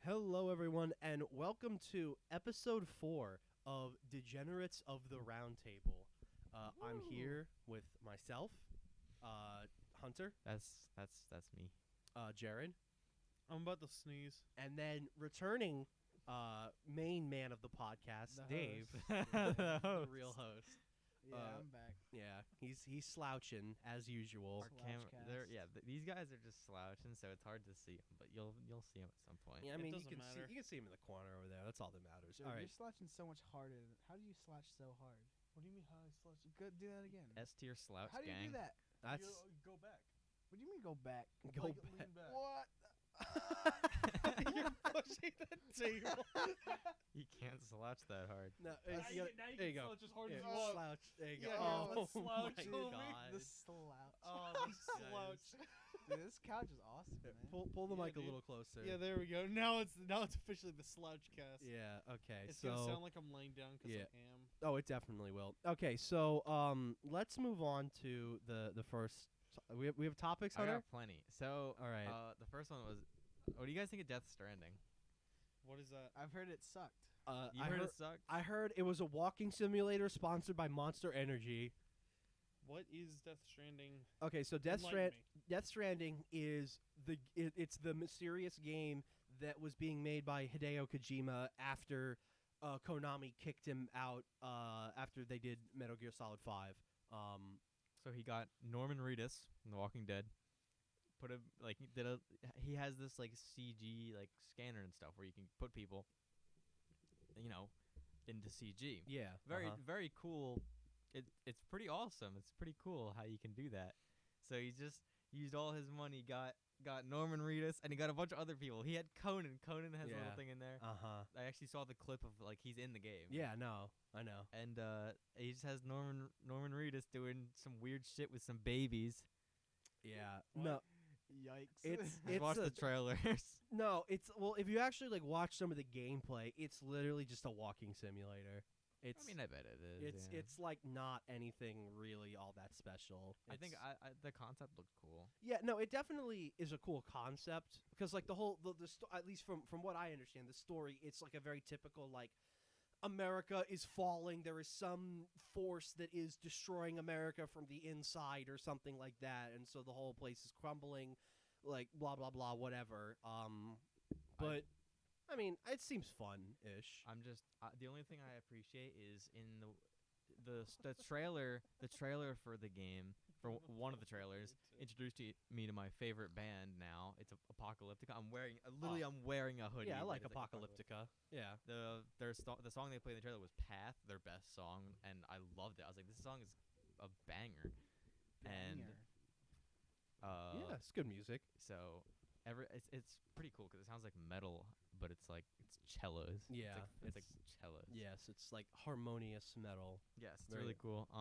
Hello, everyone, and welcome to episode 4 of Degenerates of the Roundtable. I'm here with myself, Hunter, That's me. Jared, I'm about to sneeze. and then returning main man of the podcast, The Dave, host. the real host. Yeah, I'm back. Yeah, he's slouching as usual. Our Slouch they're cast. these guys are just slouching, so it's hard to see them. But you'll see them at some point. Yeah, I It mean, you doesn't can matter. see him in the corner over there. That's all that matters. Dude, all you're right. slouching so much harder. How do you slouch so hard? What do you mean how I slouch? Go do that again. S tier slouch How do you gang. do that? That's You go back. What do you mean go back? go Like, back. lean back. What? You're pushing the table. You can't slouch that hard. No, Now you there can you go. slouch as hard Yeah, as you want. slouch. There you go. Yeah, oh, let's slouch, my homie. God. The slouch. Oh, the slouch. Dude, this couch is awesome, Yeah, man. pull the Yeah, mic a dude. little closer. Yeah, there we go. Now it's officially the slouch cast. Yeah. Okay. It's so. gonna sound like I'm laying down because Yeah. I am. Oh, it definitely will. Okay. So let's move on to the first. We have topics, I Hunter. got plenty. So, All right. the first one was, what do you guys think of Death Stranding? What is that? I've heard it sucked. You I heard it sucked? I heard it was a walking simulator sponsored by Monster Energy. What is Death Stranding? Okay, so Enlighten Death Stranding is it's the mysterious game that was being made by Hideo Kojima after Konami kicked him out after they did Metal Gear Solid 5. So he got Norman Reedus from The Walking Dead. He has this like CG like scanner and stuff where you can put people, into CG. Yeah, Very cool. It's pretty awesome. It's pretty cool how you can do that. So he just used all his money, got Norman Reedus, and he got a bunch of other people. He had Conan. Conan has a Yeah. little thing in there. I I actually saw the clip of like he's in the game. Yeah, no, I know. And he just has Norman Reedus doing some weird shit with some babies. Yeah, What? no, Yikes. it's Just watch the trailers. no, it's well, if you actually like watch some of the gameplay, it's literally just a walking simulator. It's I bet it is. yeah. it's like not anything really all that special. I think It's- the concept looked cool. Yeah, no, it definitely is a cool concept because, like, the whole at least from what I understand, the story, it's like a very typical like America is falling. There is some force that is destroying America from the inside or something like that, and so the whole place is crumbling, like blah blah blah, whatever. But I mean, it seems fun-ish. I'm just the only thing I appreciate is in the trailer for the game, for one of the trailers, introduced me to my favorite band now. It's Apocalyptica. I'm wearing a hoodie. Yeah, I like that is Apocalyptica. Yeah. the song they played in the trailer was Path, their best song, and I loved it. I was like, this song is a banger. Banger. And Yeah, it's good music. so it's pretty cool because it sounds like metal, but it's cellos. Yeah, it's like it's- cellos. Yes, it's like harmonious metal. Yes, it's Very- really cool. yeah.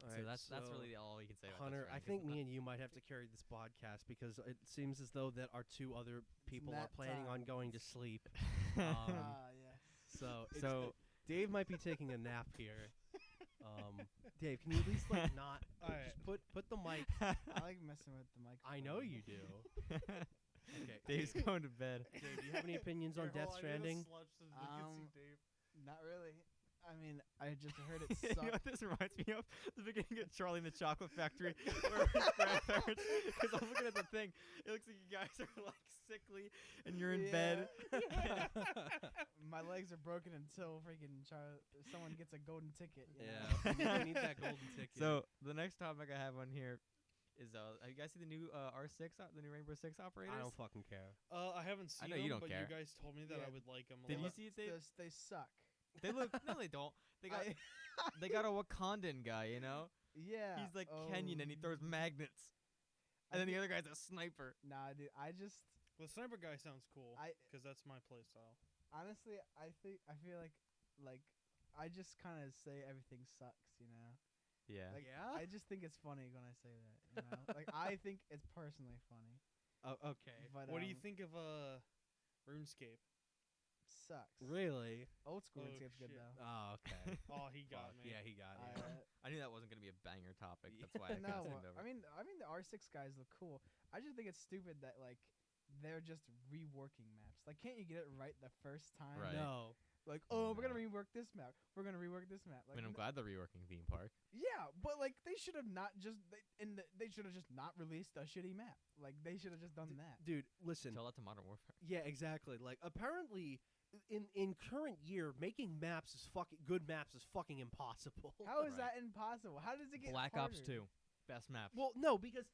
All So right, that's really all you can say about Hunter, Death I Stranding, think 'cause me and you might have to carry this podcast because it seems as though that our two other people are nap planning on time. going to sleep. Yeah. So So- Dave might be taking a nap here. Dave, can you at least like not All right. just put the mic? I like messing with the microphone. I know you do. Okay, Dave's going to bed. Dave, do you have any opinions on Here, Death hold on, I need to Stranding? slouch so that they can see Um, Dave. Not really. I mean, I just heard it You know what sucked. this reminds me of? The beginning of Charlie and the Chocolate Factory, where his grandparents. Because I'm looking at the thing, it looks like you guys are like sickly, and you're in bed. My legs are broken until freaking someone gets a golden ticket. you know? Yeah, we need that golden ticket. So the next topic I have on here is have you guys seen the new R6, the new Rainbow Six operators? I don't fucking care. I haven't seen know them, you don't but care. you guys told me that Yeah. I would like them. Did you see it? Dave? They suck. They look. No, they don't. They got. They got a Wakandan guy. You know. Yeah. He's like Kenyan and he throws magnets. And then the other guy's a sniper. Nah, dude. The sniper guy sounds cool I- because that's my playstyle. Honestly, I feel like I just kind of say everything sucks, you know. Yeah. Like, Yeah? I just think it's funny when I say that, you know. Like I think it's personally funny. Oh, okay. But What do you think of RuneScape? Sucks. Really? Old school Oh, RuneScape's shit. good though. Oh, okay. Oh, he got Fuck, me. yeah, he got I, you. I knew that wasn't gonna be a banger topic. That's why I kind no, of skimmed over. I mean the R6 guys look cool. I just think it's stupid that like they're just reworking maps. Like, can't you get it right the first time? Right. No. Like, oh, we're gonna No. rework this map. We're gonna rework this map. I Like, mean, I'm no- glad they're reworking theme park. Yeah, but like they should have not just they should have just not released a shitty map. Like they should have just done that. Dude, listen. Tell that to Modern Warfare. Yeah, exactly. Like apparently in current year making maps is fucking good maps is fucking impossible. How is Right. that impossible? How does it get Black harder? Ops 2, best map. Well, no, because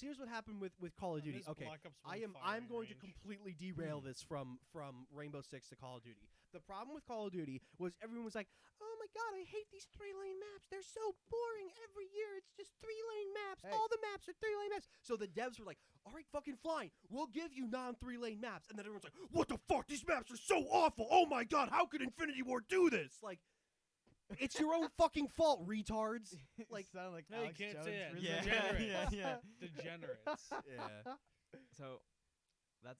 here's what happened with Call of Duty. Miss Okay. Black Ops 1 I'm firing going to range. completely derail this from Rainbow Six to Call of Duty. The problem with Call of Duty was everyone was like, "Oh my god, I hate these 3-lane maps. They're so boring every year. It's just 3-lane maps. Hey. All the maps are 3-lane maps." So the devs were like, "All right, fucking fine. We'll give you non-3-lane maps." And then everyone's like, "What the fuck? These maps are so awful. Oh my god, how could Infinity Ward do this?" Like it's your own fucking fault, retards. Like sound like No, you Alex can't Jones say that. really- Yeah, Degenerates. yeah. Degenerates. Yeah. So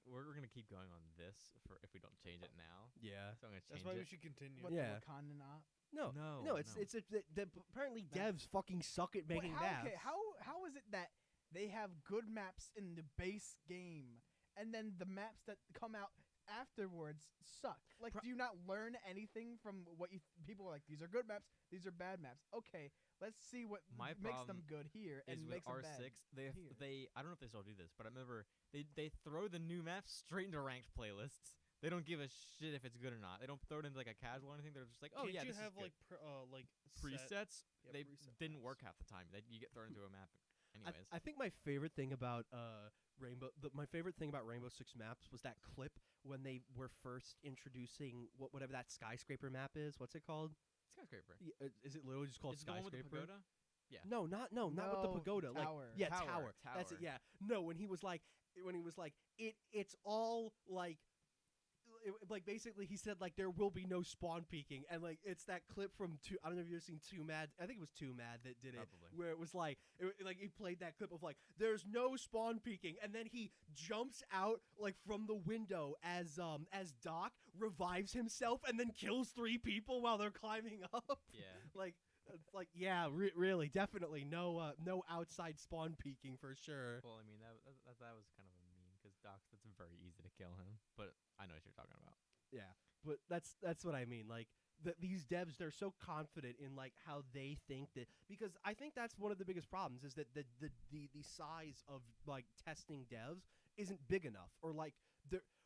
we're gonna keep going on this for if we don't change it now. Yeah. So I'm gonna That's change why we it. should continue. What, Yeah. the Wakandan op? No. No, No, it's no. it's apparently That's- devs fucking suck at making Wait, maps. Okay, how is it that they have good maps in the base game and then the maps that come out afterwards suck? Like, Pro- do you not learn anything from what people are like? These are good maps. These are bad maps. Okay, let's see what My makes them problem good here is and with makes them R6. bad. They here. I don't know if they still do this, but I remember they throw the new maps straight into ranked playlists. They don't give a shit if it's good or not. They don't throw it into like a casual or anything. They're just like, oh Can't yeah, you this have is good. like set- presets. Yeah, They preset didn't maps. work half the time. You get thrown into a map anyways. I think my favorite thing about my favorite thing about Rainbow Six maps was that clip when they were first introducing whatever that skyscraper map is. What's it called? Skyscraper. Is it literally just called Is it the one with the skyscraper? pagoda? Yeah. No, not with the No, pagoda. tower. Like Tower, That's it. tower. Yeah. No, when he was like it's all like. Like basically he said like there will be no spawn peeking, and like it's that clip from I don't know if you've ever seen Too Mad. I think it was Too Mad that did it, Probably. where it was like like he played that clip of like there's no spawn peeking, and then he jumps out like from the window as Doc revives himself and then kills 3 people while they're climbing up. Yeah. Like it's like yeah, really, definitely no outside spawn peeking for sure. Well, I mean that was kind of a meme because that's very easy to kill him. But I know what you're talking about. Yeah, but that's what I mean. Like these devs, they're so confident in like how they think that, because I think that's one of the biggest problems is that the size of like testing devs isn't big enough, or like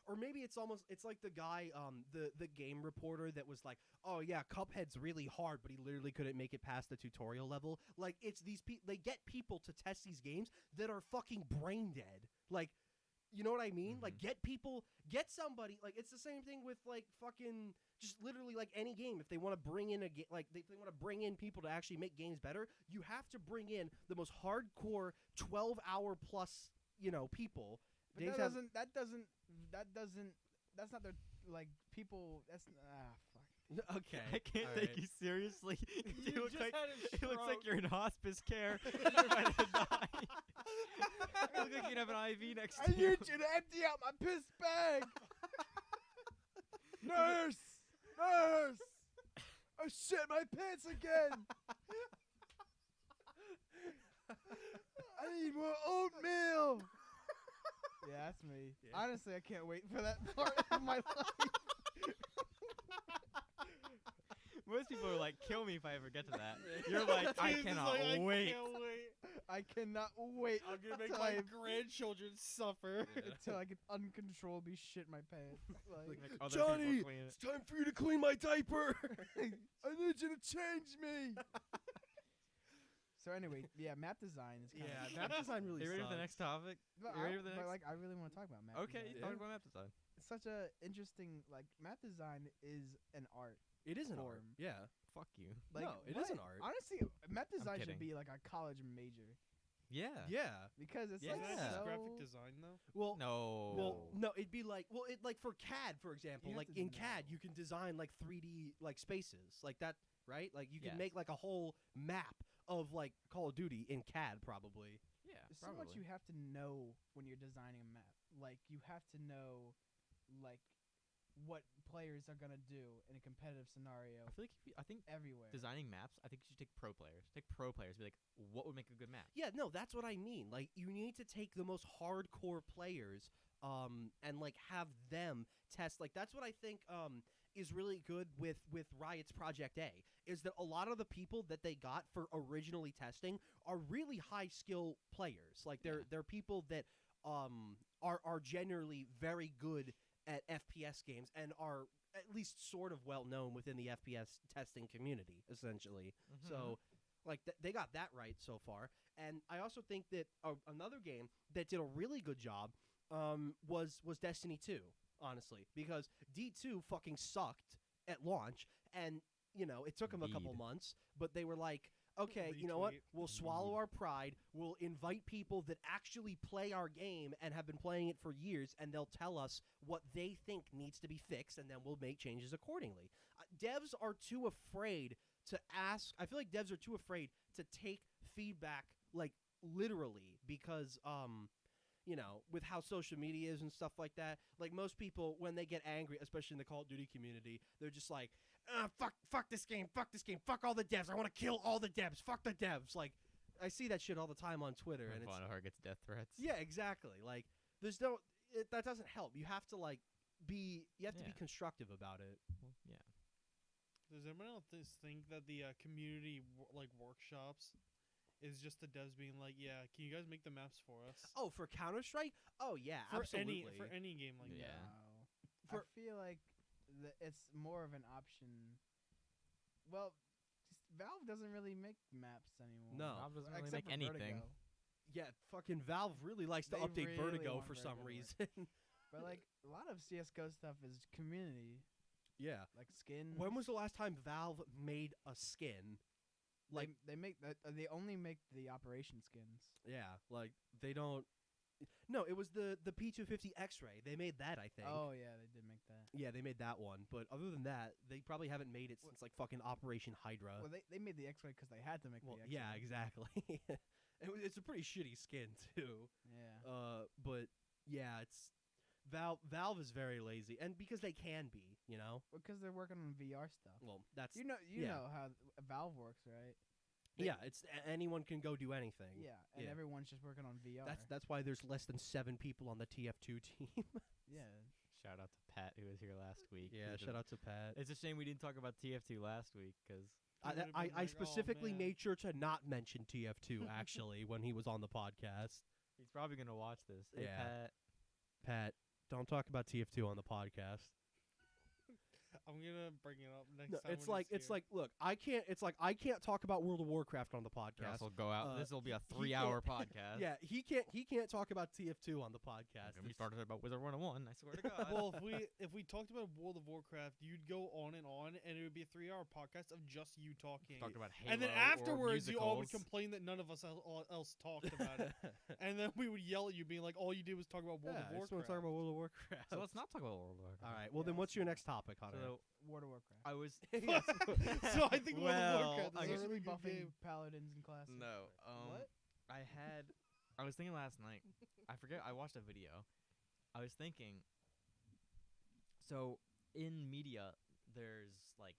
or maybe it's like the guy the game reporter that was like, oh yeah, Cuphead's really hard, but he literally couldn't make it past the tutorial level. Like it's these they get people to test these games that are fucking brain dead. Like, you know what I mean? Like get somebody, like it's the same thing with like fucking just literally like any game. If they want to bring in they want to bring in people to actually make games better, you have to bring in the most hardcore 12-hour plus, people. But Games that's not their like people. That's fuck. Okay. I can't all take right. you seriously. You look just like had a it looks like stroke. you're in hospice care. You're about to die. You look like you have an IV next I to need you. you to empty out my piss bag. Nurse, nurse, I shit my pants again. I need more oatmeal. Yeah, that's me. Yeah. Honestly, I can't wait for that part of my life. Most people are like, kill me if I ever get to that. You're like, I He's just cannot like, I wait. can't wait. I cannot wait I'm gonna make till my I- grandchildren suffer. until I can uncontrollably shit my pants. Like, Like, other Johnny, people clean it. it's time for you to clean my diaper. I need you to change me. So anyway, yeah, map design is kind Yeah, of map design really You ready for the sucks. next topic? But You ready for the but, next? like I really want to talk about map. Okay, design. talk about map design. It's such a interesting like map design is an art. It is an art. form. Yeah. Fuck you. Like No, it is what? an art. Honestly, map design should kidding. be like a college major Yeah. Yeah. because it's Yeah. like Isn't that just so graphic design though? Well, No. Well, no, it'd be like, it like for CAD, for example, You have like to in CAD, know. you can design like 3D like spaces, like that, right? Like you can Yes. make like a whole map of like Call of Duty in CAD, probably. Yeah. There's so much you have to know when you're designing a map. Like you have to know like what players are gonna do in a competitive scenario I feel like I think everywhere. designing maps. I think you should take pro players. Take pro players. Be like, what would make a good map? Yeah, no, that's what I mean. Like you need to take the most hardcore players and like have them test. Like that's what I think is really good with Riot's Project A, is that a lot of the people that they got for originally testing are really high skill players. Like they're people that are generally very good at FPS games and are at least sort of well known within the FPS testing community, essentially. So like they got that right so far. And I also think that another game that did a really good job was Destiny 2, honestly, because D2 fucking sucked at launch, and you know it took them a couple Indeed. months, but they were like, okay, you know what? Retweet. We'll swallow our pride. We'll invite people that actually play our game and have been playing it for years, and they'll tell us what they think needs to be fixed, and then we'll make changes accordingly. Devs are too afraid to ask. I feel like devs are too afraid to take feedback, like, literally, because, you know, with how social media is and stuff like that, like, most people, when they get angry, especially in the Call of Duty community, they're just like, fuck this game, fuck all the devs, I want to kill all the devs, fuck the devs. Like, I see that shit all the time on Twitter, and it's... Bonahar gets death threats. Yeah, exactly. Like, there's no... that doesn't help. You have to, like, be... You have to be Yeah. constructive about it. Well, yeah. Does anyone else think that the community like workshops is just the devs being like, yeah, can you guys make the maps for us? Oh, for Counter-Strike? Oh, yeah, for absolutely. any game like Yeah. that. No. For- I feel like it's more of an option. Well, just Valve doesn't really make maps anymore. No. Valve doesn't really Except make for anything. Vertigo. Yeah, fucking Valve really likes to They update really Vertigo want for some Vertigo reason. But like a lot of CS:GO stuff is community, Yeah. like skins. When was the last time Valve made a skin? Like, they make that? They only make the operation skins. yeah, like, they don't... No, it was the P250 X-Ray. They made that, I think. Oh yeah, they did make that. Yeah, they made that one. But other than that, they probably haven't made it since, like, fucking Operation Hydra. Well, they made the X-ray because they had to make Well, the X-ray. yeah, exactly. It's a pretty shitty skin, too. Yeah. But, yeah, it's... Valve is very lazy. And because they can be, you know? Because they're working on VR stuff. Well, that's... You yeah. know how Valve works, right? Yeah, it's anyone can go do anything. Yeah, and Yeah. everyone's just working on VR. That's why there's less than 7 people on the TF2 team. yeah. Shout out to Pat, who was here last week. Yeah, shout out to Pat. It's a shame we didn't talk about TF2 last week, because He would've been I like, "Oh, specifically man." made sure to not mention TF2 actually when he was on the podcast. he's probably going to watch this. Hey, Yeah. Pat. Pat, don't talk about TF2 on the podcast. I'm gonna bring it up next No, time. it's when like he's here. look, I can't talk about World of Warcraft on the Or else podcast. we'll go out. Uh, This will be a he 3-hour can't- podcast. Yeah, he can't talk about TF2 on the podcast. And we It's- started about Wizard 101. I swear to God. Well, if we talked about World of Warcraft, you'd go on, and it would be a 3-hour podcast of just you talking. Talked about Halo And then or afterwards, you all would musicals. complain that none of us else talked about it. And then we would yell at you, being like, "All you did was talk about World yeah, of I just Warcraft." want to talk about World of Warcraft. So let's not talk about World of Warcraft. All right. Well, Yeah, then what's let's your not. next topic, Hunter? So World of Warcraft. I was Yes. So I think World Well, of Warcraft I is guess a really Constantly good buffing game. paladins and classes. no. What? I was thinking last night. I forget. I watched a video. I was thinking. So in media, there's like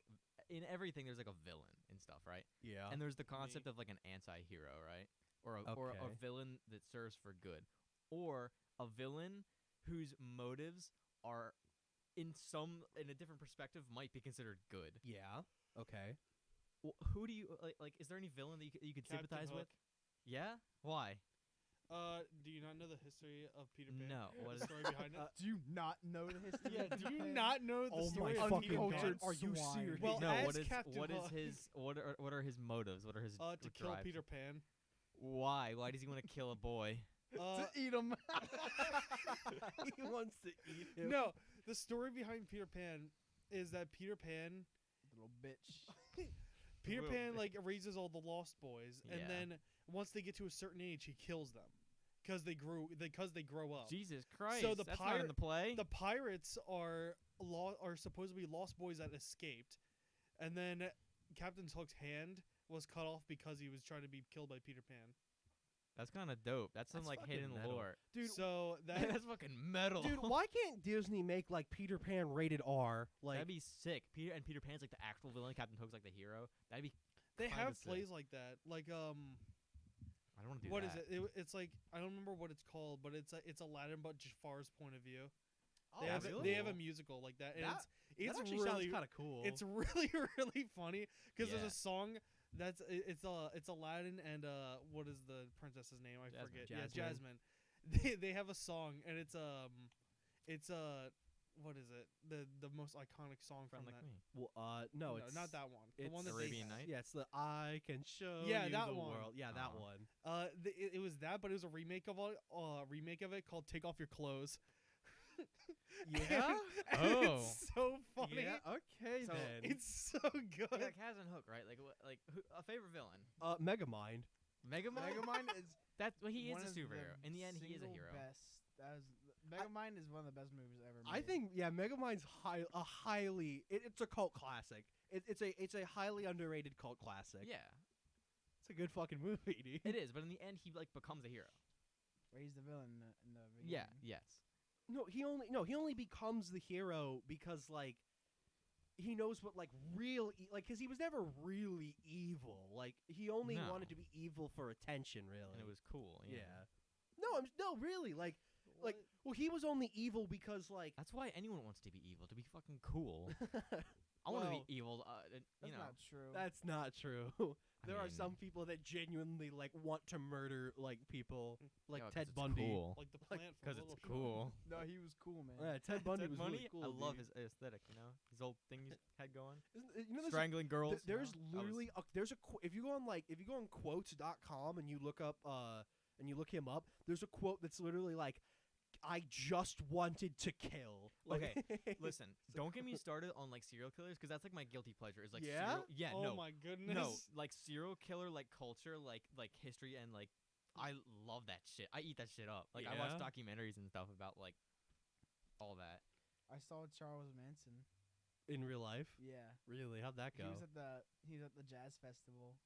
in everything there's like a villain and stuff, right? Yeah. And there's the concept of like an anti-hero, right? Or a Okay. villain that serves for good, or a villain whose motives are in a different perspective might be considered good. Yeah. Okay. Well, who do you like? Is there any villain that you could Captain sympathize with? Hook. Yeah. Why? Do you not know the history of Peter Pan? No, what the is- story behind it? Do you not know the history? Yeah, of do Peter you Pan? not know the Oh story my of Peter fucking Pan? god! Are you Swine. serious? Well, No. as What is Captain what is Hook- his what are his motives? What are his To what kill drives Peter him? Pan. Why? Why does he want to kill a boy? Uh, To eat him. he wants to eat him. no, the story behind Peter Pan is that Peter Pan Little bitch. Peter Little Pan bit. like raises all the lost boys, and Yeah. then once they get to a certain age, he kills them because they grow up. Jesus Christ! So the that's not in the play. The pirates are supposedly lost boys that escaped, and then Captain Hook's hand was cut off because he was trying to be killed by Peter Pan. That's kind of dope. That's some That's like fucking hidden metal. lore. Dude, So that That's fucking metal. dude, why can't Disney make like Peter Pan rated R? Like, That'd be sick. Peter Pan's like the actual villain. Captain Hook's like the hero. That'd be. they kinda have sick. plays like that, like I don't want to do What that. is it? It's like I don't remember what it's called, but it's Aladdin, but Jafar's point of view. Oh, They have really? they have a musical like that, and That- it's that actually really sounds kind of cool. it's really really funny because Yeah. there's a song that's it's Aladdin and what is the princess's name? I Jasmine. forget. Jasmine. Yeah, Jasmine. They have a song and it's what is it? The most iconic song Friend from like that. me. well, no, it's not that one. The it's one that Arabian they Nights? Yeah, it's the I can show Yeah, you that the one. world. Yeah, that Oh. one. it was that, but it was a remake of it called "Take Off Your Clothes." Yeah. And Oh. it's so funny. Yeah. Okay So then. It's so good. Like Kaz and Hook, right? Like a favorite villain. Megamind. Megamind. Megamind is That's well, he is one a of the superhero. In the end, he is a single hero. Best. Megamind is one of the best movies ever made. I think Megamind's highly. It's a cult classic. It's a highly underrated cult classic. Yeah, It's a good fucking movie, dude. it is. But in the end, he like becomes a hero. where he's the villain in the beginning. Yeah. Yes. He only becomes the hero because like he knows what like real like because he was never really evil. Like he only No. wanted to be evil for attention, really. And it was cool. yeah. No, really like well he was only evil because like That's why anyone wants to be evil, to be fucking cool. I want to Well, be evil. You That's know. not true. That's not true. There are mean- some people that genuinely like want to murder like people, like Yeah, 'cause Ted it's Bundy. Cool. Like the plant from Because Little it's Shop. cool. no, he was cool, man. Yeah, Ted Bundy Ted was Bundy, really cool. I love dude. his aesthetic. You know, his old thing he had going, Isn't- you know, strangling girls. you there's know? That was- literally there's a if you go on quotes.com and you look up him up, there's a quote that's literally like, I just wanted to kill. Like, Okay, listen, don't get me started on like serial killers because that's like my guilty pleasure. Is like Yeah? serial, Oh no, my goodness. no, like serial killer like culture, like history and like I love that shit. I eat that shit up. Like I watch Yeah? documentaries and stuff about like all that. I saw Charles Manson. in real life. Yeah. Really, how'd that He go? was at the jazz festival.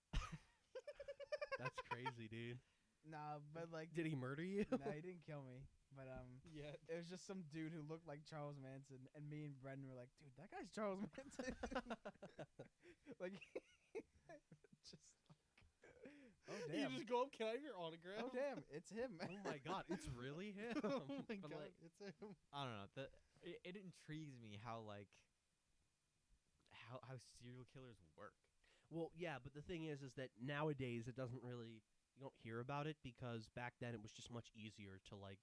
That's crazy, dude. Nah, but like Did he murder you? nah, he didn't kill me. But Yeah. it was just some dude who looked like Charles Manson, and me and Brendan were like, dude, that guy's Charles Manson. like, just like, oh You damn, just go up. Can I have your autograph? oh damn, it's him. Oh my god, it's really him. Oh my But, god, like, it's him. I don't know. It intrigues me how like how serial killers work. Well, yeah, but the thing is that nowadays it doesn't really you don't hear about it because back then it was just much easier to like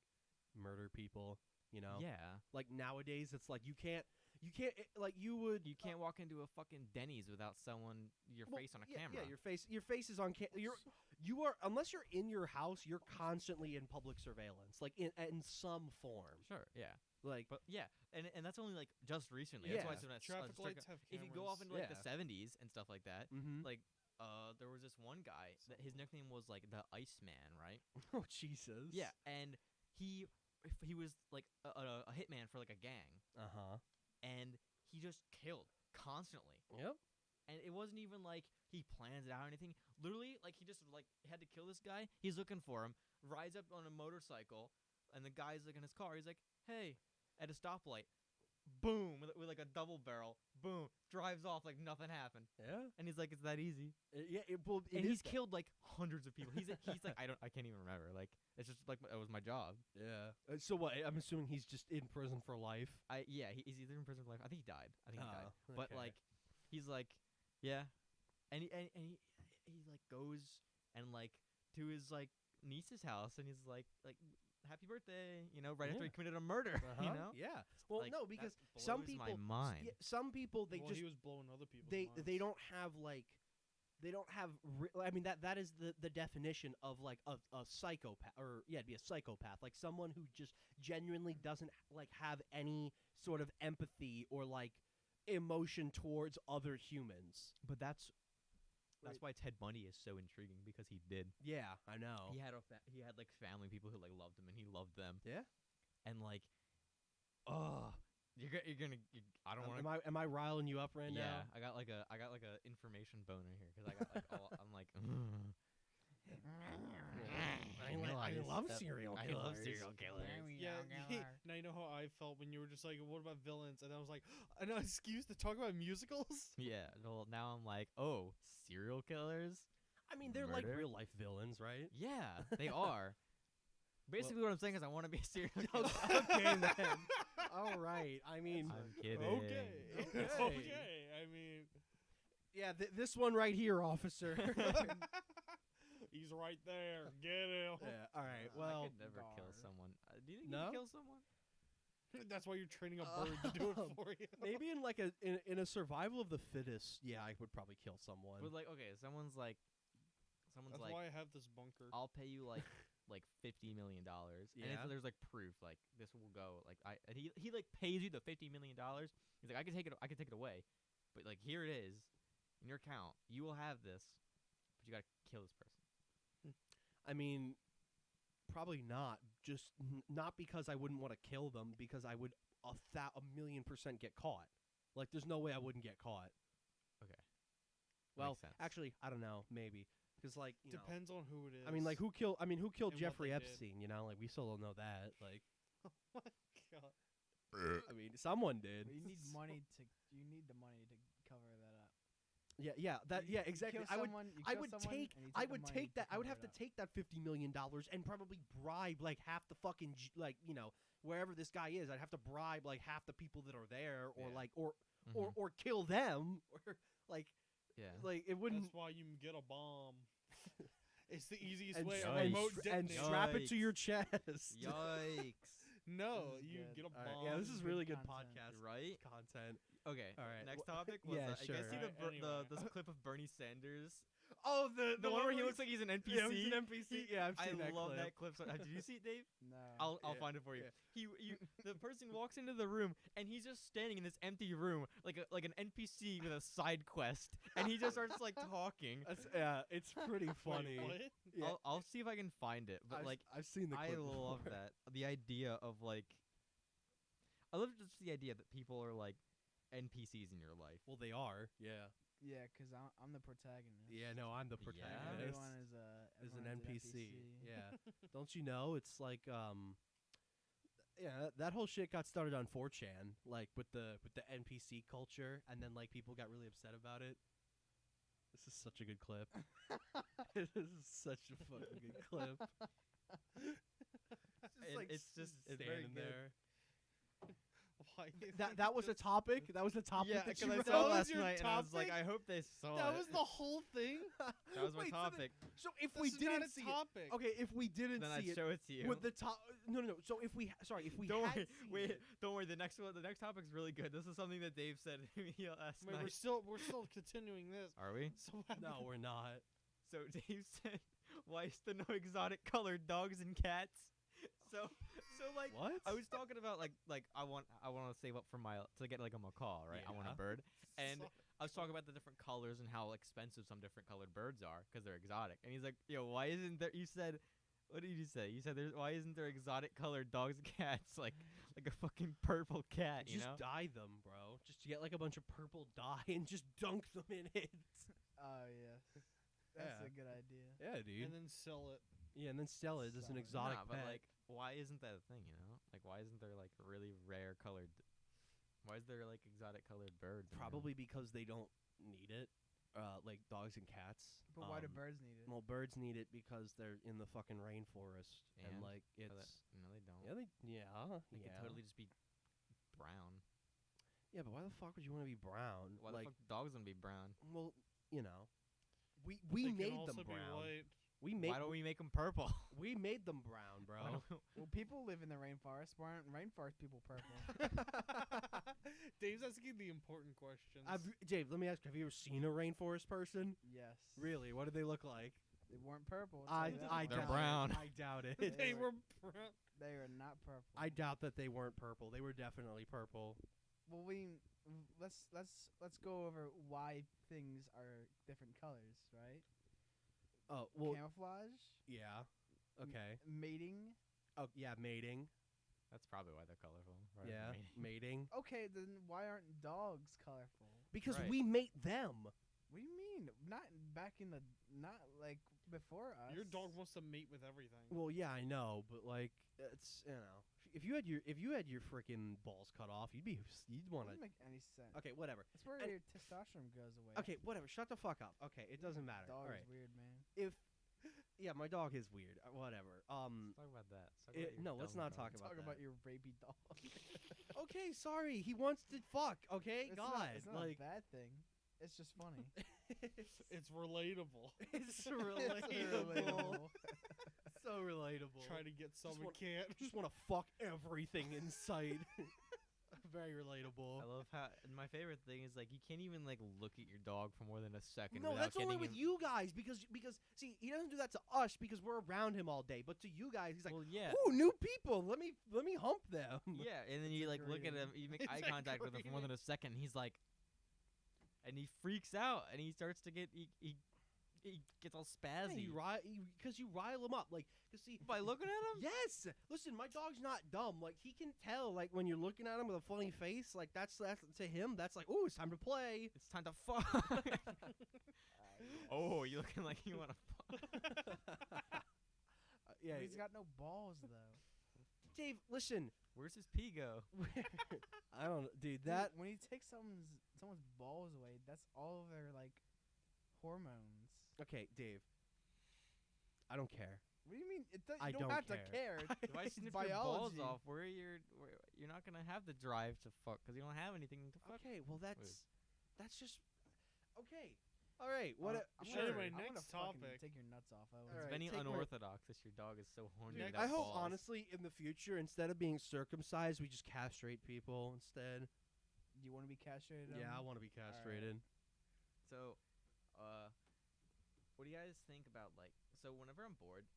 murder people, you know? Yeah. Like nowadays it's like you can't like you You can't walk into a fucking Denny's without someone your well, face on a yeah, camera. Yeah, your face is on you are unless you're in your house, you're constantly in public surveillance, like in some form. Sure, yeah. Like But yeah, and that's only like just recently. Yeah. That's why it's Traffic lights have cameras. if you go off into like the Yeah. 70s and stuff like that, mhm. like there was this one guy that his nickname was like the Iceman, right? Oh Jesus. Yeah, and he was like a hitman for like a gang, Uh-huh. and he just killed constantly. Yep. And it wasn't even like he plans it out or anything. Literally, like he just like had to kill this guy. He's looking for him. Rides up on a motorcycle, and the guy's like in his car. He's like, "Hey," at a stoplight. Boom, with like a double barrel. Boom, drives off like nothing happened. Yeah. And he's like, "It's that easy." Yeah, it And he's killed like hundreds of people. He's like, I can't even remember. Like it's just like it was my job. Yeah. So what? I'm assuming he's just in prison for life. He's either in prison for life. I think he died. I think he died. Oh, But okay. like, he's like, yeah, and he like goes and like to his like niece's house, and he's like happy birthday, you know, right after he Yeah. committed a murder, you Uh-huh. know. Yeah. Well, Like, no, that because some blows people, my mind. Yeah, some people they well, just he was blowing other people's they minds. don't have like they don't have I mean that is the definition of like a psychopath, or yeah, it'd be a psychopath, like someone who just genuinely doesn't like have any sort of empathy or like emotion towards other humans. But that's why Ted Bundy is so intriguing, because he did. Yeah, I know. He had like family people who like loved him, and he loved them. Yeah. And like, you're gonna. I don't want to. Am I riling you up right Yeah, now? I got like a information boner here, because I got like I'm like. I love serial I killers. love serial killers. Yeah, now you know how I felt when you were just like, "What about villains?" And I was like, "An excuse to talk about musicals." Yeah. Well, now I'm like, oh, serial killers. I mean, they're like Murder? real life villains, right? Yeah, they are. Basically, what I'm saying is I want to be a serial killer. Okay then. All right. I mean, I'm kidding. Okay. Okay. I mean, yeah, this one right here, officer. he's right there. Get him. Yeah. All right. I Well, could never kill Gar. someone. Do you think you No? could kill someone? That's why you're training a bird to do it for you. maybe in like in a survival of the fittest, yeah, I would probably kill someone. But like, okay, someone's That's like, why I have this bunker. I'll pay you like $50 million, and Yeah. there's like proof, like this will go, like and he like pays you the $50 million. He's like, I can take it away, but like here it is, in your account, you will have this, but you gotta kill this person. I mean, probably not. Just not because I wouldn't want to kill them, because I would 1,000,000% get caught. Like, there's no way I wouldn't get caught. Okay. Well, Makes sense. actually, I don't know. Maybe because like you know, Depends on who it is. I mean, like who killed And what Jeffrey they did. Epstein? You know, like we still don't know that. Like, Oh my God. I mean, someone did. But you need money to. You need the money to cover that up. Yeah. That. You- Yeah, you exactly. kill I would. someone, you I kill would someone, take. and you I the would money take to that. I would cover have it to up. take that $50 million and probably bribe like half the fucking like you know wherever this guy is. I'd have to bribe like half the people that are there, or Yeah. like Mhm. or kill them, or like yeah. like it wouldn't. That's why you can get a bomb. It's the easiest And, way. s- A Yikes. remote and detonator. strap it to Yikes. your chest. Yikes. No, This is you good. get a All bomb. right, yeah, this is Good really good content. podcast Right? content. Okay. All right, Next wh- topic was yeah, you guys see sure. the Right, anyway. this clip of Bernie Sanders, Oh, the one where he looks like he's an NPC. Yeah, he's an NPC. Yeah, I've I seen that love clip. that clip. So, did you see it, Dave? No. I'll Yeah, find it for you. yeah. The person walks into the room and he's just standing in this empty room like an NPC with a side quest, and he just starts like talking. Yeah, it's pretty funny. Wait, what? Yeah, I'll see if I can find it, but I've, like I've seen the I clip love before. that the idea of like I love just the idea that people are like NPCs in your life. Well, they are. Yeah. Yeah, because I'm the protagonist. Yeah, no, I'm the Yeah. protagonist. Everyone is Is an everyone's NPC. Yeah. Don't you know? It's like yeah, that whole shit got started on 4chan, like with the NPC culture, and then like people got really upset about it. This is such a good clip. This is such a fucking good clip. It's just it's very standing good. there. Why is That was a topic. That was a topic Yeah, that because you I wrote. saw it was last your night and I was like, topic? I hope they saw That it. was the whole thing. That was my Wait, topic. So if This we is didn't not a see topic. it, okay, if we didn't Then see I'd it, show it to you. would the top? No. So if we, sorry, if we Don't had worry, seen wait, it, don't worry. The next topic's really good. This is something that Dave said to me last Wait, night. we're still continuing this. Are we? So what no, we're not. So Dave said, "Why is there no exotic colored dogs and cats?" So like What? I was talking about like I want to save up for to get like a macaw, right? I want Yeah. a bird, and So- I was talking about the different colors and how expensive some different colored birds are because they're exotic. And he's like, "Yo, why isn't there?" You said, "What did you say?" You said, "Why isn't there exotic colored dogs and cats like a fucking purple cat?" You Just know? dye them, bro. Just get like a bunch of purple dye and just dunk them in it. Oh yeah, that's Yeah. a good idea. Yeah, dude. and then sell it. Yeah, and then sell it as an Solid. exotic Nah, but pet. like, why isn't that a thing? You know, like why isn't there like really rare colored? Why is there like exotic colored birds? you know? Probably because they don't need it. Like dogs and cats. But why do birds need it? Well, birds need it because they're in the fucking rainforest, and And? like Oh, it's no, they don't. yeah, they They could totally just be brown. Yeah, but why the fuck would you want to be brown? Why like, the fuck dogs gonna be brown? well, you know, we They can made also them be brown. white. We made Why don't we make them purple? we made them brown, bro. Why don't- Well, people live in the rainforest. Why aren't rainforest people purple? Dave's asking the important questions. Dave, let me ask you: have you ever seen a rainforest person? Yes. Really? What do they look like? They weren't purple. I'll tell you that I much. They're doubt brown. It. I doubt it. they They were brown. They are not purple. I doubt that they weren't purple. They were definitely purple. Well, let's go over why things are different colors, right? Oh well, Camouflage, yeah. Okay. mating. Oh yeah, mating. That's probably why they're colorful. Right? Yeah, mating. Okay, then why aren't dogs colorful? Because Right. we mate them. What do you mean? Not back in the not like before us. Your dog wants to mate with everything. Well, yeah, I know, but like, it's if you had your freaking balls cut off, you'd want to. Doesn't make any sense. Okay, whatever. That's where And- your testosterone goes away. Okay, whatever. Shut the fuck up. Okay, it doesn't matter. Dog All right. is weird, man. If yeah, my dog is weird. Whatever. Let's talk about that. Let's talk about your No, let's dumb not dog. talk about Talk that. about your rapey dog. Okay, sorry. He wants to fuck. Okay, It's God, not, it's not like a bad thing. It's just funny. It's relatable. it's relatable. Relatable. So relatable. Try to get some and want- can't. Just want to fuck everything in sight. Very I relatable. love how. And my favorite thing is like you can't even like look at your dog for more than a second. No, without that's only getting with him- you guys because see he doesn't do that to us because we're around him all day. But to you guys, he's like, Well, yeah. "Ooh, new people. Let me hump them." Yeah, and then you like look at him, you make It's eye contact with him for more than a second. And he's like, and he freaks out, and he starts to get he gets all spazzy Because you rile him up, like, cause see, by looking at him. yes, listen, my dog's not dumb. Like he can tell, like when you're looking at him with a funny face, like that's to him, that's like, oh, it's time to play. It's time to fuck. Oh, you looking like you want to fuck? Yeah, He's got no balls though. Dave, listen, Where's his pee go? I don't, dude, Dude, that when you take someone's balls away, that's all of their like hormones. okay, Dave. I don't care. What do you mean? I You don't don't have to care. care. If I It's snip your balls biology. off, you're not gonna have the drive to fuck because you don't have anything to fuck. Okay, well that's just okay. All right, what? I'm Sure. Anyway, I'm gonna next fucking topic. Take your nuts off. All It's right, very take my- unorthodox that your dog is so horny. Dude, without I hope balls. honestly in the future, instead of being circumcised, we just castrate people instead. Do you want to be castrated? Yeah, I Owen? want to be castrated. So, what do you guys think about like? So whenever I'm bored,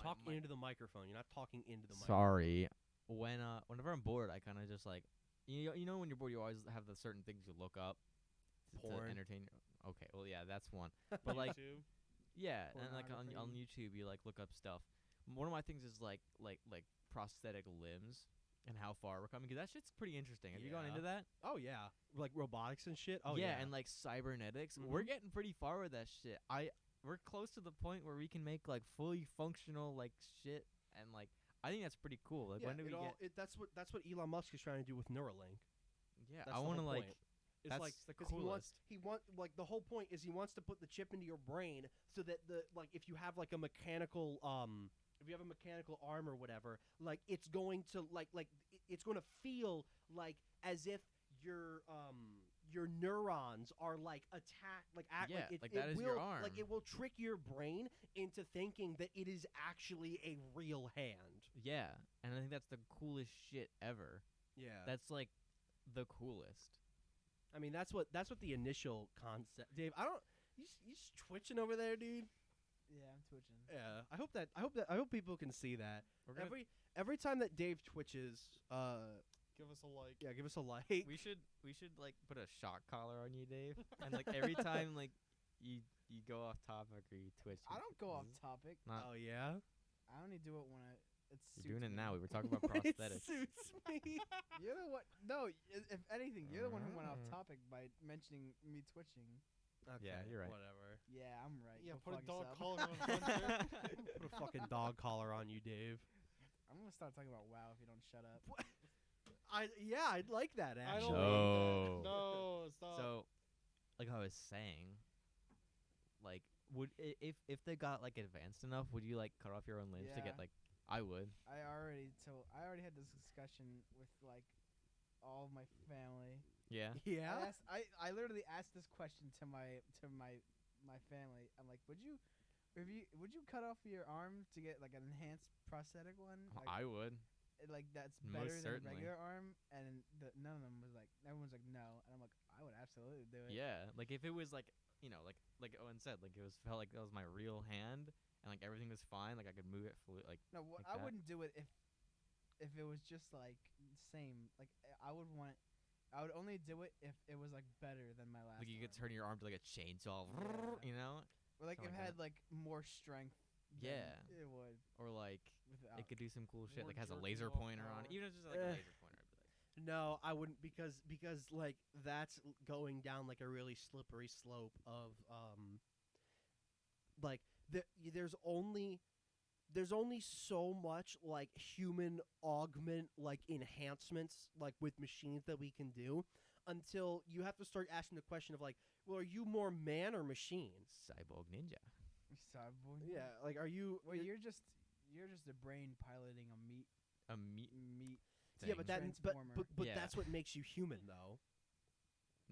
Talk into the microphone. You're not talking into the Sorry. Whenever I'm bored, I kind of just like you know when you're bored, you always have the certain things you look up to Porn. entertain. Okay, well yeah, that's one. But like YouTube. yeah, and like on Pornography. YouTube, you like look up stuff. One of my things is like prosthetic limbs and how far we're coming because that shit's pretty interesting. Have you gone Yeah. into that? Oh yeah, like robotics and shit. Oh yeah, and like cybernetics, we're Mhm. getting pretty far with that shit. We're close to the point where we can make like fully functional like shit, and like I think that's pretty cool. Like yeah, when do we get? that's what Elon Musk is trying to do with Neuralink. Yeah, That's I the want to whole like. point. It's That's like the 'cause coolest. he wants like the whole point is he wants to put the chip into your brain so that if you have like a mechanical if you have a mechanical arm or whatever, like it's going to it's going to feel like as if your neurons are like attacked Yeah, it, like it that is will, your arm. like it will trick your brain into thinking that it is actually a real hand. Yeah, and I think that's the coolest shit ever. Yeah. That's like the coolest. I mean, that's what the initial concept. Dave, I don't. You just twitching over there, dude. Yeah, I'm twitching. Yeah. I hope people can see that. We're gonna, Every time that Dave twitches, Give us a like. yeah, give us a like. we should like put a shock collar on you, Dave, and like every time like you go off topic or you twitch. I don't go off zzz. topic. Not, Oh yeah. I only do it when it's. you're doing it now. We were talking about When it prosthetics. suits me. You're the one. No, if anything, you're the one who went off Mm. topic by mentioning me twitching. Okay, Yeah, you're right. Whatever. Yeah, I'm right. Yeah, Go put a fuck dog yourself. collar on Hunter. Put a fucking dog collar on you, Dave. I'm gonna start talking about WoW if you don't shut up. I'd like that I actually. don't So- like that. No, stop. So, like I was saying, like if they got like advanced enough, would you like cut off your own limbs to get Yeah. like? I would. I already had this discussion with like all of my family. Yeah. Yeah. I literally asked this question to my family. I'm like, would you cut off your arm to get like an enhanced prosthetic one? Like, I would. like that's Most better than a certainly. regular arm? And none of them was like, everyone's like no, and I'm like, I would absolutely do it. Yeah, like if it was like like Owen said, like it was felt like that was my real hand and like everything was fine, like I could move it like No, like I that. wouldn't do it if it was just like same. Like I would only do it if it was like better than my last. like you could arm. turn your arm to like a chainsaw, Yeah. you know, Or like if something it like had like more strength. than Yeah. it would. or like Without. it could do some cool shit, More like has a jerking laser off pointer on it, power. even if it's just like a Eh. laser pointer. I'd be like, No, I wouldn't because like that's going down like a really slippery slope of like there's only there's only so much like human augment like enhancements like with machines that we can do until you have to start asking the question of like, well, are you more man or machine? Cyborg ninja. Cyborg. Yeah, like are you? Well, you're just a brain piloting a meat. A meat. Yeah, but that Transformer. but Yeah. that's what makes you human though.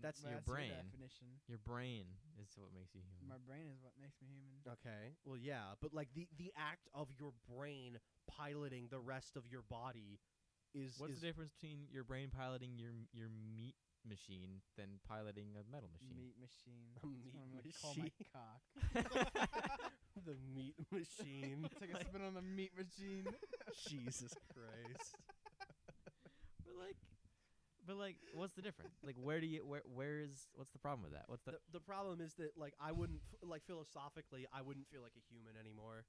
That's your That's brain. Your definition. Your brain is what makes you human. My brain is what makes me human. Okay. Well, yeah, but like the act of your brain piloting the rest of your body is What's the difference between your brain piloting your meat machine than piloting a metal machine? Meat machine. A That's meat what I'm gonna call my machine. cock. the meat machine? Take a spin on the meat machine. Jesus Christ. But like, what's the difference? Like, where is what's the problem with that? What's The problem is that like I wouldn't like philosophically I wouldn't feel like a human anymore.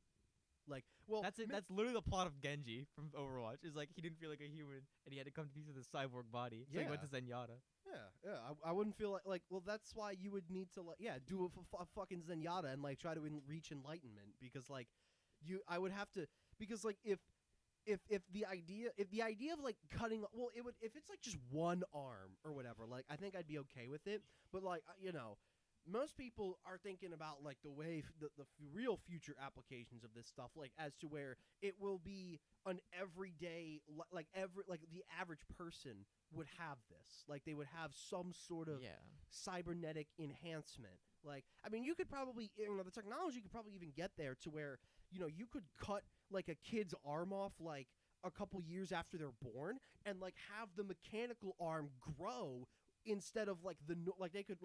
Like, well, That's it. That's literally the plot of Genji from Overwatch. Is like he didn't feel like a human, and he had to come to peace with his cyborg body. So he went to Zenyatta. Yeah. I wouldn't feel like well that's why you would need to like do a fucking Zenyatta and like try to reach enlightenment because like I would have to because like if the idea of like cutting well it would if it's like just one arm or whatever like I think I'd be okay with it but like most people are thinking about like the way the real future applications of this stuff like as to where it will be an everyday like the average person would have this like they would have some sort of cybernetic enhancement like I mean you could probably the technology could probably even get there to where you could cut like a kid's arm off like a couple years after they're born and like have the mechanical arm grow instead of like they could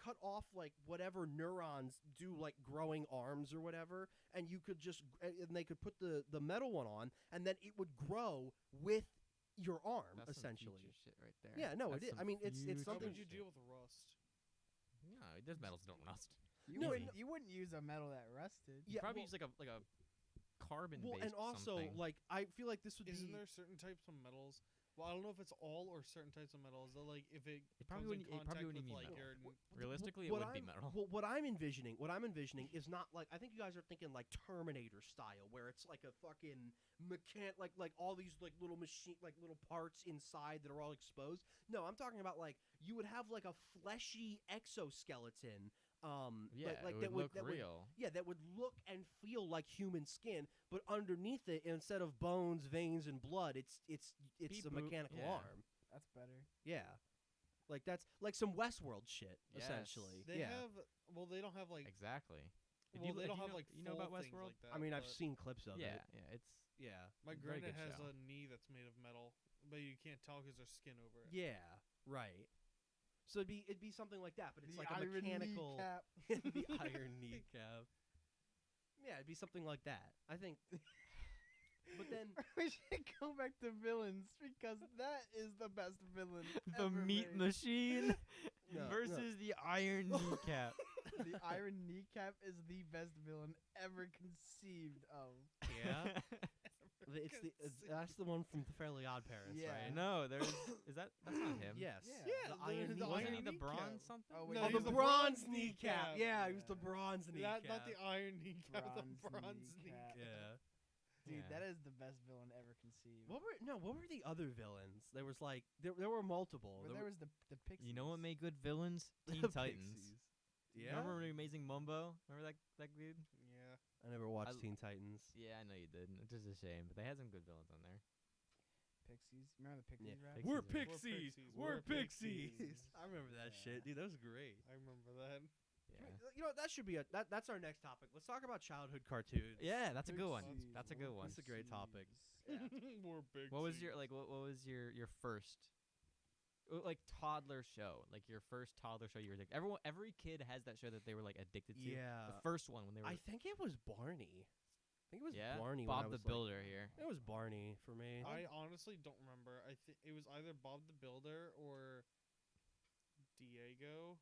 cut off like whatever neurons do like growing arms or whatever and you could just and they could put the metal one on and then it would grow with your arm That's essentially some future shit right there. yeah no That's it is some I mean it's How something would you deal with rust? No, those metals don't rust. You wouldn't use a metal that rusted. Yeah, Probably well- use like a carbon well based and also something. like I feel like this would Isn't be there certain types of metals? Well, I don't know if it's all or certain types of metals that like if it probably comes in wouldn't- it probably contact wouldn't with even like metal. your Realistically, it what would be I'm- metal. Well, what I'm envisioning is not like I think you guys are thinking like Terminator style, where it's like a fucking like all these like little machine like little parts inside that are all exposed. No, I'm talking about like you would have like a fleshy exoskeleton. Like it that would look that real. that would look and feel like human skin, but underneath it, instead of bones, veins, and blood, it's Beep a boop, mechanical yeah. arm. That's better. Yeah, like that's like some Westworld shit, Yes. essentially. They yeah. have they don't have like Exactly. well they don't have know, like you know about full things Westworld? like that. I mean, I've but seen clips of Yeah, it. yeah. It's Yeah. my very granddad good has show. a knee that's made of metal, but you can't tell because there's skin over it. Yeah. Right. So it'd be something like that, but it's The like a iron mechanical kneecap. the iron kneecap. Yeah, it'd be something like that. I think. But then We should go back to villains because that is the best villain. the ever meat made. machine No, versus the iron kneecap. The iron kneecap is the best villain ever conceived of. Yeah. that's the one from the Fairly Odd Parents, Yeah. right? No, that's not him. Yes. Yeah, The iron the kneecap. Wasn't he iron the kneecap. bronze something? Oh, wait, No, Oh, he's the the bronze bronze kneecap. kneecap. Yeah, he was the bronze kneecap. Not the iron kneecap, the Bronze bronze kneecap. kneecap. Yeah. Dude, Yeah. that is the best villain ever conceived. What were the other villains? There was like there were multiple. But there was the Pixies. You know what made good villains? The Teen Titans. Pixies. Yeah. Remember Amazing Mumbo? Remember that dude? Yeah. I never watched I- Teen Titans. Yeah, I know you did. It's just a shame, but they had some good villains on there. Pixies. Remember the Pixies Yeah, rap? Pixies We're are- pixies. We're We're pixies. pixies. I remember that Yeah. shit, dude. That was great. I remember that. Yeah. You know, that should be that's our next topic. Let's talk about childhood cartoons. Yeah, that's a good one. Pixies. That's a good one. That's a great topic. We're big. What was your what was your first like toddler show? Like your first toddler show you were addicted. Every kid has that show that they were like addicted to. Yeah. The first one when they were I think it was Barney. I think it was yeah. Barney. when I Bob the was, like- Builder here. It was Barney for me. I honestly don't remember. I think it was either Bob the Builder or Diego.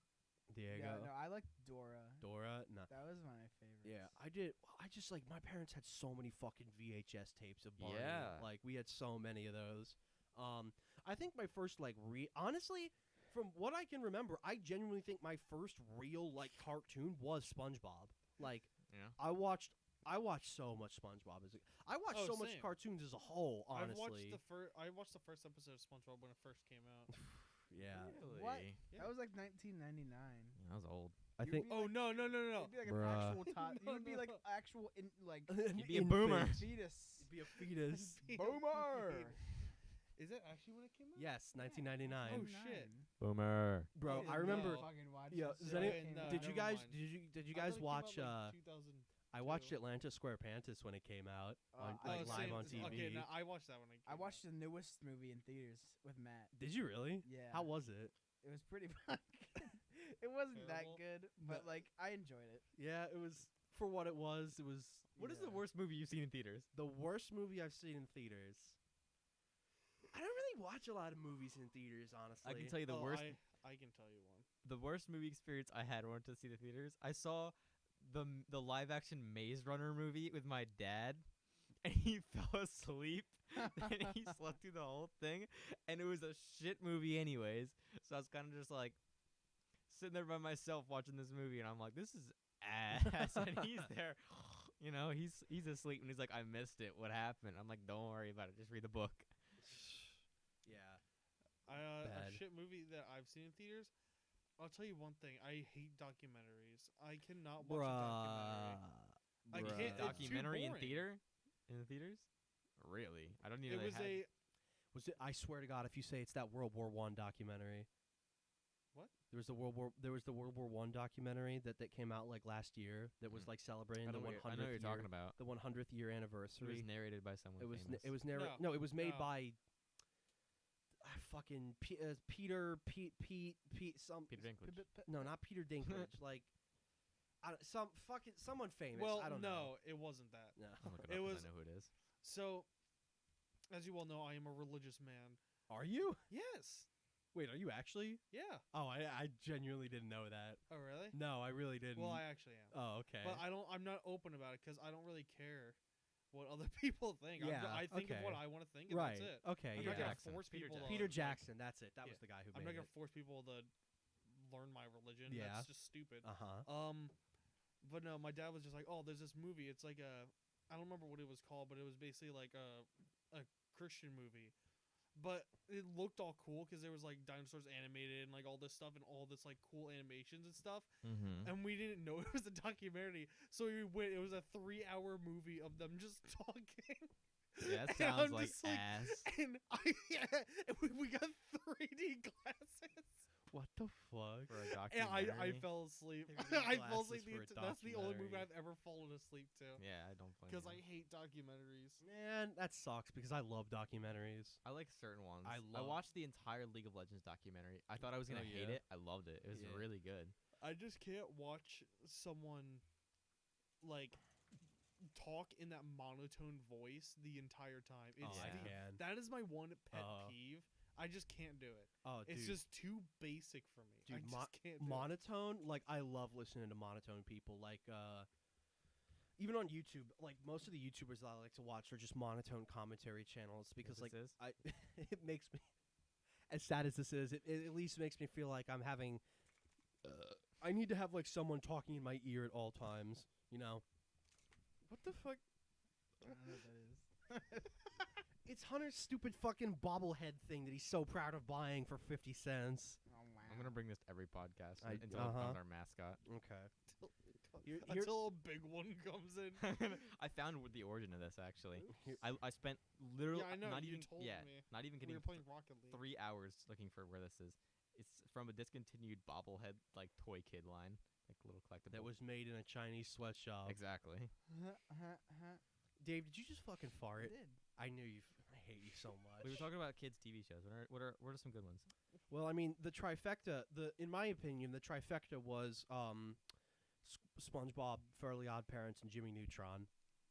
Diego. Yeah, no, I liked Dora. Dora. No. That was my favorite. Yeah, I did. I just like my parents had so many fucking VHS tapes of Barney. Yeah. Like we had so many of those. I think my first like honestly, from what I can remember, I genuinely think my first real like cartoon was SpongeBob. Like Yeah. I watched I watched so much SpongeBob I watched Oh, so much same. cartoons as a whole. Honestly, I watched the first episode of SpongeBob when it first came out. yeah. Really? What? Yeah. That was like 1999. Yeah, that was old. I You'd think be Oh like- no. You'd be like an Bruh. actual tot. No, You'd be like no. actual like You'd be a boomer. fetus. You'd be a fetus. Boomer. Is that actually when it came out? Yes, 1999. Oh, shit. Boomer. Bro, I I didn't remember. know. Fucking watch Yeah, this is shit any- when it came no, out. Did you never guys? mind. Did you I guys thought it came watch? out, like, 2000. I watched Atlanta Square Pantis when it came out, on, I- like live same- on TV. Okay, no, I watched that when it came I watched out. the newest movie in theaters with Matt. Did you really? Yeah. How was it? It was pretty fucking. It wasn't that Terrible? good, but like I enjoyed it. Yeah, it was for what it was. It was What is the Yeah. worst movie you've seen in theaters? the worst movie I've seen in theaters. I don't really watch a lot of movies in theaters, honestly. I can tell you the Oh, worst. I can tell you one. The worst movie experience I had when I went to see the theaters. I saw the live action Maze Runner movie with my dad, and he fell asleep. And he slept through the whole thing, and it was a shit movie anyways. So I was kind of just like sitting there by myself watching this movie, and I'm like, this is ass. And he's there, you know, he's asleep, and he's like, I missed it. What happened? I'm like, don't worry about it. Just read the book. Yeah. A Bad. shit movie that I've seen in theaters. I'll tell you one thing. I hate documentaries. I cannot watch a documentary. I Bruh. can't- it's too Documentary in boring. theaters? Really? I don't It even. was a Was it? I swear to God, if you say it's that World War One documentary. What? There was the World War One documentary that came out like last year that was Mm. like celebrating I the know 100th what you're year, talking about. the 100th year It anniversary. was narrated by someone It was famous. it was narrated. No, No, it was made no. by fucking Peter some Peter Dinklage. no, not Peter Dinklage. Like someone famous. well, I don't know. no, it wasn't that. No. I'll look it It up 'cause was- I know who it is. So, as you all know, I am a religious man. Are you? Yes. Wait, are you actually? Yeah. Oh, I genuinely didn't know that. Oh, really? No, I really didn't. Well, I actually am. Oh, okay. But I'm not open about it because I don't really care what other people think. Yeah, I think of what okay. I want to think, and right. that's it. Okay. I'm Peter not yeah. gonna Jackson. force Peter people. Jackson. Peter to, Jackson. That's it. That yeah. was the guy who I'm made not it. gonna force people to learn my religion. Yeah. That's just stupid. Uh-huh. But no, my dad was just like, "Oh, there's this movie. It's like I don't remember what it was called, but it was basically like a Christian movie. But it looked all cool because there was like dinosaurs animated and like all this stuff and all this like cool animations and stuff. Mm-hmm. And we didn't know it was a documentary, so we went. It was a 3-hour movie of them just talking. Yeah, that And sounds I'm like just like- ass. And and we got 3D glasses. What the fuck? For a And I documentary. fell asleep. 3D I fell glasses asleep. for a That's the only movie documentary. I've ever fallen asleep to. Yeah, I don't blame Because you. I hate documentaries. Man, that sucks because I love documentaries. I like certain ones. I I love- watched the entire League of Legends documentary. I thought I was gonna Oh, hate yeah? it. I loved it. It was Yeah. really good. I just can't watch someone like talk in that monotone voice the entire time. It's I Yeah. can. that is my one pet Oh. peeve. I just can't do it. Oh, It's dude. just too basic for me. I Dude, just can't do it. monotone. Like I love listening to monotone people. Like even on YouTube, like most of the YouTubers that I like to watch are just monotone commentary channels because like this is? I it makes me as sad as this is, it at least makes me feel like I'm having I need to have like someone talking in my ear at all times, you know. What the fuck? I don't know what that is. It's Hunter's stupid fucking bobblehead thing that he's so proud of buying for 50 cents. Oh wow. I'm gonna bring this to every podcast I- until it becomes our mascot. Okay. Here- here- Until a big one comes in. I found the origin of this actually. Here- I spent literally Yeah, I know. not you even told yeah me. not even We kidding. were playing Rocket League. 3 hours looking for where this is. It's from a discontinued bobblehead like toy kid line, like little collectible. that was made in a Chinese sweatshop. exactly. Dave, did you just fucking I fart? did. I knew you. I hate you so much. We were talking about kids' TV shows. What are some good ones? Well, I mean, the trifecta. In my opinion, the trifecta was SpongeBob, Fairly Odd Parents, and Jimmy Neutron.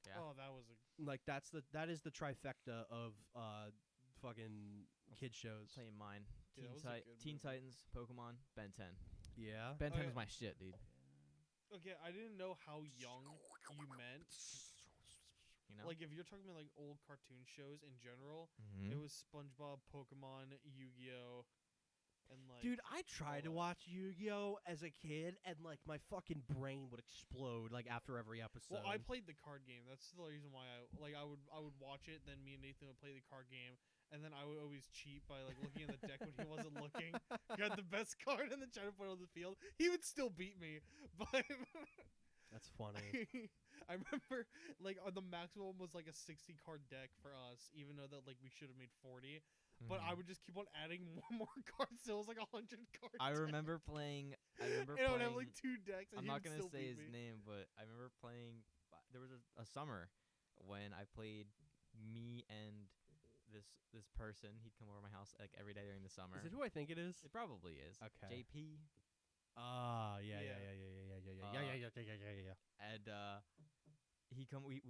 Yeah. Oh, that was a. Like that is the trifecta of fucking kid shows. I'll tell you mine. Yeah, that was a good Teen movie. Titans, Pokemon, Ben 10. Yeah. Ben 10 Okay. was my shit, dude. Okay, I didn't know how young you meant. You know. Like, if you're talking about like old cartoon shows in general, Mhm. it was SpongeBob, Pokemon, Yu-Gi-Oh, And like, Dude, I tried to that. watch Yu-Gi-Oh as a kid, and like my fucking brain would explode like after every episode. Well, I played the card game. That's the reason why I would watch it. Then me and Nathan would play the card game, and then I would always cheat by like looking at the deck when he wasn't looking. Got the best card and then try to put it on the field. He would still beat me, but That's funny. I remember like the maximum was like a 60 card deck for us, even though that like we should have made 40. But I would just keep on adding more cards. So it was like 100 cards. I remember playing. And I would have like 2 decks. And I'm he not would gonna still say beat his me. name, but I remember playing. There was a summer when I played me and this person. He'd come over to my house like every day during the summer. Is it who I think it is? It probably is. Okay. JP. Ah, yeah. And he come. We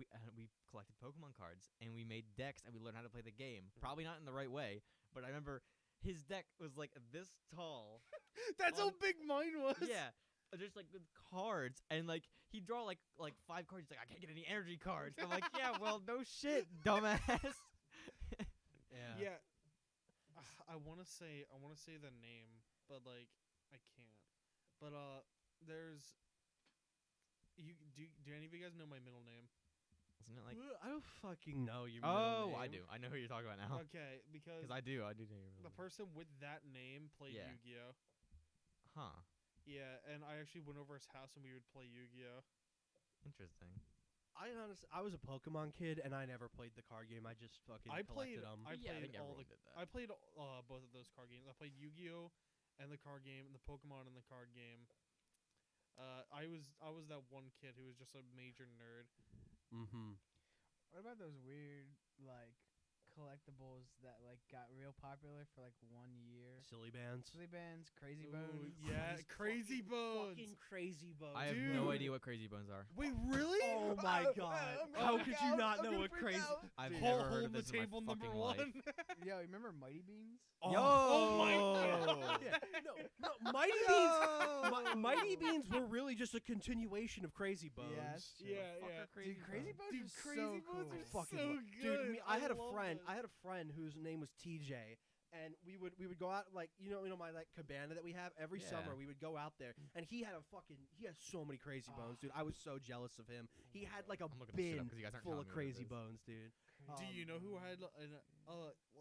collected Pokemon cards and we made decks and we learned how to play the game. Probably not in the right way, but I remember his deck was like this tall. That's how big mine was. Yeah. Just like with cards, and like he'd draw like 5 cards. He's like, I can't get any energy cards. I'm like, yeah, well, no shit, dumbass. Yeah. I want to say the name, but like I can't. But there's do any of you guys know my middle name? Isn't it like? I don't fucking know your Oh, middle I name. do. I know who you're talking about now. Okay, because Because I do know your middle the name. person with that name played Yeah. Yu-Gi-Oh. Huh. Yeah, and I actually went over his house and we would play Yu-Gi-Oh. Interesting. I was a Pokemon kid and I never played the card game. I just fucking I played collected them. I Yeah, I played think all everyone the did that. I played both of those card games. I played Yu-Gi-Oh and the card game and the Pokemon and the card game. I was that one kid who was just a major nerd. Mm-hmm. What about those weird like collectibles that like got real popular for like 1 year? Silly bands. Silly bands, crazy Ooh, bones. yeah, Crazy Bones. Fucking crazy bones. I have Dude. no idea what Crazy Bones are. Wait, really? Oh my god. How could you not know what crazy? I've Dude. never Hold heard of the this in my table number fucking 1. life. Yo, you remember Mighty Beans? Oh my god. Yeah, no, Mighty Beans. Mighty Beans were really just a continuation of Crazy Bones. Yes. Yeah, Fuck yeah. are Crazy Dude, Crazy Bones? Bones Dude, was Crazy so Bones cool. are Fucking so good. Dude, I had a love friend. those. I had a friend whose name was TJ, and we would go out like you know my like cabana that we have every Yeah. summer. We would go out there, and he has so many Crazy Bones, dude. I was so jealous of him. He had like a I'm looking this shit bin up 'cause you guys aren't full telling of me what it Crazy is. Bones, dude. Do you know who had an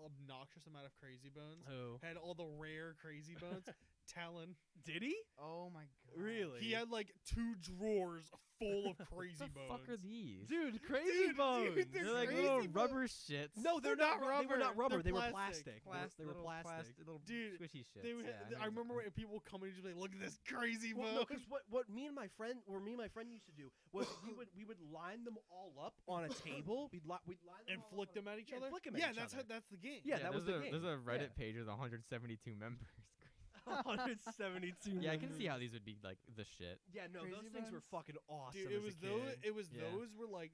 obnoxious amount of Crazy Bones? Who? Had all the rare Crazy Bones? Talon. Did he? Oh my god. Really? He had like 2 drawers full of Crazy What the Bones. fuck are these? Dude, Crazy Dude, Bones. they're They're like Crazy little Bones. rubber shits. No, They're not They were not rubber. rubber. They're They were plastic. plastic. They were plastic. little Dude, squishy shits. They would, yeah, I remember when people would come in and just be like, "Look at this Crazy Well, Bone." no, because what me and my friend used to do was we would line them all up on a table. We'd line them and all flick up them at each yeah, other. flick 'em at Yeah, each that's other. that's the game. Yeah, that was the game. There's a Reddit Yeah. page with 172 members. 172. Yeah, I can see how these would be like the shit. Yeah, no, Crazy those things were Bones? fucking awesome. Dude, as it was a those. kid. It was Yeah. those were like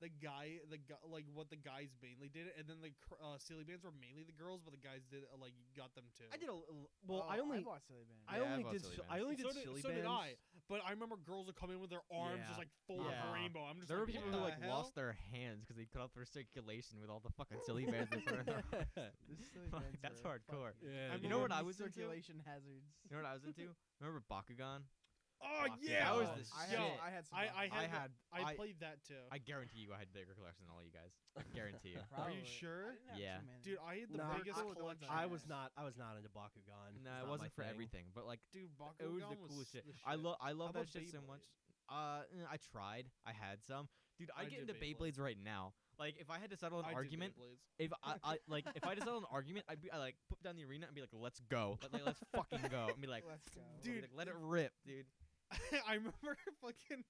the guy like what the guys mainly did, and then the silly bands were mainly the girls, but the guys did like got them too. I did well. Oh, I only bought Silly Bands. I Yeah, I only bought did Silly I Bands. only did so did, silly so bands. did I, but I remember girls would come in with their arms Yeah. just like full Yeah. of rainbow. I'm just There were like, people what who the like hell? lost their hands because they cut off their circulation with all the fucking silly bands they put in their arms. This Silly Like, Bands that's were hardcore. fucking- Yeah, You know what These I was into? circulation hazards. You know what I was into? Remember Bakugan? Oh Bakugan. yeah, That was Oh, the I shit. had, I had some. I Bakugan. had I I played that too. I guarantee you I had bigger collection than all you guys. I guarantee you. Are Probably. you sure? I didn't have Yeah. too many. Dude, I had the No, biggest I- collection. I was not into Bakugan. No, It's it not wasn't my for thing. everything, but like Dude, it Bakugan was the coolest shit. the I love How that about shit so Beyblade? much. I tried. I had some. Dude, I I get did into Beyblades. Beyblades right now. Like if I had to settle an I did argument, Beyblades. if I like if I had to settle an argument, I like put down the arena and be like, let's go. Let's fucking go. And be like, Let's go. Dude, like, let it rip, dude. I remember fucking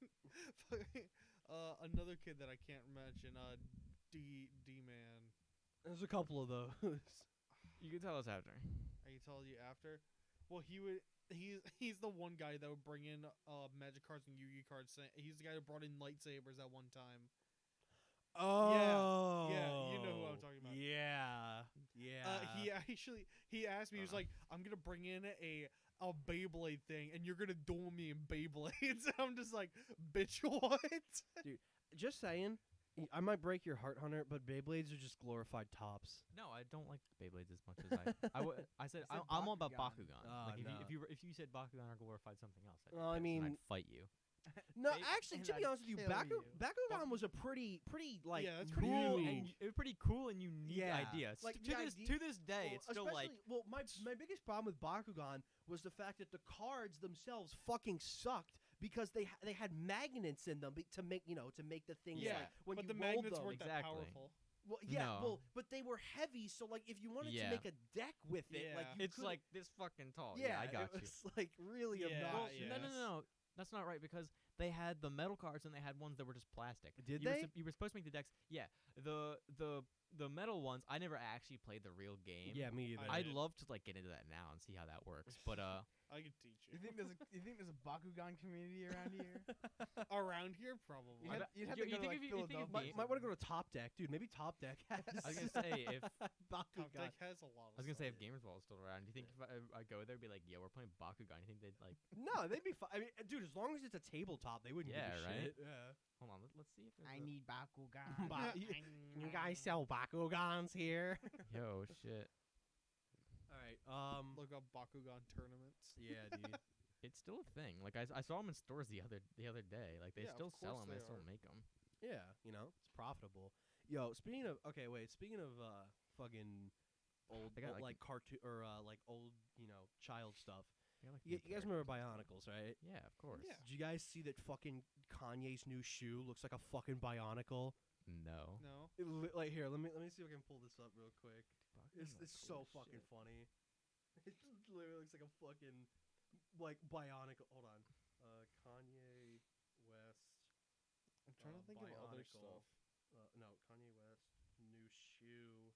another kid that I can't mention, D-Man. There's a couple of those. You can tell us after. I can tell you after. Well, he's the one guy that would bring in magic cards and Yu-Gi cards. He's the guy who brought in lightsabers at one time. Oh, yeah, you know who I'm talking about. Yeah, yeah. He asked me, he was like, "I'm gonna bring in a Beyblade thing, and you're gonna duel me in Beyblades." I'm just like, "Bitch, what?" Just saying, I might break your heart, Hunter, but Beyblades are just glorified tops. No, I don't like Beyblades as much as I said said I'm all about Bakugan. Bakugan. Like no. if you said Bakugan or glorified something else, Well, I mean- I'd fight you. No, They- actually, and to be I'd honest with you, kill you. Bakugan was a pretty like Yeah, that's pretty Cool unique. and it was pretty cool and unique Yeah, idea. like, to the this idea- to this day, Well, it's still like my biggest problem with Bakugan was the fact that the cards themselves fucking sucked because they had magnets in them to make the things Yeah, like when but you the rolled magnets them. weren't that Exactly. powerful. Well, yeah, No. but they were heavy, so like if you wanted to Yeah. make a deck with it, like Yeah. you it's couldn't- like this fucking tall. yeah, I got it you. was like really Yeah, Well, obnoxious. yeah. no. That's not right because they had the metal cards and they had ones that were just plastic. Did you were they? you were supposed to make the decks. Yeah, the metal ones. I never actually played the real game. Yeah, me either. I I'd did. love to like get into that now and see how that works. But I could teach You you. think there's a Bakugan community around here? Around here, probably. You'd have, you'd have you to go think to like if you think of Philadelphia. game- might want to go to Top Deck, dude. Maybe Top Deck has. I was gonna say if Bakugan. Top Deck has a lot of I was gonna say if stuff. Gamers Wall is still around, do you think if I go there and be like, yo, we're playing Bakugan, you think they'd like? No, they'd be fine. I mean, dude, as long as it's a tabletop, they wouldn't Yeah, give a right? shit. Yeah. Hold on, let's see if there's I a- need Bakugan. You guys sell Bakugans here? Yo, shit. All right. Look up Bakugan tournaments. Yeah, dude. It's still a thing. Like I saw them in stores the other day. Like they Yeah, of still sell course them. They they still are. make them. Yeah, it's profitable. Yo, speaking of fucking old, They got, like cartoon or like old, child stuff. They got, like, You new guys remember characters. Bionicles, right? Yeah, of course. Yeah. Did you guys see that fucking Kanye's new shoe looks like a fucking Bionicle? No. No. Like here, let me see if I can pull this up real quick. It's so cool as fucking shit. funny. It literally looks like a fucking like Bionicle. Hold on, Kanye West. I'm trying to think of other Bionicle. stuff. No, Kanye West new shoe.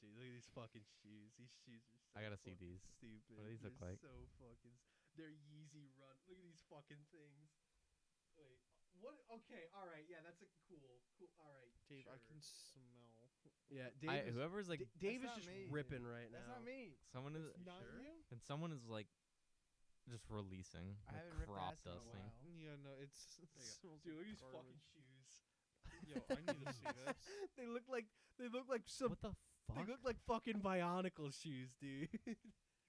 Dude, look at these fucking shoes. These shoes are so I gotta see fucking these. Stupid. What do these look They're like? So fucking. They're Yeezy Run. Look at these fucking things. Wait. What? Okay. All right. Yeah, that's a cool. All right. Dave, sure. I can smell. Yeah, Dave. is, whoever's like Dave is not just me. ripping right That's now. not me. someone is Not sure? you? and someone is like just releasing I like haven't ripped crop ass in a dusting. while. Yeah, no, it There you smells Dude, look at like these fucking garbage. shoes. Yo, I need to see this. They look like some. What the They fuck? look like fucking Bionicle shoes, dude.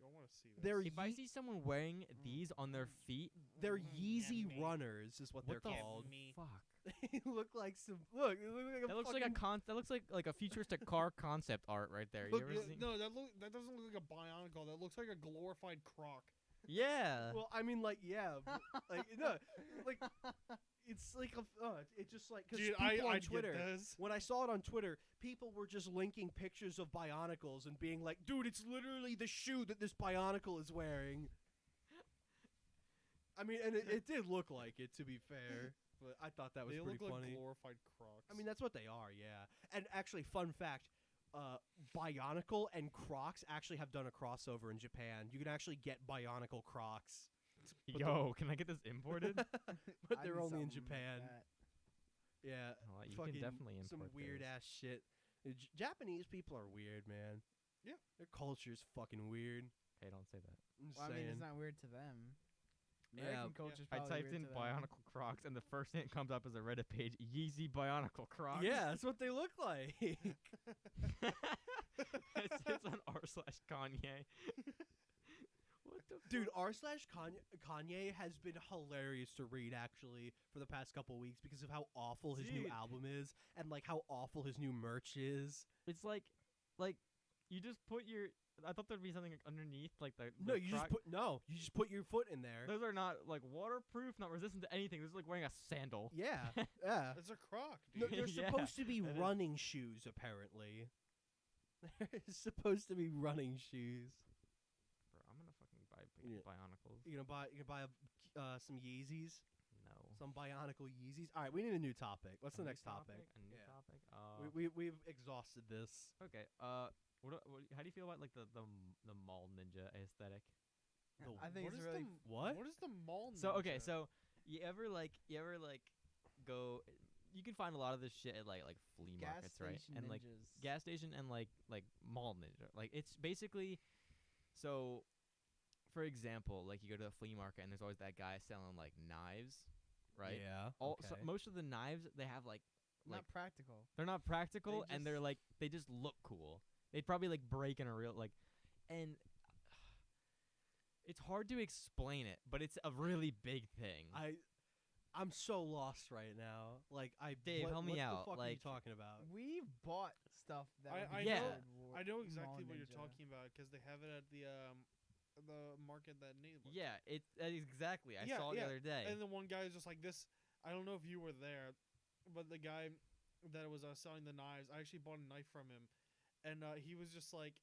Yo, I want to see this. They're If I see someone wearing these on their feet, they're Mm, Yeezy me. runners, is what, what they're the called. me. fuck? They look like some. Look, they look like a That looks like fucking, that looks like a futuristic car concept art right there. You Look, ever Yeah, seen? no, that doesn't look like a Bionicle. That looks like a glorified croc. Yeah. Well, I mean, like, yeah, but, like no, like it's like it's just like because Dude, people on I Twitter. get this. When I saw it on Twitter, people were just linking pictures of Bionicles and being like, "Dude, it's literally the shoe that this Bionicle is wearing." I mean, and it did look like it, to be fair, but I thought that was They pretty look funny. like glorified crocs. I mean, that's what they are, yeah. And actually, fun fact: Bionicle and Crocs actually have done a crossover in Japan. You can actually get Bionicle Crocs, Yo, can I get this imported? but I they're need only in something like Japan. that. Yeah, Well, you fucking can definitely import some weird those. ass shit. Japanese people are weird, man. Yeah. Their culture's fucking weird. Hey, don't say that. I'm just Well, I mean, saying. it's not weird to them. Yeah, American culture's I probably typed weird in to them. Bionicle Crocs, and the first thing that comes up is a Reddit page: Yeezy Bionicle Crocs. Yeah, that's what they look like. it's on r/Kanye. What the Dude, fuck? r/Kanye has been hilarious to read actually for the past couple weeks because of how awful his new Dude. album is and like how awful his new merch is. It's like you just put your. I thought there'd be something underneath, like the. No, the you just put your foot in there. Those are not like waterproof, not resistant to anything. This is like wearing a sandal. Yeah, yeah. It's a croc, No, dude. they're Yeah, supposed to be it is. running shoes, apparently. They're supposed to be running shoes. Bro, I'm gonna fucking buy Yeah. Bionicles. You gonna buy some Yeezys, No. some Bionicle Yeezys. All right, we need a new topic. What's A the new next topic? A new Yeah. topic. We've exhausted this. Okay. What? How do you feel about like the mall ninja aesthetic? I think What it's is really. What? What is the mall? So okay, ninja? so you ever go? You can find a lot of this shit at like flea Gas markets, right? station And like ninjas. gas station and like mall ninja. Like it's basically so. For example, like you go to a flea market and there's always that guy selling like knives, right? Yeah. So most of the knives they have like Not practical. they're not practical They and they're just- like they just look cool. They'd probably like break in a real like, and it's hard to explain it, but it's a really big thing. I'm so lost right now. Like Dave, help me what out, the fuck are you like- talking about? We bought stuff that I was know- considered I know Mall exactly what you're Ninja. talking about because they have it at the market that Nate works Yeah, at. exactly. I Yeah, saw it yeah. the other day. And the one guy is just like this. I don't know if you were there, but the guy that was selling the knives, I actually bought a knife from him, and he was just like,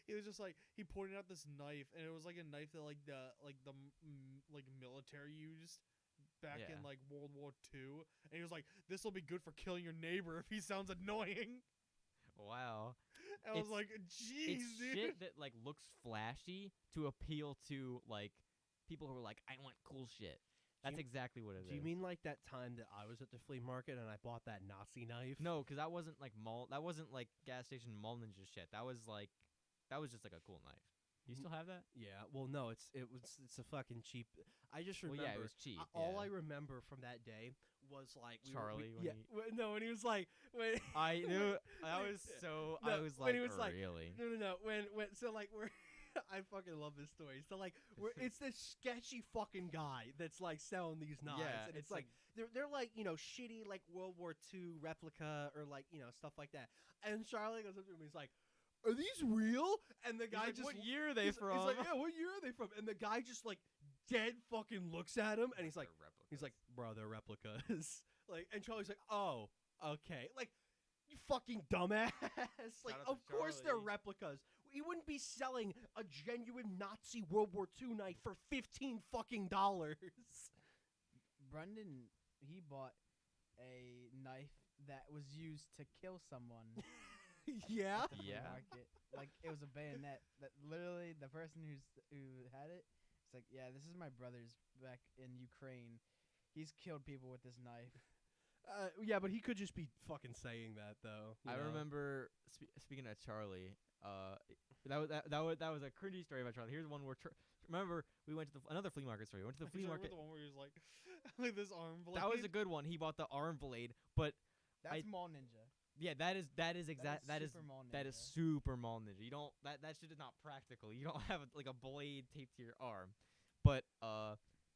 he was just like, he pointed out this knife, and it was like a knife that like the military used back in Yeah. like World War II, and he was like, this will be good for killing your neighbor if he sounds annoying. Wow. And I was It's- like, jeez, It's dude. shit that like looks flashy to appeal to like people who are like, I want cool shit. That's you- exactly what it is. Do you mean like that time that I was at the flea market and I bought that Nazi knife? No, because that wasn't like that wasn't like gas station mall ninja shit. That was just like a cool knife. You still have that? Yeah. Well, no, it's a fucking cheap. I just remember. Well, yeah, it was cheap. All yeah. I remember from that day was like Charlie, when yeah, no, when he was like when I knew I when- was so no, I was when like, he was like, really? no when so like we're I fucking love this story. So like it's this sketchy fucking guy that's like selling these knives, Yeah, and it's it's like they're like shitty like World War II replica or like stuff like that. And Charlie goes up to him, he's like, "Are these real?" And the He's guy like, just what year are they he's, from? He's like, "Yeah, what year are they from?" And the guy just like dead fucking looks at him, and he's like, "Bro, they're replicas." Like, and Charlie's like, "Oh, okay." Like, you fucking dumbass. Like, out to of course they're Charlie. replicas. You wouldn't be selling a genuine Nazi World War II knife for $15 fucking dollars. Brendan, he bought a knife that was used to kill someone Yeah. at the flea Yeah. market. Like it was a bayonet. That literally the person who had it, it's like, yeah, this is my brother's back in Ukraine. He's killed people with this knife. Yeah, but he could just be fucking saying that though. you I know? remember speaking of Charlie. That was a cringy story about Charlie. Here's one where remember we went to another flea market story. We went to the flea Remember market. the one where he was like, like this arm blade. That was a good one. He bought the arm blade, but That's Mall Ninja. yeah, that is exact. That is super Mall that is Ninja. super mall ninja. You don't that shit is not practical. You don't have like a blade taped to your arm, but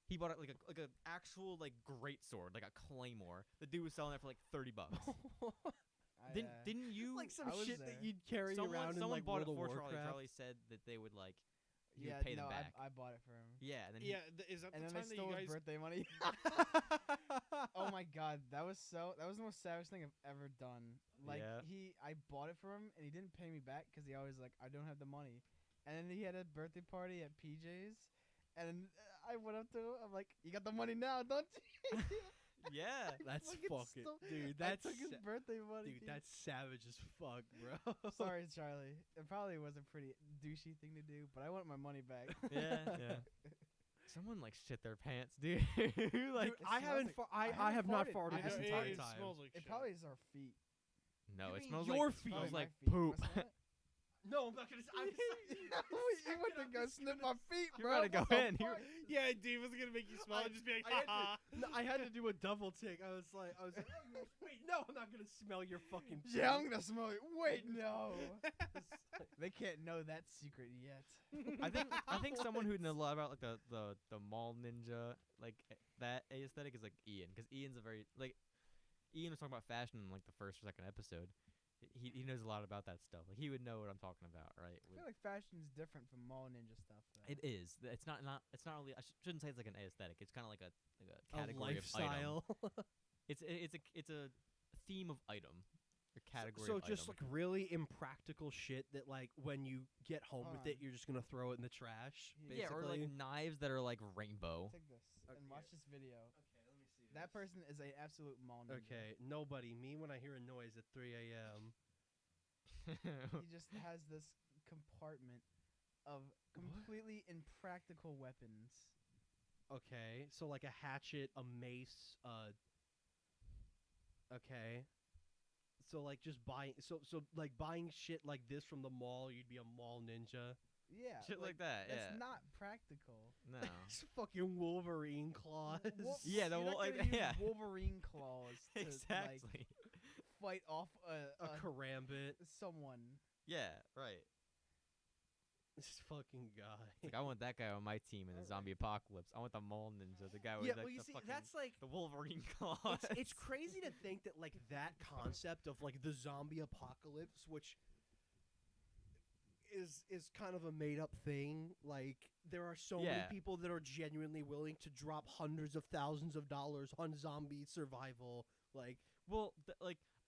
he bought it like a actual like great sword, like a claymore. The dude was selling it for like $30. Didn't you like some I was shit there. that you'd carry around in someone like bought World it of for Warcraft? Charlie. Charlie said that they would like he yeah, would pay no, them back. I bought it for him. Yeah, and then Yeah, is that And the then time they that you stole guys? his birthday money. Oh my god, that was the most savage thing I've ever done. Like Yeah. I bought it for him and he didn't pay me back because he always like, I don't have the money. And then he had a birthday party at PJ's, and I went up to him. I'm like, you got the money now, don't you? yeah. That's Fucking fucking stole- dude. I That's took his birthday money. dude. That's savage as fuck, bro. Sorry, Charlie. It probably was a pretty douchey thing to do, but I want my money back. Yeah, yeah. Someone like shit their pants, dude. Like Dude, I haven't. I I have not farted. farted I this haven't entire it time. smells like It shit. probably is our feet. no, You it mean smells your like feet. smells Probably like my feet. poop. Wanna smell it? No, I'm not gonna. You went to go snip my feet, You're bro. about to go What the in. fuck? Yeah, Dave was gonna make you smell I- it. Just be like, I had ha to- No, I had to do a double take. I was like, oh, wait, no, I'm not gonna smell your fucking. Yeah, feet. I'm gonna smell it. Wait, no. They can't know that secret yet. I think someone who knows a lot about like the mall ninja like that aesthetic is like Ian, because Ian's a very like Ian was talking about fashion in like the first or second episode. He knows a lot about that stuff. Like he would know what I'm talking about, right? I feel like fashion's different from mall ninja stuff, though. It is. It's not really. I shouldn't say it's like an aesthetic. It's kind of like a A category of item. lifestyle. It's a theme of item or category. So of just item. like really impractical shit that like when you get home Hold with it, on. you're just gonna throw it in the trash. Yeah, or like basically. knives that are like rainbow. Take this Okay, and watch this video. Okay, let me see. That person is a absolute mall ninja. Okay, nobody. Me when I hear a noise at 3 a.m. He just has this compartment of completely impractical weapons. Okay, so like a hatchet, a mace, okay. So like just buying, so like buying shit like this from the mall, you'd be a mall ninja. Yeah, Shit like that. That's Yeah. not practical. No. It's fucking Wolverine claws. Yeah, the You're not like gonna use yeah. Wolverine claws to Exactly. like fight off A karambit. someone. Yeah, right. This fucking guy. Like, I want that guy on my team in the zombie apocalypse. I want the mole ninja, the guy with Yeah, like, well, you the see, fucking that's like the Wolverine claws. it's crazy to think that like that concept of like the zombie apocalypse, which is kind of a made up thing. Like there are so many Yeah. people that are genuinely willing to drop hundreds of thousands of dollars on zombie survival. Like Well,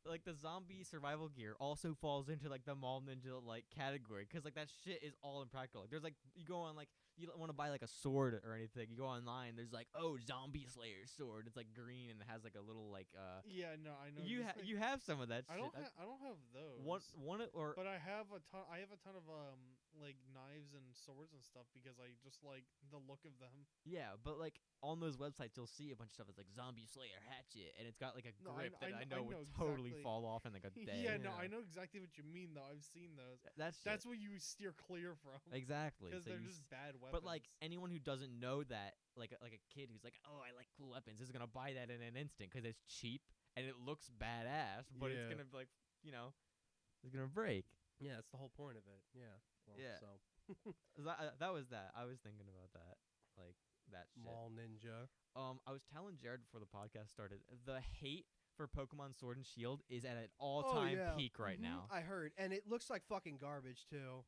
like the zombie survival gear also falls into like the mall ninja like category because like that shit is all impractical. Like, there's like you go on like you don't want to buy like a sword or anything. You go online. There's like zombie slayer sword. It's like green and it has like a little like Yeah, no, I know. You just, like, you have some of that I shit. don't have those. One or But I have a ton. I have a ton of like knives and swords and stuff because I just like the look of them. yeah, but like on those websites you'll see a bunch of stuff that's like zombie slayer hatchet and it's got like a No, I grip kn- that I I know know would totally exactly. fall off in like a day. Yeah, no, I know exactly what you mean though. I've seen those. That's That's what you steer clear from. exactly Because so they're you just bad weapons. But like anyone who doesn't know that, like a kid who's like, oh, I like cool weapons, is gonna buy that in an instant because it's cheap and it looks badass, but it's Yeah. gonna be like, it's gonna break. yeah, that's the whole point of it. Yeah. Well, Yeah. So That was that. I was thinking about that, like that shit. mall ninja. I was telling Jared before the podcast started, the hate for Pokemon Sword and Shield is at an all-time yeah. peak right Mhm, now. I heard, and it looks like fucking garbage too.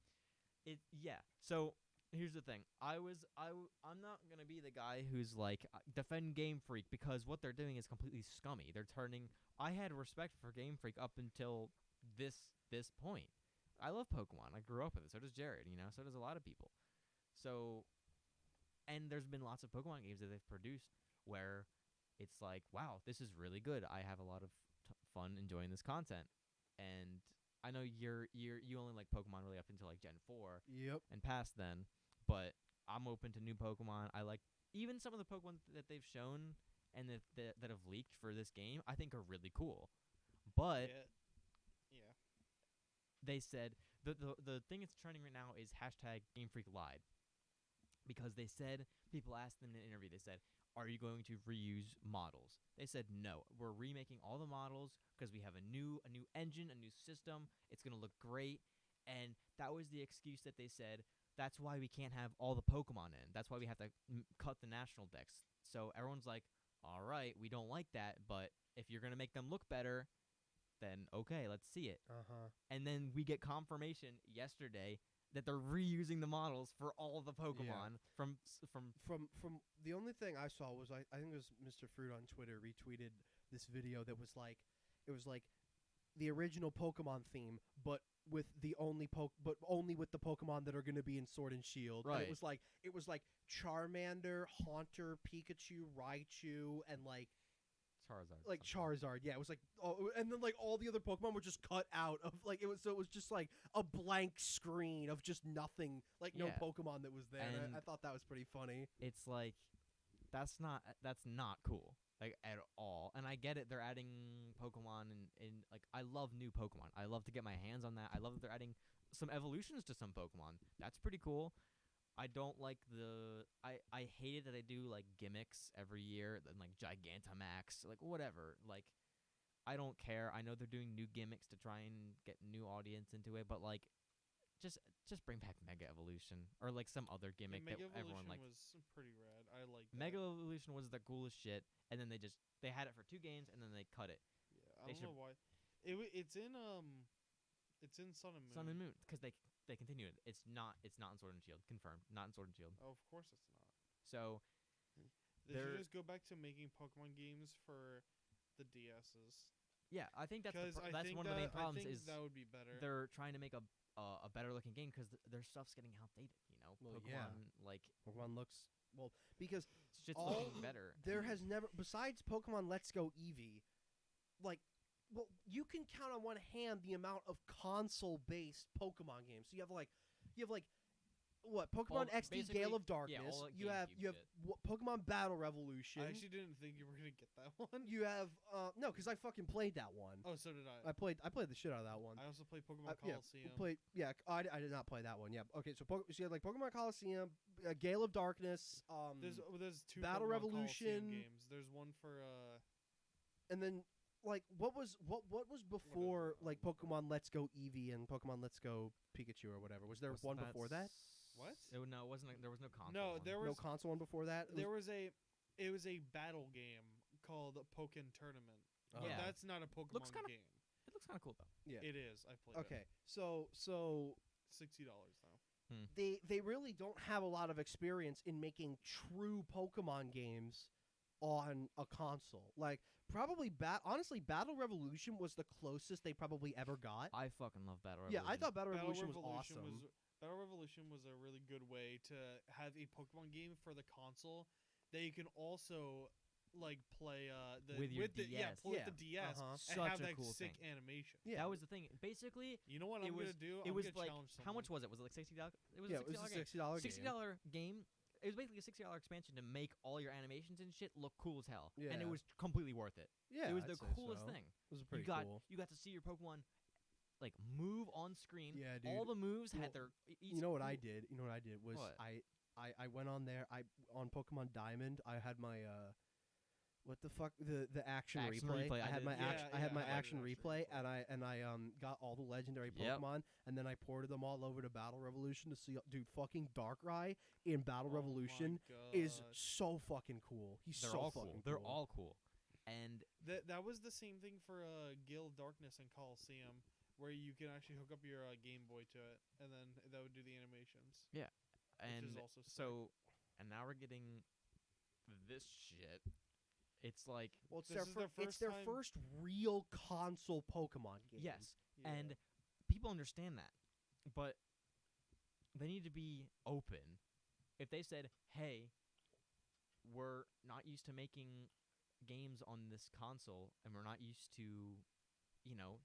So here's the thing. I'm not gonna be the guy who's like defend Game Freak because what they're doing is completely scummy. They're turning. I had respect for Game Freak up until this point. I love Pokemon. I grew up with it. So does Jared. So does a lot of people. So, and there's been lots of Pokemon games that they've produced where it's like, wow, this is really good. I have a lot of fun enjoying this content, and I know you only like Pokemon really up until like Gen 4 Yep. and past then, but I'm open to new Pokemon. I like even some of the Pokemon that they've shown and that have leaked for this game. I think are really cool, but yeah. they said the thing that's trending right now is hashtag Game Freak lied because they said people asked them in an interview. They said, "Are you going to reuse models?" They said, "No, we're remaking all the models because we have a new engine, a new system. It's gonna look great." And that was the excuse that they said. That's why we can't have all the Pokemon in. That's why we have to cut the national decks. So everyone's like, "All right, we don't like that, but if you're gonna make them look better, then okay, let's see it." And then we get confirmation yesterday that they're reusing the models for all the Pokemon from From the only thing I saw was I think it was Mr. Fruit on Twitter retweeted this video that was like it was like the original Pokemon theme, but with the only with the Pokemon that are going to be in Sword and Shield. And Right. it was like Charmander, Haunter, Pikachu, Raichu, and like Charizard. like Charizard. Yeah, it was like and then like all the other Pokemon were just cut out of like it was just like a blank screen of just nothing, like no Yeah. Pokemon that was there. And And I thought that was pretty funny. It's like that's not cool like at all. And I get it, they're adding Pokemon and like I love new Pokemon. I love to get my hands on that. I love that they're adding some evolutions to some Pokemon. That's pretty cool. I don't like I hate it that they do like gimmicks every year and like Gigantamax, like whatever. Like I don't care. I know they're doing new gimmicks to try and get new audience into it, but like just bring back Mega Evolution or like some other gimmick Mega that everyone Evolution likes. was pretty rad. I like that. Mega Evolution was the coolest shit, and then they had it for 2 games and then they cut it. Yeah, I They don't know why. It's in Sun and Moon. Sun and Moon, because they continued it. It's not in Sword and Shield. Confirmed. Not in Sword and Shield. Oh, of course it's not. So They They're- should just go back to making Pokemon games for the DSs. yeah, I think that's I that's think one of the main that- problems I think is that would be better. they're trying to make a better looking game because their stuff's getting outdated. Well, Pokemon yeah. like Pokemon looks because shit's all looking better. there has never besides Pokemon Let's Go Eevee, like you can count on one hand the amount of console-based Pokemon games. So you have like what Pokemon All- XD basically- Gale of yeah, Darkness. all that you have GameCube Pokemon Battle Revolution. I actually didn't think you were gonna get that one. You have no, because I fucking played that one. Oh, so did I. I played the shit out of that one. I also played Pokemon Coliseum. I did not play that one. Yeah. Okay. So you had like Pokemon Coliseum, Gale of Darkness. There's 2 Battle Pokemon Revolution. Coliseum games. There's one for and then like what was before like Pokemon Let's Go Eevee and Pokemon Let's Go Pikachu or whatever? Was there one before that? What? No, it wasn't. There was no console. No, one. there No was console one before that. there was a it was a battle game called Pokken Tournament. But Yeah. that's not a Pokemon game. It looks kind of cool though. Yeah. It is. I played Okay, it. so $60 though. they really don't have a lot of experience in making true Pokemon games on a console. Like probably honestly Battle Revolution was the closest they probably ever got. I fucking love Battle Yeah, Revolution. I thought Battle Revolution was awesome. Battle Revolution was a really good way to have a Pokemon game for the console that you can also like play With your the DS. play with the DS Uh-huh. and Such have a that cool sick thing. animation. Yeah. That was the thing. Basically, You know what it I'm was gonna do? it I'm was gonna like challenge how much someone. was it? Was it like $60? It was Yeah, a it was a $60 game. $60 game. It was basically a $60 expansion to make all your animations and shit look cool as hell. And Yeah. it was completely worth it. Yeah, it was I'd the say coolest so. thing. It was pretty you got cool. you got to see your Pokemon like move on screen. Yeah, dude. All the moves Well, had their each You know what I cool- did? You know what I did was What? I went on there. On Pokemon Diamond. I had my what the fuck the action replay. I had my action replay, and I got all the legendary Yep. Pokemon, and then I ported them all over to Battle Revolution to see. Dude, fucking Darkrai in Battle Revolution is so fucking cool. He's They're so all fucking cool. cool. They're all cool. And That was the same thing for Guild Darkness and Coliseum, where you can actually hook up your Game Boy to it, and then that would do the animations. and is also sick. so and now we're getting this shit. It's like Well, it's This their is their it's their first time- first real console Pokemon game. yes, Yeah. and people understand that, but they need to be open. If they said, "Hey, we're not used to making games on this console, and we're not used to,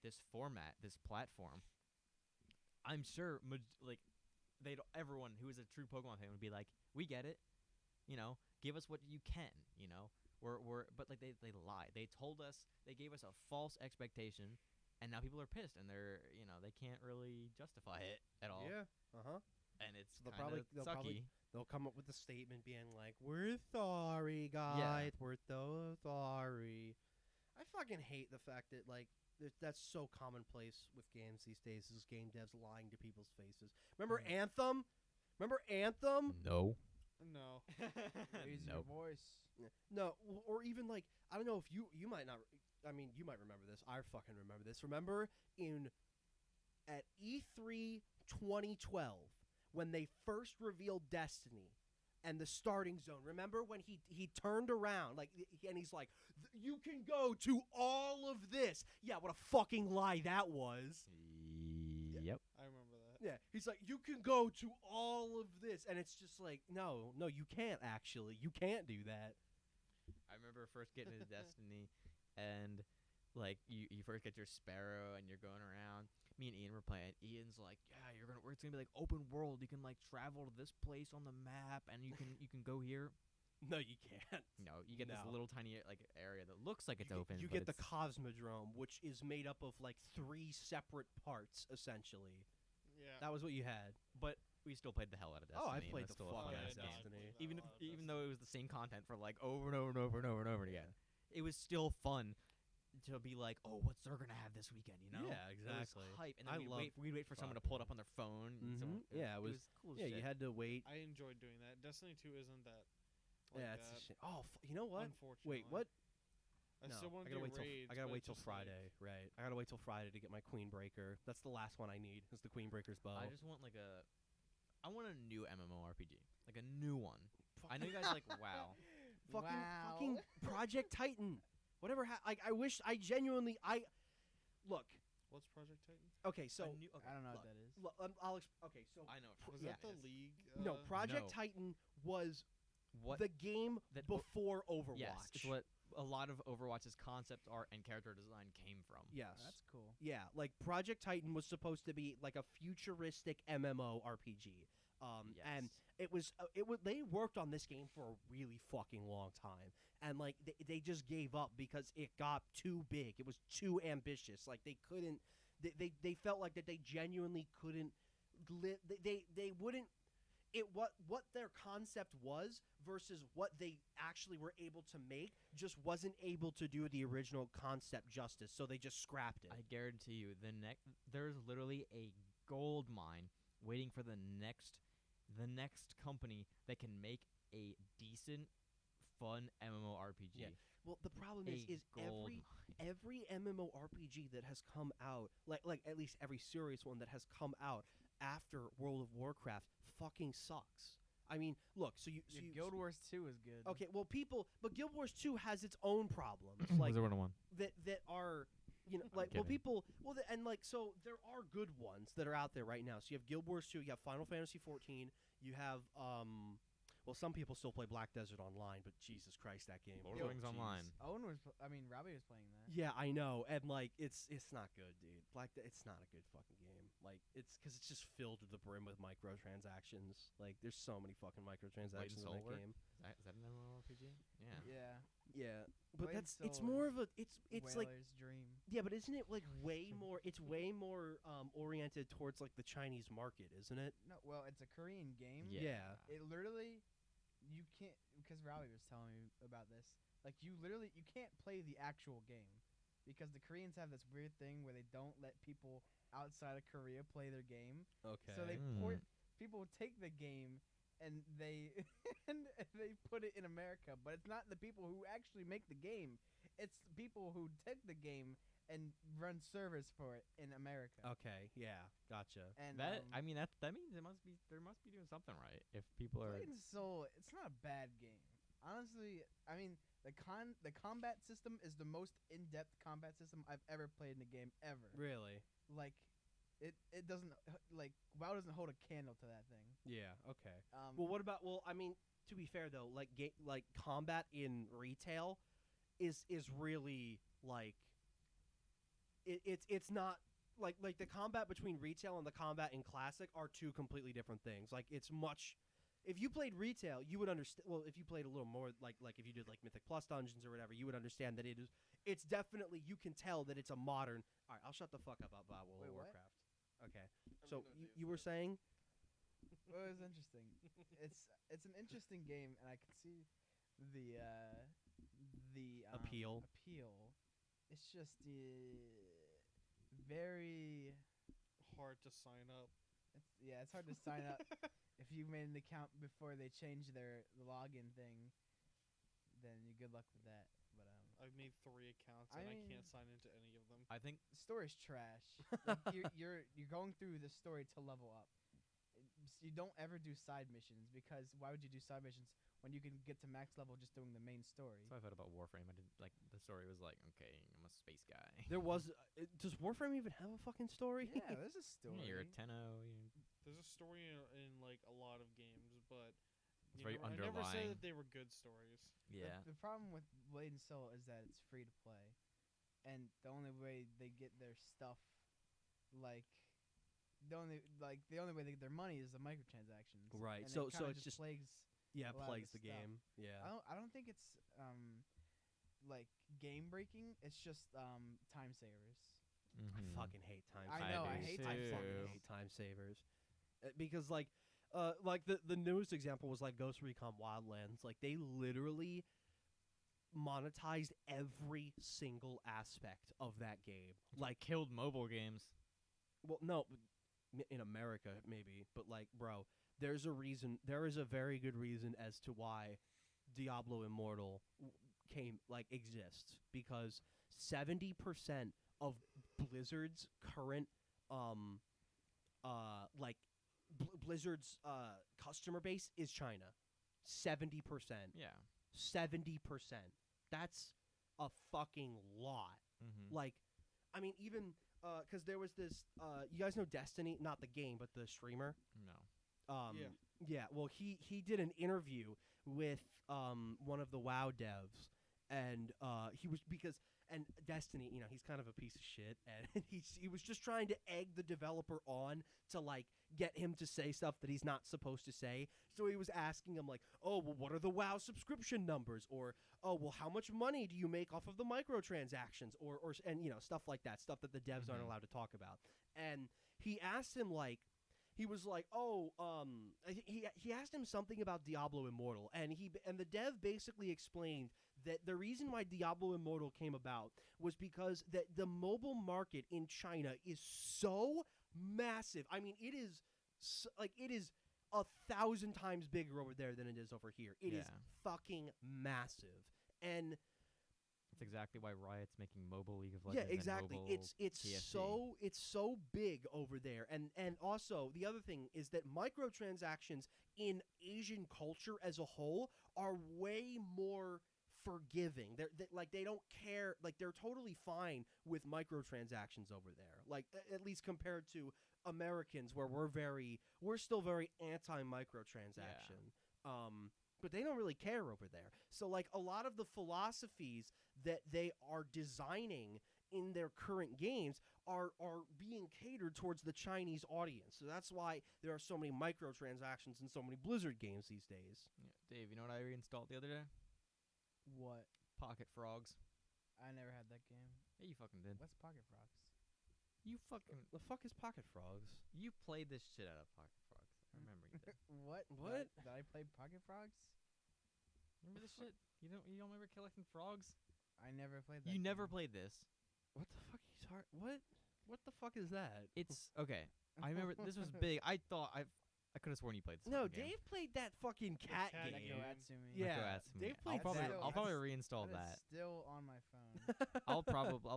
this format, this platform," I'm sure, everyone who is a true Pokemon fan would be like, "We get it, give us what you can, but like they lied. They told us, they gave us a false expectation, and now people are pissed, and they can't really justify it at all. Yeah. Uh-huh. And it's They'll kind of they'll sucky. probably they'll come up with a statement being like, "We're sorry, guys. We're so sorry." I fucking hate the fact that like that's so commonplace with games these days. Is game devs lying to people's faces. Remember Anthem? Remember Anthem? No. No. Raise your Nope. voice. No, or even like I don't know if you might not. I mean, you might remember this. I fucking remember this. Remember at E3 2012 when they first revealed Destiny and the starting zone. Remember when he turned around and he's like, "You can go to all of this." Yeah, what a fucking lie that was. Yep. I remember that. Yeah, he's like, "You can go to all of this," and it's just like, no, you can't actually. You can't do that. I remember first getting into Destiny, and like you first get your Sparrow, and you're going around. Me and Ian were playing. Ian's like, "Yeah, it's gonna be like open world. You can like travel to this place on the map, and you can go here." No, you can't. No, you get this No. little tiny like area that looks like it's you open. You but get the it's- Cosmodrome, which is made up of like 3 separate parts, essentially. Yeah. That was what you had. but we still played the hell out of Destiny. Oh, I and played that's the still a fuck fun out ass of game. Destiny. Even though it was the same content for like over and over and over and over and over again, it was still fun to be like, "Oh, what's they're gonna have this weekend?" Yeah, It exactly. was hype, and I then love we'd wait for someone to pull it up on their phone. And someone, Yeah, it was cool as Yeah, shit. you had to wait. I enjoyed doing that. Destiny 2 isn't that. Like Yeah, it's that, a shit. Oh, you know what? Unfortunately. Wait, what? I No, still want I to gotta do wait till raids. I gotta but wait it's till just like- Friday, right? I gotta wait till Friday to get my Queen Breaker. That's the last one I need. Is the Queen Breaker's bow. I just want I want a new MMORPG, like a new one. I know you guys like WoW. fucking Project Titan. Whatever. I wish. I genuinely. Look. What's Project Titan? Okay, so A new, okay, I don't know look, what that is. okay, so I know. Was yeah. that the League? no, Project No. Titan was What the game that- before Overwatch. Yes, it's what a lot of Overwatch's concept art and character design came from. Yes. That's cool. Yeah, like Project Titan was supposed to be like a futuristic MMO RPG. And they worked on this game for a really fucking long time, and like they just gave up because it got too big. It was too ambitious. Like they couldn't. They felt like that they genuinely couldn't. They wouldn't. what their concept was versus what they actually were able to make just wasn't able to do the original concept justice, so they just scrapped it. I guarantee you, there's literally a gold mine waiting for the next company that can make a decent, fun MMORPG. Yeah. Well, the problem A is gold every MMORPG that has come out, like at least every serious one that has come out after World of Warcraft, fucking sucks. I mean, look, Guild Wars 2 is good. Okay, well, but Guild Wars 2 has its own problems, like Wizard 101. that are, kidding. so there are good ones that are out there right now. So you have Guild Wars 2, you have Final Fantasy 14, you have well, some people still play Black Desert Online, but Jesus Christ, that game. Lord of the Rings Online. Robbie was playing that. Yeah, I know, and like it's not good, dude. It's not a good fucking game. Like it's because it's just filled to the brim with microtransactions. Like there's so many fucking microtransactions in that Solar? game. Is that an MMORPG? Yeah. Yeah. Yeah, but Blade it's Solar. more of a it's like Whaler's Dream. yeah, but isn't it like way more? It's way more oriented towards like the Chinese market, isn't it? No, well, it's a Korean game. Yeah. It literally, you can't, because Robbie was telling me about this. Like you can't play the actual game because the Koreans have this weird thing where they don't let people outside of Korea play their game. Okay. So they people take the game and they and they put it in America, but it's not the people who actually make the game. It's the people who take the game and run servers for it in America. Okay. Yeah. Gotcha. And That means there must be doing something right if people are. Blade and Soul, it's not a bad game. Honestly, I mean, the combat system is the most in-depth combat system I've ever played in a game ever. Really? Like, it doesn't like WoW doesn't hold a candle to that thing. Yeah. Okay. Well, what about? Well, I mean, to be fair though, like combat in retail is really like it's not like the combat between retail and the combat in classic are two completely different things. Like it's much. If you played retail, you would understand. Well, if you played a little more, like if you did like Mythic Plus dungeons or whatever, you would understand that it's definitely, you can tell that it's a modern. All right, I'll shut the fuck up about World of Warcraft. Okay, so you were saying? Well, it was interesting. It's an interesting game, and I can see the Appeal. It's just very. Hard to sign up. It's hard to sign up. If you made an account before they changed the login thing, then you good luck with that. But I've made 3 accounts and I can't sign into any of them. I think the story's trash. Like you're going through the story to level up. You don't ever do side missions because why would you do side missions when you can get to max level just doing the main story? that's how I felt about Warframe. I didn't like the story was like, okay, I'm a space guy. There was. Does Warframe even have a fucking story? Yeah, there's a story. Yeah, you're a Tenno. There's a story in like a lot of games, but It's very I never said underlying. that they were good stories. Yeah. The problem with Blade and Soul is that it's free to play, and the only way they get their stuff, like, the only way they get their money is the microtransactions. Right. And So it it's just plagues. yeah, a lot of plays the the stuff. game. Yeah. I don't think it's like game breaking. It's just time savers. I fucking hate time. I savers. know, I hate I time fucking savers. hate time savers. Because like the newest example was like Ghost Recon Wildlands. Like they literally monetized every single aspect of that game. Like killed mobile games. well, no, in America maybe, but like, bro, there's a reason. There is a very good reason as to why Diablo Immortal exists, because 70% of Blizzard's current Blizzard's customer base is China. 70%. Yeah. 70%. That's a fucking lot. Mm-hmm. Like, I mean, even because there was this. You guys know Destiny, not the game, but the streamer. No. Yeah. Well, he did an interview with one of the WoW devs, and he was and Destiny, he's kind of a piece of shit, and he was just trying to egg the developer on to like get him to say stuff that he's not supposed to say. So he was asking him like, "Oh, well, what are the WoW subscription numbers?" Or, "Oh, well, how much money do you make off of the microtransactions?" Or and stuff like that, stuff that the devs aren't allowed to talk about. And he asked him like, he was like, "Oh, he asked him something about Diablo Immortal, and the dev basically explained that the reason why Diablo Immortal came about was because that the mobile market in China is so massive. I mean, it is it is 1,000 times bigger over there than it is over here. It is fucking massive, and That's exactly why Riot's making mobile League of yeah, Legends. exactly. And mobile It's TFT. it's so big over there, and also the other thing is that microtransactions in Asian culture as a whole are way more forgiving. They don't care. Like they're totally fine with microtransactions over there. Like at least compared to Americans, where we're still very anti microtransaction. But they don't really care over there. So like a lot of the philosophies that they are designing in their current games are being catered towards the Chinese audience. So that's why there are so many microtransactions in so many Blizzard games these days. Yeah. Dave, you know what I reinstalled the other day? What? Pocket Frogs. I never had that game. Yeah, you fucking did. What's Pocket Frogs? You fucking. The fuck is Pocket Frogs? You played this shit out of Pocket Frogs. I remember you did. What? What? Did I play Pocket Frogs? Remember this shit? You don't remember collecting frogs? I never played that. You never game. played this. What the fuck you talking? What the fuck is that? It's okay. I remember this was big. I could have sworn you played this. No, fucking game. Dave played that fucking cat cat game. game. Nekoatsumi. Yeah, Nekoatsumi. Dave I'll played probably that. I'll probably That's- reinstall That that. is still on my phone. I'll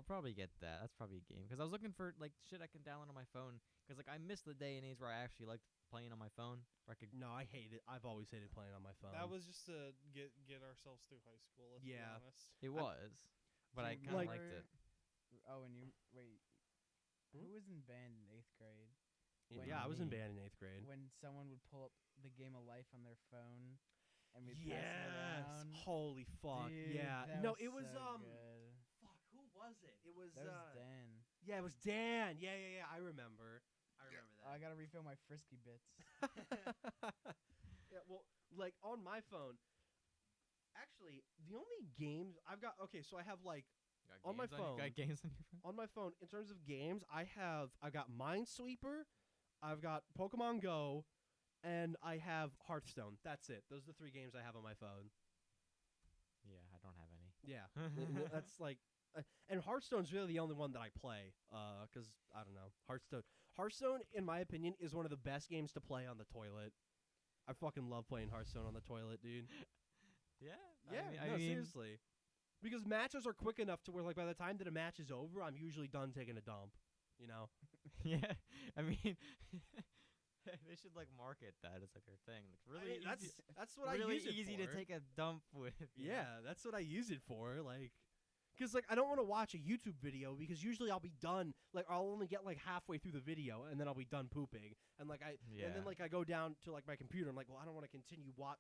probably get that. That's probably a game because I was looking for like shit I can download on my phone because like I miss the day and age where I actually liked playing on my phone. Where I could. No, I hate it. I've always hated playing on my phone. That was just to get ourselves through high school. Let's be Yeah. honest. It was, but I Do you kind of like- liked it. Oh, and you wait. Hmm? Who was in band in 8th grade? when yeah, I was in me- band in 8th grade. When someone would pull up the Game of Life on their phone and we'd pass it Yes. around. Holy fuck. Dude, yeah. that No, it was so good. fuck, who was it? It was That was Dan. yeah, it was Dan. Yeah. I remember. I remember I that. gotta refill my frisky bits. Yeah, well, like on my phone, actually, the only games I've got. Okay, so I have like Got on my games you got phone. games on your phone. on my phone in terms of games. I've got Minesweeper, I've got Pokemon Go, and I have Hearthstone. That's it. Those are the 3 games I have on my phone. Yeah, I don't have any. Yeah, that's like, and Hearthstone's really the only one that I play. Because I don't know, Hearthstone, in my opinion, is one of the best games to play on the toilet. I fucking love playing Hearthstone on the toilet, dude. Yeah. Yeah, I no, mean, seriously. Because matches are quick enough to where, like, by the time that a match is over, I'm usually done taking a dump. You know? Yeah, I mean, they should like market that as like their thing. Like really, I mean, that's what really I use it easy for. to take a dump with. you know? Yeah, that's what I use it for. Like, because like I don't want to watch a YouTube video because usually I'll be done. Like I'll only get like halfway through the video and then I'll be done pooping. And like and then like I go down to like my computer. I'm like, well, I don't want to continue I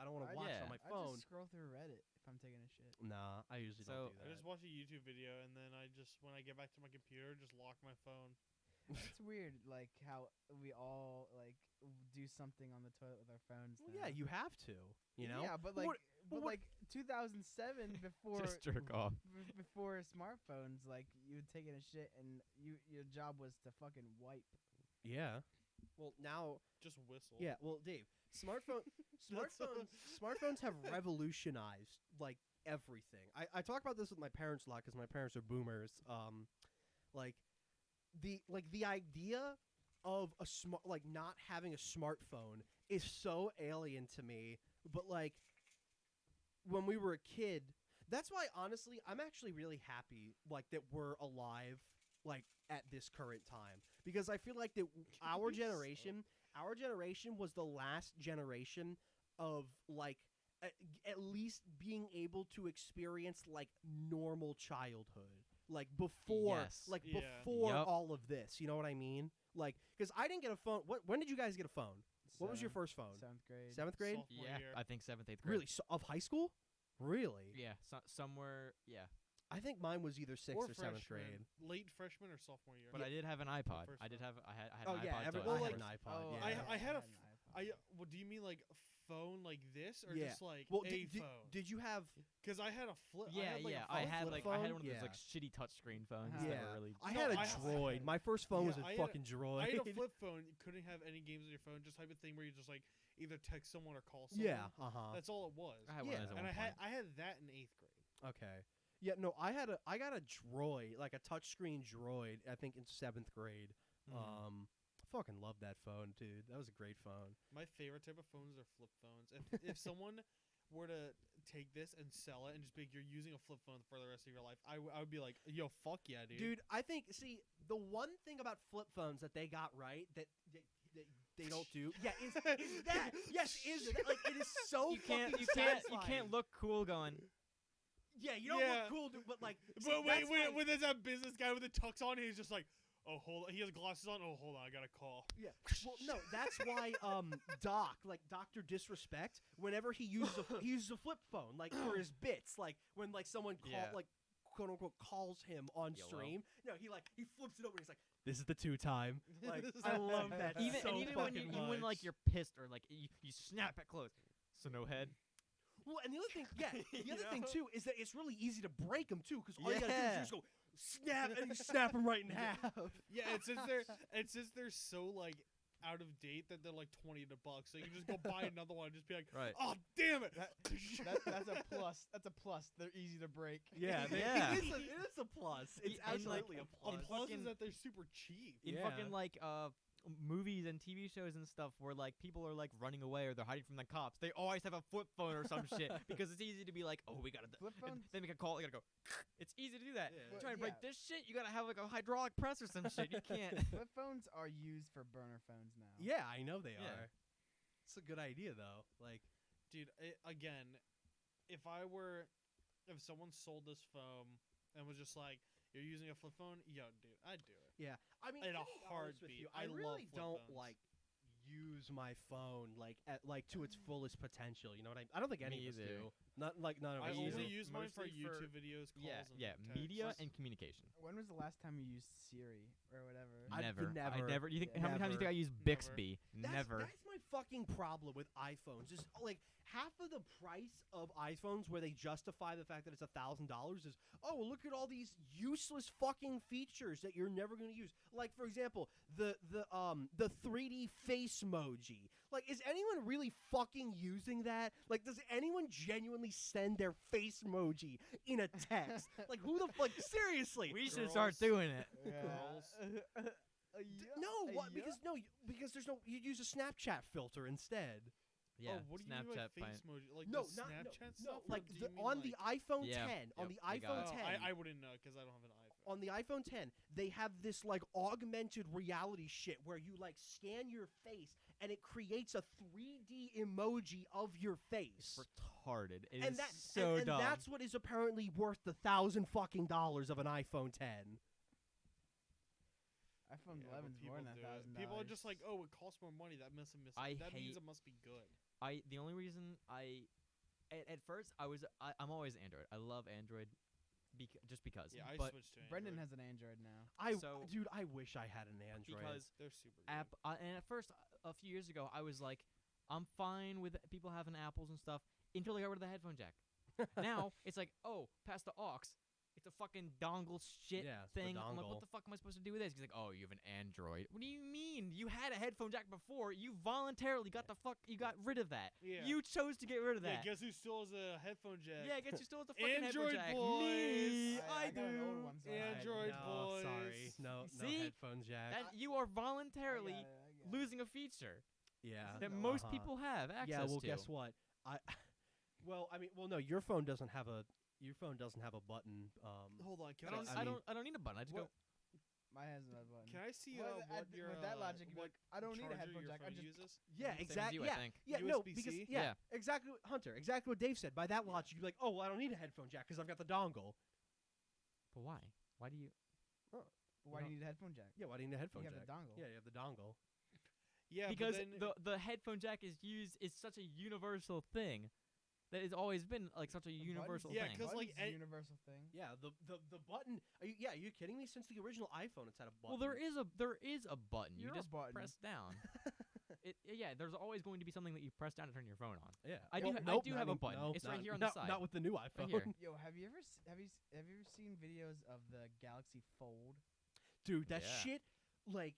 don't want to watch yeah. on my I phone. just scroll through Reddit if I'm taking a shit. Nah, I usually don't do So, I that. just watch a YouTube video and then when I get back to my computer, just lock my phone. It's weird, like how we all like do something on the toilet with our phones. Well, now. yeah, you have to. You know? Yeah, but like, what- 2007 before Just jerk off. before smartphones, like you would take in a shit and your job was to fucking wipe. Yeah. Well, now. Just whistle. Yeah. Well, Dave, smartphones have revolutionized like everything. I talk about this with my parents a lot because my parents are boomers. Like the idea of not having a smartphone is so alien to me. But like when we were a kid, that's why honestly I'm actually really happy like that we're alive like at this current time because I feel like that our generation was the last generation of like at least being able to experience like normal childhood like before Yes. like Yeah. before Yup. all of this, you know what I mean? Like cuz I didn't get a phone. When did you guys get a phone? What was your first phone? 7th grade. 7th grade? Sophomore Yeah, year. I think 7th, 8th grade. Really? So, of high school? Really? Yeah, somewhere. Yeah, I think mine was either 6th or 7th freshman, grade. late freshman or sophomore year. but I did have an iPod. first I did one. have. I had Oh an yeah, iPod. everyone Well, had like- an iPod. Oh, yeah. I had an what do you mean like phone like this, or Yeah. just like Well, a did, phone? Did you have? Because I had a flip. Yeah, I had, I like, a had flip one of phone? those like Yeah. shitty touchphone Uh-huh. that Yeah. were really. I No, had a I Droid. had- My first phone was Yeah, a I had a- fucking Droid. I had a flip phone. You couldn't have any games on your phone. Just type of thing where you just like either text someone or call someone. Yeah. That's all it was. I had one of Yeah. those at And one point. I had that in 8th grade. Okay. Yeah. No, I got a Droid, like a touchscreen Droid. I think in 7th grade. Mm-hmm. Fucking love that phone, dude. That was a great phone. My favorite type of phones are flip phones. If someone were to take this and sell it and just be like, you're using a flip phone for the rest of your life, I would be like, yo, fuck yeah, dude. Dude, I think the one thing about flip phones that they got right that they don't do, is that. Yes, is that. Like, it is so You can't fucking you can't satisfying. look cool going. Yeah, you don't Yeah. look cool, dude, but like. see, But wait, that's why- when there's that business guy with the tux on, he's just like, oh, hold on. He has glasses on. Oh, hold on. I got a call. Yeah. Well, no, that's why Doc, like Dr. Disrespect, whenever he uses a flip phone, like for his bits, like when like someone Yeah. like quote unquote calls him on Yellow. stream. No, he flips it over and he's like, "This is the 2 time." Like, I love that Even so and even when fucking even when much. like you're pissed or like you snap it close. So no head. Well, and the other thing, the You other thing know? too is that it's really easy to break them too, because all you gotta do is Yeah. just go snap and you snap them right in half. Yeah, and since they're so like out of date that they're like $20 bucks, so you can just go buy another one and just be like, Right. oh damn it. That's a plus. That's a plus. They're easy to break. Yeah, Yeah. it is a plus. It's And, like, absolutely a A plus. plus fucking- is that they're super cheap. In Yeah. fucking like movies and TV shows and stuff where like people are like running away or they're hiding from the cops, they always have a flip phone or some shit because it's easy to be like, oh, we gotta Flip and phones? they make a call, you gotta go. It's easy to do that. Yeah. You try and break Yeah. this shit, you gotta have like a hydraulic press or some shit. You can't. Flip phones are used for burner phones now. Yeah, I know they Yeah. are. It's a good idea though. Like, Dude, again, if someone sold this phone and was just like, you're using a flip phone, yo, dude, I'd do it. yeah. I mean, In a to be honest with heartbeat. you, I I love really flip don't phones. like use my phone to its fullest potential. You know what I don't think any Me of us either. do. None of I us only do. use mine for Mostly for- YouTube videos, calls, Yeah, and yeah. texts. Media and communication. When was the last time you used Siri or whatever? I've I never. You think Yeah. how many times do you think I use Never. Bixby? Never. That's my fucking problem with iPhones. Is like half of the price of iPhones where they justify the fact that it's $1,000 is, oh, well, look at all these useless fucking features that you're never going to use. Like, for example, the 3D face emoji. Like, is anyone really fucking using that? Like, does anyone genuinely send their face emoji in a text? Like, who the fuck? Seriously. We should start Girls. doing it. Girls. No, what? Because there's no. You use a Snapchat filter instead. Yeah. Oh, what do you mean Snapchat by fine. face emoji? Like No, the not Snapchat no, stuff? like or do you mean on like, the iPhone Yeah, 10. On yep, the they got iPhone it. 10. I wouldn't know because I don't have an iPhone. On the iPhone 10, they have this like augmented reality shit where you like scan your face and it creates a 3D emoji of your face. Retarded. It and is that so and dumb. that's what is apparently worth the $1,000 fucking dollars of an iPhone 10. iPhone Yeah, but 11's people more than do it. $1,000. People are just like, oh, it costs more money. That means that means it must be good. The only reason at first I'm always Android. I love Android just because. Yeah, I but switched to Android. Brendan has an Android now. Dude, I wish I had an Android. because They're super good. and at first a few years ago I was like, I'm fine with people having apples and stuff until they got rid of the headphone jack. Now it's like, oh, past the aux. It's a fucking dongle shit Yeah, it's the thing. I'm like, dongle. what the fuck am I supposed to do with this? He's like, oh, you have an Android. What do you mean? You had a headphone jack before. You voluntarily got you got rid of that. Yeah. You chose to get rid of Yeah, that. guess who still has a headphone jack? Yeah, I guess you still have the fucking Android headphone jack. boys. Me, I got an do. old one, so I- Android no, boys. Sorry, no See? headphone jack. That you are voluntarily I got it. losing a feature yeah, that most uh-huh. people have access Yeah, well, to. guess what? No, your phone doesn't have a button. Hold on, can So, I, I don't need a button. I just What- go. Mine has no button. can I see Well, what your with that logic, you'd be what like, I don't need a charger headphone your jack. I phone just uses? Yeah, Same as exactly. you, I Yeah, think. yeah, no, USB-C? because Yeah. exactly, Hunter. Exactly what Dave said. By that logic, you'd be like, oh, well, I don't need a headphone jack because I've got the dongle. But why? Why do you? Why do you need a headphone jack? Yeah, why do you need a headphone You have jack? the dongle. Yeah, you have the dongle. Yeah, Because but then, the headphone jack is such a universal thing that it's always been like such a The universal Yeah, thing. 'cause, like, Button's a a- universal thing. Yeah, the button. Are you kidding me? Since the original iPhone, it's had a button. Well, there is a button. You're you a just button. press down. yeah, there's always going to be something that you press down to turn your phone on. Yeah, I do have a button. It's right here on the side. Not with the new iPhone. here. Yo, have you ever seen videos of the Galaxy Fold? Dude, that Yeah. shit, like,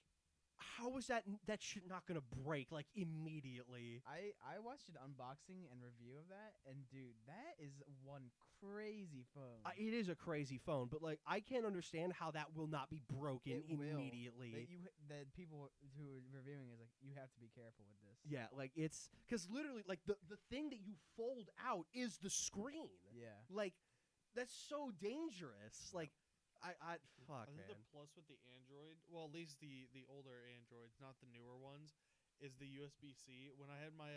how is that shit not gonna break like immediately? I watched an unboxing and review of that, and dude, that is one crazy phone. It is a crazy phone, but like I can't understand how that will not be broken It will. immediately. That people who are reviewing is like, you have to be careful with this. Yeah, like it's because literally, like the thing that you fold out is the screen. Yeah. Like that's so dangerous. Like I fuck I think man. the plus with the Android, well, at least the older Androids, not the newer ones, is the USB-C. When I had my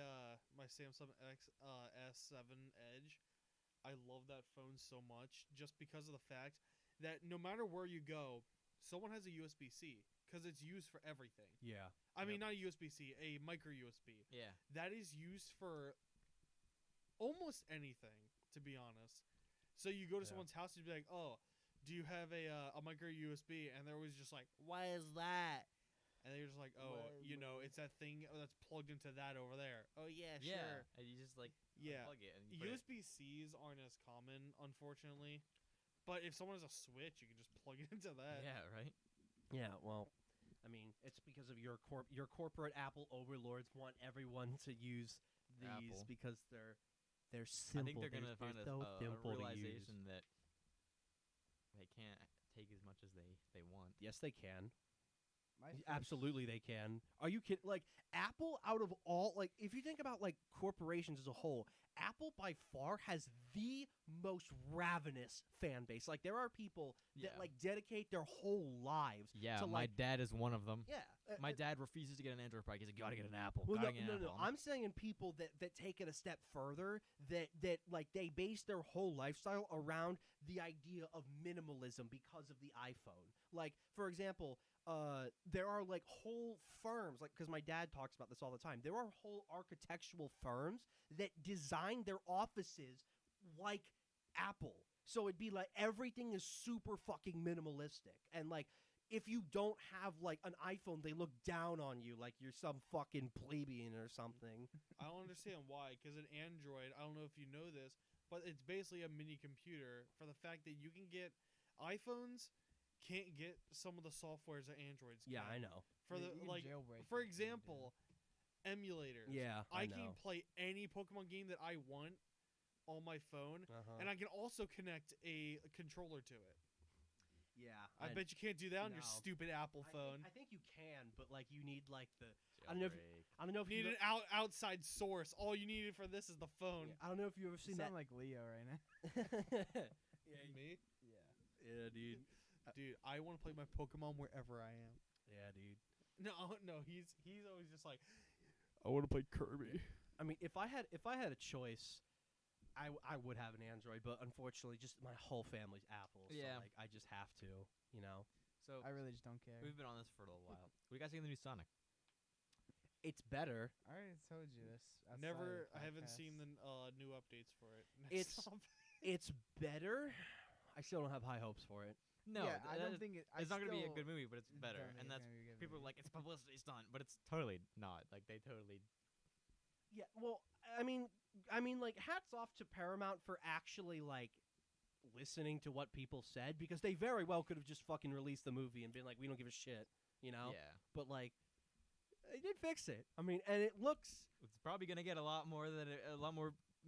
my Samsung S7 Edge, I love that phone so much just because of the fact that no matter where you go, someone has a USB-C because it's used for everything. Yeah. I mean, not a USB-C, a micro USB. Yeah. That is used for almost anything, to be honest. So you go to Yeah. someone's house and be like, "Oh, do you have a micro USB?" And they're always just like, "What is that?" And they're just like, "Oh, it's that thing that's plugged into that over there." Oh yeah, Yeah. sure. And you just like Yeah. unplug it and you put it. USB-Cs aren't as common, unfortunately. But if someone has a Switch, you can just plug it into that. Yeah, right. Yeah, well, I mean, it's because of your corporate Apple overlords want everyone to use these Apple. because they're simple. I think they're gonna find so a simple to use. realization that they can't take as much as they want. Yes, they can. My first- Absolutely, they can. Are you kidding? Like Apple, out of all, like if you think about like corporations as a whole, Apple by far has the most ravenous fan base. Like there are people that Yeah. like dedicate their whole lives. Yeah, to, my like, dad is one of them. yeah. My dad refuses to get an Android product. He's like, "You gotta get an Apple." Well, gotta get an no. Apple. I'm saying people that take it a step further, that like they base their whole lifestyle around the idea of minimalism because of the iPhone. Like, for example, there are like whole firms, like because my dad talks about this all the time. There are whole architectural firms that design their offices like Apple. So it'd be like everything is super fucking minimalistic, and like if you don't have like an iPhone, they look down on you like you're some fucking plebeian or something. I don't understand why, because an Android, I don't know if you know this, but it's basically a mini computer for the fact that you can get iPhones can't get some of the softwares that Androids can. Yeah, I know. For Yeah, the you can like jailbreak for it, example, emulators. Yeah, I know. can play any Pokemon game that I want on my phone, Uh-huh. and I can also connect a controller to it. Yeah, I bet you can't do that on your no. stupid Apple phone. I think you can, but like you need like the I don't know if Jailbreak. I don't know if You you need an outside source. All you needed for this is the phone. I don't know if you ever You seen sound that. like Leo right now. yeah, Me? yeah, dude. Dude, I want to play my Pokemon wherever I am. Yeah, dude. No, he's always just like, I want to play Kirby. I mean, if I had a choice, I would have an Android, but unfortunately, just my whole family's Apple. Yeah. So like, I just have to, you know. So I really just don't care. we've been on this for a little while. What do you guys think of the new Sonic? It's better. I already told you this. outside Never, of I haven't podcasts. seen the new updates for it. It's- It's better. I still don't have high hopes for it. No, yeah, I don't think it's not gonna be a good movie, but it's don't better. think And it's that's gonna be a good people are movie. like, it's publicity stunt, but it's totally not. Like they totally. Yeah, well, I mean, like, hats off to Paramount for actually like listening to what people said, because they very well could have just fucking released the movie and been like, we don't give a shit, you know. Yeah, But like, they did fix it. I mean, and it looks it's probably gonna get a lot more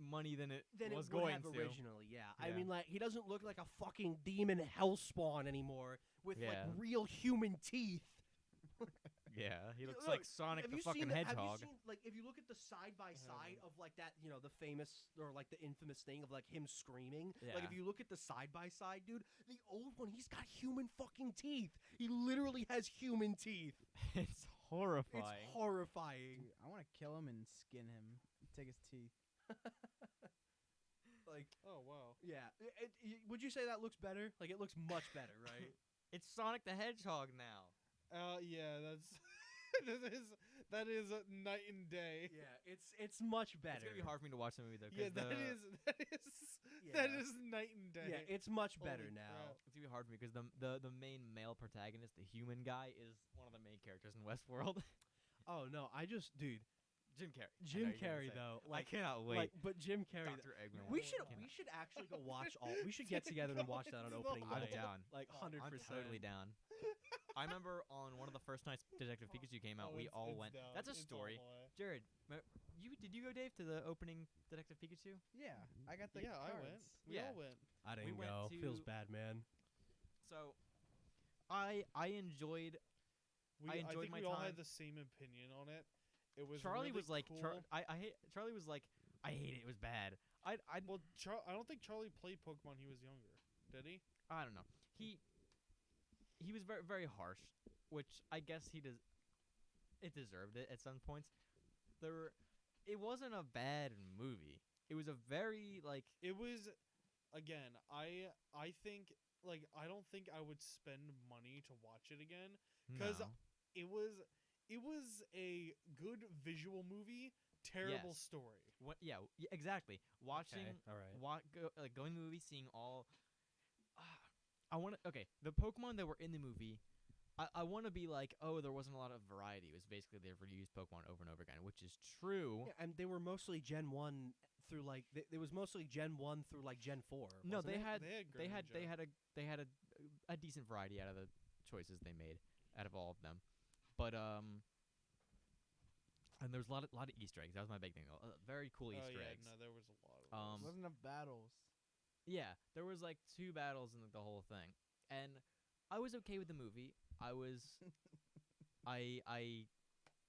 money than it than was it would going have to. originally. Yeah. I Yeah. mean, like, he doesn't look like a fucking demon hellspawn anymore with like Yeah. real human teeth. Yeah, he looks Look, like Sonic Have the you seen fucking the- hedgehog. Have you seen, like, if you look at the side by side of like that, you know, the famous or like the infamous thing of like him screaming. Like, if Yeah. you look at the side by side, dude, the old one, he's got human fucking teeth. He literally has human teeth. It's horrifying. It's horrifying. Dude, I want to kill him and skin him. Take his teeth. Like, Oh wow. yeah. Would you say that looks better? Like, it looks much better, right? It's Sonic the Hedgehog now. Yeah, that's that is a night and day. Yeah, it's much better. It's gonna be hard for me to watch the movie though. Yeah, 'cause that the- is Yeah. that is night and day. Yeah, it's much better Holy now. crap. It's gonna be hard for me because the main male protagonist, the human guy, is one of the main characters in Westworld. Oh no, dude, Jim Carrey. I know Jim you're gonna Carrey say. though, I cannot wait. but Jim Carrey. Dr. Eggman. We Cannot. should actually go watch all. We should get together and watch that on opening I'm night. down. Like 100%. I'm totally down. I remember on one of the first nights Detective Pikachu came out, we all went. That's a story. Jared, did you go, Dave, to the opening Detective Pikachu? Yeah, I got the Yeah, I cards. went. We Yeah. all went. I didn't went go. to- Feels bad, man. So, I enjoyed. I enjoyed think my we all time. had the same opinion on it. It was Charlie really was like, cool. Charlie was like, I hate it. It was bad. I Well, I don't think Charlie played Pokemon. He was younger, did he? I don't know. He was very very harsh, which I guess it deserved it at some points. It wasn't a bad movie. It was a very like It was. Again, I think like I don't think I would spend money to watch it again. 'Cause no. It was a good visual movie, terrible Yes. story. Exactly. Watching All right. going to the movie, seeing all. I want to. Okay, the Pokemon that were in the movie, I want to be like, oh, there wasn't a lot of variety. It was basically they reused Pokemon over and over again, which is true. Yeah, and they were mostly Gen 1 through like it was mostly Gen 1 through like Gen 4. No, wasn't it? they had a decent variety out of the choices they made out of all of them, but and there was a lot of Easter eggs. That was my big thing. Very cool Easter yeah, eggs. no, there was a lot of. Wasn't enough battles. Yeah, there was like 2 battles in the whole thing, and I was okay with the movie. I was, I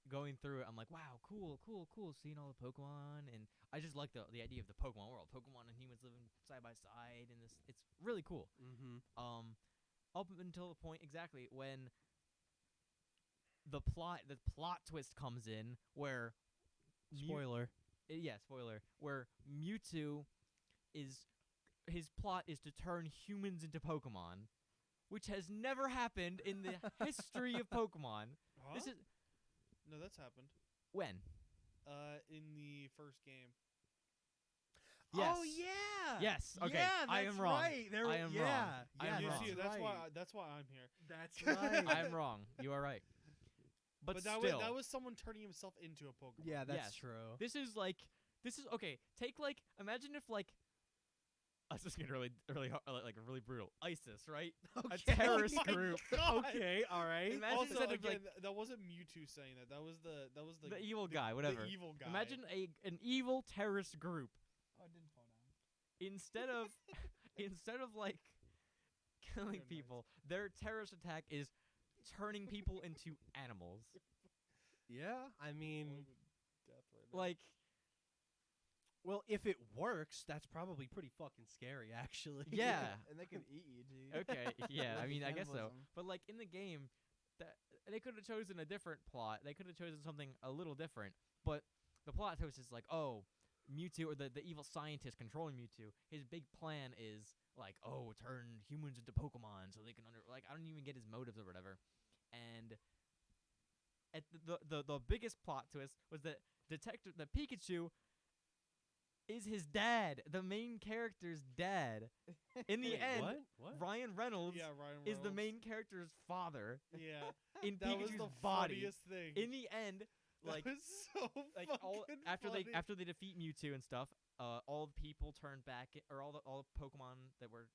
going through it. I'm like, wow, cool, seeing all the Pokemon, and I just like the idea of the Pokemon world. Pokemon and humans living side by side, and it's really cool. Mm-hmm. Up until the point exactly when the plot twist comes in where Spoiler. spoiler, where Mewtwo his plot is to turn humans into Pokemon, which has never happened in the history of Pokemon. Huh? This is No, that's happened. when? In the first game. Yes. Oh yeah. Yes. Okay. Yeah, I that's am wrong. Right. There, I am yeah, wrong. I yeah, am You wrong. see, That's right. that's why I'm here. That's right. I am wrong. You are right. But that still, that was someone turning himself into a Pokemon. Yeah, that's Yes. true. this is okay. Take imagine if this is getting really hard, like really brutal. ISIS, right? Okay. A terrorist Oh my group. God. Okay. All right. Imagine Also, instead of again, that wasn't Mewtwo saying that. That was the the evil guy, whatever. The evil guy. Imagine an evil terrorist group. Oh, it didn't fall down. Instead of like killing Nice. people, their terrorist attack is turning people into animals. Yeah. I mean, Boy with death right now. Like, well, if it works, that's probably pretty fucking scary, actually. yeah. And they can eat you, dude. Okay, yeah. I Like mean, I guess so. cannibalism. But like in the game, that they could have chosen a different plot. They could have chosen something a little different. But the plot twist is like, oh, Mewtwo or the evil scientist controlling Mewtwo. His big plan is like, oh, turn humans into Pokemon so they can I don't even get his motives or whatever. And at the biggest plot twist was that Pikachu is his dad, the main character's dad. In the Wait, end, what? Ryan Reynolds yeah, Ryan is the Reynolds. main character's father Yeah, in that was Pikachu's the body. funniest thing. In the end, like that was so like fucking all after funny. they defeat Mewtwo and stuff, all the people turn back or all the Pokemon that were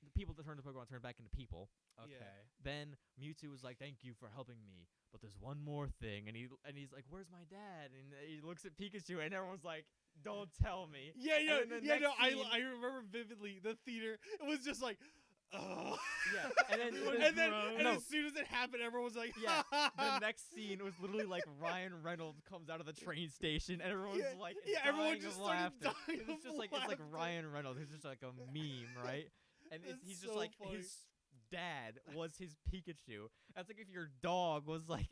the people that turned to Pokemon turned back into people. Okay. Yeah. Then Mewtwo was like, "Thank you for helping me, but there's one more thing." And he's like, "Where's my dad?" And he looks at Pikachu, and everyone's like, "Don't tell me." Yeah, And yeah, then the yeah. No, next I scene- I remember vividly the theater. It was just like, oh. Yeah, and then and no. as soon as it happened, everyone was like, Yeah, the next scene was literally like Ryan Reynolds comes out of the train station, and everyone's Yeah, like, yeah, everyone dying just of started laughter. dying It's just of like it's like laughter. Ryan Reynolds, who's just like a meme, right? And That's he's so just like funny. his dad was his Pikachu. That's like if your dog was like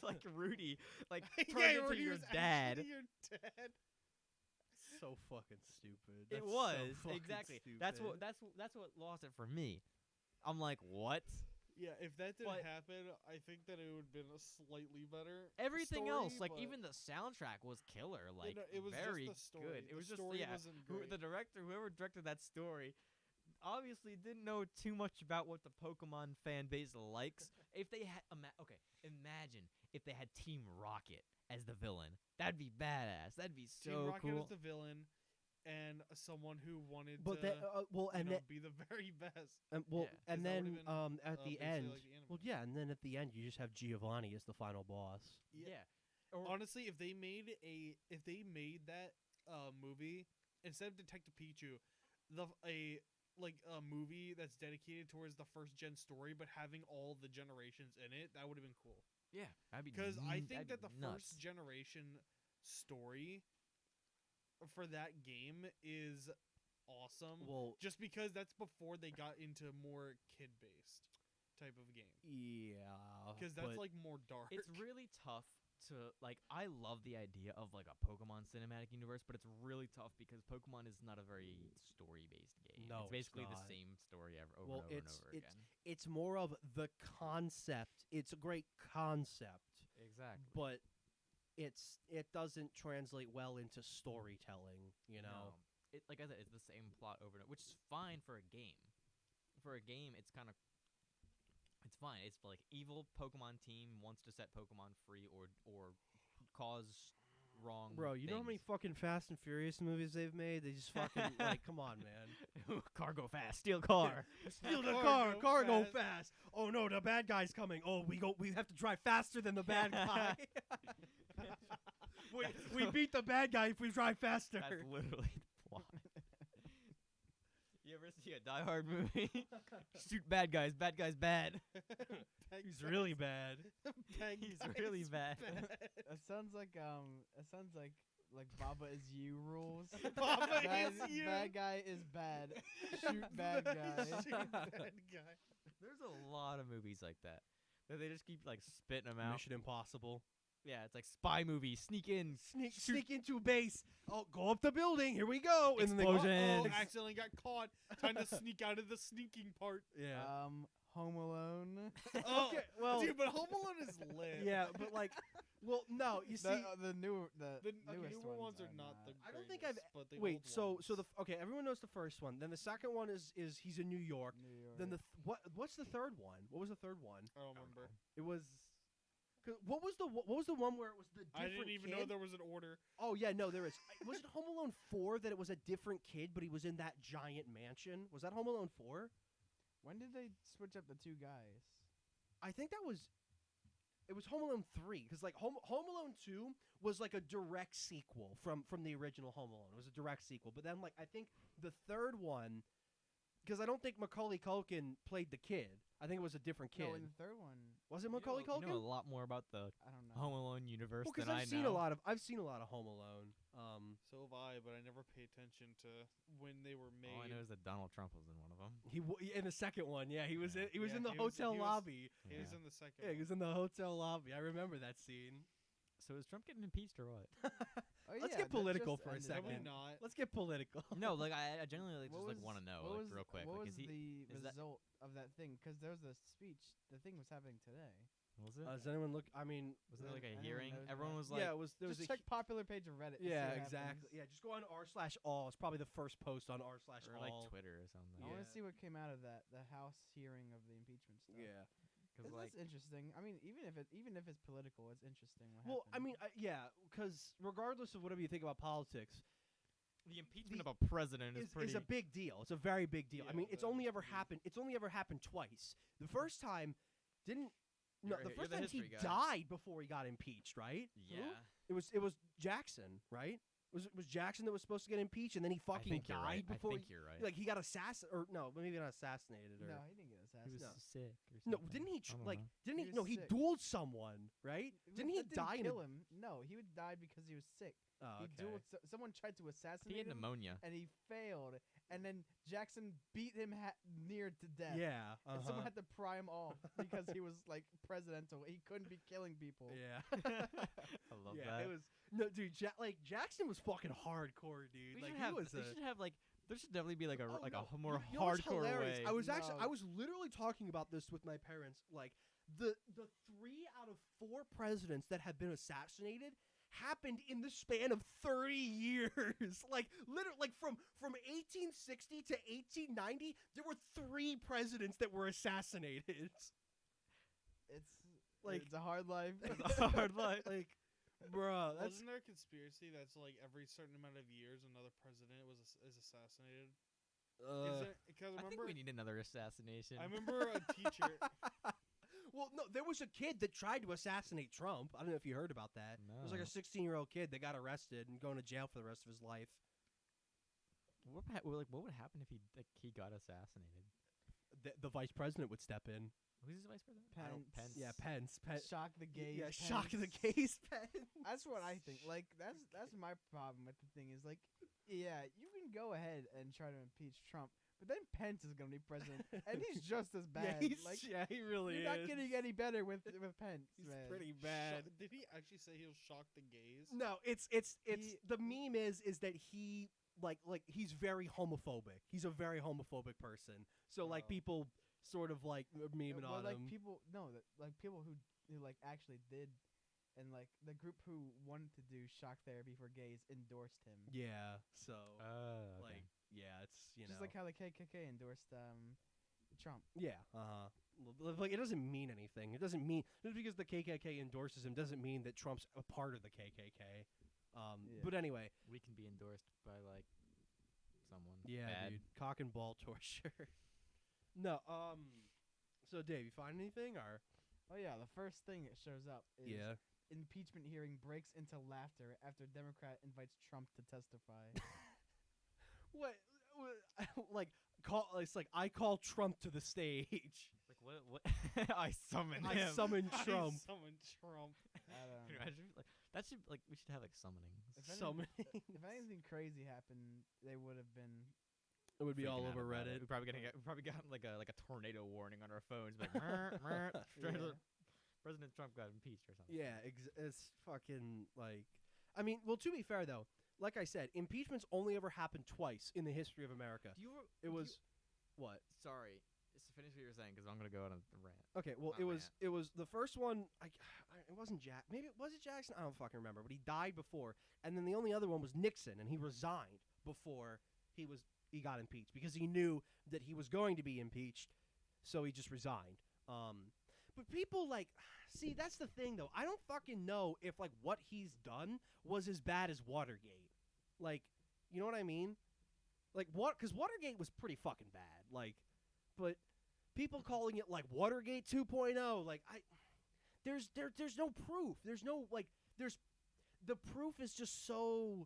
like Rudy, like turned yeah, into Rudy your was dad. actually your dad. So fucking stupid. It That's so was fucking exactly. Stupid. That's what lost it for me. I'm like, what? Yeah, if that didn't But- happen, I think that it would have been a slightly better. Everything story, else, like but- even the soundtrack was killer. Like no, it was very just the story. good. It The was just story yeah. wasn't great. The director, whoever directed that story, obviously didn't know too much about what the Pokemon fan base likes If they had imagine if they had Team Rocket as the villain. That'd be badass. That'd be so Team Rocket cool. is the villain, and someone who wanted But to be the very best. and Yeah. and That then would've been, at the basically end, like the anime. well, yeah, and then at the end, you just have Giovanni as the final boss. Yeah. Or Honestly, if they made that movie instead of Detective Pichu, a movie that's dedicated towards the first gen story, but having all the generations in it, that would have been cool. yeah, that'd be Because I think that'd that the be nuts. first generation story for that game is awesome. Well, Just because that's before they got into more kid based type of game. yeah, Because that's but like more dark. It's really tough to like. I love the idea of like a Pokemon cinematic universe, but it's really tough because Pokemon is not a very story-based game. No, it's basically it's the not. same story over Well, and over and over again. it's more of the concept. It's a great concept, Exactly. but it doesn't translate well into storytelling. You know. No. Like I said, it's the same plot over and over, which is fine for a game. For a game, it's kind of it's fine. It's like evil Pokemon team wants to set Pokemon free or cause wrong. Bro, you know how many fucking Fast and Furious movies they've made? They just fucking like, come on, man. car go fast, steal car. Steal the Car car go go fast. Oh no, the bad guy's coming. Oh, we have to drive faster than the bad guy. we beat the bad guy if we drive faster. That's literally the plot. You ever see a Die Hard movie? Shoot bad guys. Bad guys bad. He's really bad. He's really bad. It sounds like Baba is you rules. Baba bad, is you. Bad guy is bad. Shoot bad guy. Shoot bad guy. There's a lot of movies like that they just keep like spitting them out. Mission Impossible. Yeah, it's like spy movie. Sneak in. Sneak into a base. Oh, go up the building. Here we go. And then they go, Explosions. Oh, accidentally got caught trying to sneak out of the sneaking part. yeah. Home Alone. Oh, Okay, well, dude, but Home Alone is lit. yeah, but like, well, no, you see, the The newest newer ones are not the I don't think greatest, but the wait. old So ones. okay, everyone knows the first one. Then the second one is he's in New York. New York. Then what's the third one? What was the third one? I don't remember. It was. What was the one where it was the I different didn't even kid? know there was an order. Oh yeah, no, there is. Was it Home Alone 4 that it was a different kid, but he was in that giant mansion? Was that Home Alone 4? When did they switch up the two guys? I think that was. It was Home Alone 3 because like Home Alone 2 was like a direct sequel from the original Home Alone. It was a direct sequel, but then like I think the third one, because I don't think Macaulay Culkin played the kid. I think it was a different kid. No, in the third one, Was it Macaulay Culkin? You know a lot more about the I don't know. Home Alone universe Well, because than I I've know. seen a lot of Home Alone. So have I, but I never pay attention to when they were made. All I know is that Donald Trump was in one of them. In the second one, yeah, he was Yeah. in the he was- hotel he was- lobby. He was Yeah. in the second. Yeah, he was in the hotel lobby. I remember that scene. So is Trump getting impeached or what? Oh, Let's yeah, get that political just for a ended. Probably second. not. Let's get political. No, like I genuinely What just like want to know what like was- real quick. What Like, was is he? the is that- result of that thing? Because there was a speech. The thing was happening today. Was it? Does anyone look? I mean, Was it like a anyone hearing? knows Everyone that? was like, yeah, it was. There was Just a check popular page of Reddit. to see yeah, what exactly. happens. Yeah, just go on r/all. It's probably the first post on r/all. or like Twitter or something. I want Yeah. to see what came out of that. The House hearing of the impeachment stuff. Yeah. Because That's like interesting. I mean, even if it's political, it's interesting. What Well, I happened. mean, yeah, because regardless of whatever you think about politics, the impeachment of a president is pretty. is a big deal. It's a very big deal. I Yeah, mean, it's that only is ever huge. happened. It's only ever happened twice. The first time didn't. No, You're the the first time he history guy. died before he got impeached, right? yeah. It was Jackson, right? It was Jackson that was supposed to get impeached, and then he I fucking think you're died right. before. I think you're right. Like he got assassinated, or no, maybe not assassinated, or no, he didn't get he assassinated. was no. sick or no, something. didn't he? I don't Like, know. didn't He he? was No, he sick. dueled someone, right? Didn't he That die in a? kill him? No, he would die because he was sick. Oh, He okay. dueled. Someone tried to He assassinate had him, pneumonia. and he failed. And then Jackson beat him near to death. Yeah. And someone uh-huh. had to pry him off because he was like presidential. He couldn't be killing people. Yeah. I love yeah, that. it was no, dude. Jackson was fucking hardcore, dude. We Like should he have. was They a. should have like. There should definitely be like a Oh, like no. a more You know what's hardcore hilarious? way. I was No. literally talking about this with my parents. Like the 3 out of 4 presidents that have been assassinated happened in the span of 30 years. Like literally, like from 1860 to 1890, there were 3 presidents that were assassinated. Like- it's a hard life. It's a hard life. Like, bruh, that's Wasn't there a conspiracy that's like every certain amount of years another president is assassinated? Because I think remember, we need another assassination. I remember a teacher. Well, no, there was a kid that tried to assassinate Trump. I don't know if you heard about that. It was like a No. 16-year-old kid that got arrested and going to jail for the rest of his life. What would happen if he got assassinated? The vice president would step in. Who's his vice president? Pence. Yeah, Pence. Shock the gays. Yeah, shock the Pence. gays, Pence. That's what I think. Like that's my problem with the thing is like, yeah, you can go ahead and try to impeach Trump, but then Pence is gonna be president, and he's just as bad. Yeah, he really you're is. not getting any better with Pence. He's man. pretty bad. Did he actually say he'll shock the gays? No, it's the meme is that he like he's very homophobic. He's a very homophobic person. So like Oh. people sort of like memeing well, on like him. people like people who like actually did, and like the group who wanted to do shock therapy for gays endorsed him. Yeah. So Okay. like yeah, it's Just like how the KKK endorsed Trump. yeah, like it doesn't mean anything. It doesn't mean just because the KKK endorses him doesn't mean that Trump's a part of the KKK. Yeah. But anyway, we can be endorsed by like someone. yeah, bad. dude, cock and ball torture. No, so Dave, you find anything or Oh yeah, the first thing that shows up is yeah? impeachment hearing breaks into laughter after Democrat invites Trump to testify. What? Like it's like I call Trump to the stage. Like what? I summoned I him. summoned Trump. Someone Trump. I don't know. Imagine, like, that should like we should have like summoning. If any- Summoning. If anything crazy happened, they would have been. It would be all freaking out over about Reddit. it. We probably got like a tornado warning on our phones. Like, Yeah. President Trump got impeached or something. Yeah, it's fucking like. I mean, well, to be fair though, like I said, impeachments only ever happened twice in the history of America. Do you? It was what? Sorry. Just to finish what you were saying, because I'm gonna go on a rant. Okay, well, Not it was the first one. It wasn't Jack. Maybe was it Jackson? I don't fucking remember. But he died before, and then the only other one was Nixon, and he resigned before he got impeached because he knew that he was going to be impeached, so he just resigned. But people like, see, that's the thing though. I don't fucking know if like what he's done was as bad as Watergate. Like, you know what I mean? Like what? Because Watergate was pretty fucking bad. Like, but people calling it like Watergate 2.0, like there's no proof. There's no like the proof is just so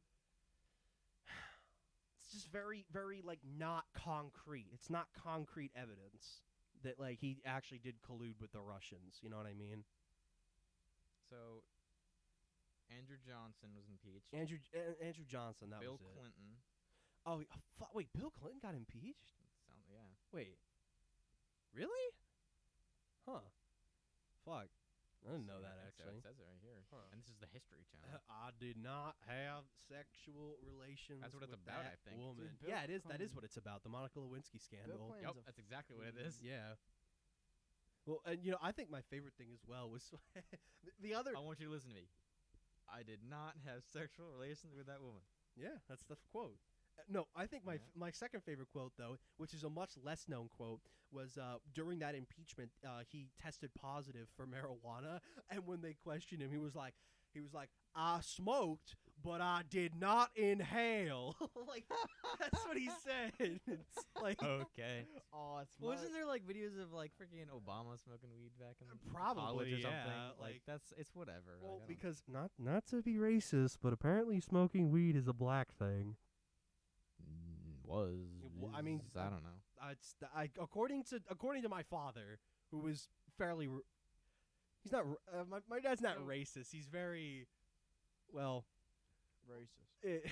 it's just very very like not concrete. It's not concrete evidence that like he actually did collude with the Russians. You know what I mean? So, Andrew Johnson was impeached. Andrew Johnson. That Bill was it. Clinton. Oh, wait, Bill Clinton got impeached? Yeah. Wait, really? Huh? Fuck, I didn't know See, that I think so. actually. It says it right here. Huh. And this is the History Channel. I did not have sexual relations. That's what it's with about, that I think. Woman. Dude, Bill Yeah, it is. That is Clinton- what it's about. The Monica Lewinsky scandal. Clinton's Yep, a that's exactly what it is. Yeah. Well, and you know, I think my favorite thing as well was the other. I want you to listen to me. I did not have sexual relations with that woman. Yeah, that's the quote. No, I think Yeah. my second favorite quote though, which is a much less known quote, was during that impeachment, he tested positive for marijuana, and when they questioned him, he was like, I smoked, but I did not inhale. Like that's what he said. It's like Okay. Oh, it's Wasn't there like videos of like freaking Obama smoking weed back in Probably, college or something? yeah, like- it's whatever. well, like, I don't- because not to be racist, but apparently smoking weed is a black thing. was. Well, I mean, I don't know. According to my father, who is fairly, he's not. My dad's not So- racist. He's very, well. racist.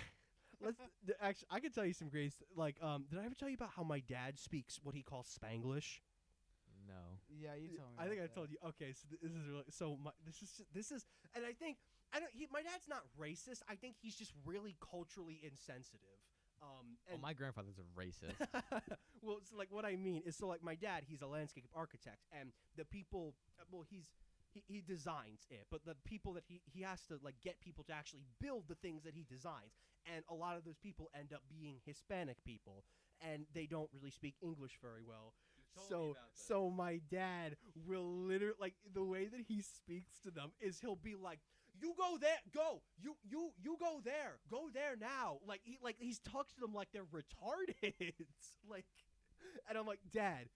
Actually, I can tell you some great. Like, did I ever tell you about how my dad speaks what he calls Spanglish? No. Yeah, you told me. I think I about told you. Okay, so this is really so. This is, and I think my dad's not racist. I think he's just really culturally insensitive. Well, my grandfather's a racist. Well, so like what I mean is, so like my dad, he's a landscape architect, and the people, well, he designs it, but the people that he has to like get people to actually build the things that he designs, and a lot of those people end up being Hispanic people, and they don't really speak English very well. So my dad will literally, like, the way that he speaks to them is he'll be like, "You go there, go. You go there now." Like he's talks to them like they're retarded. Like, and I'm like, "Dad,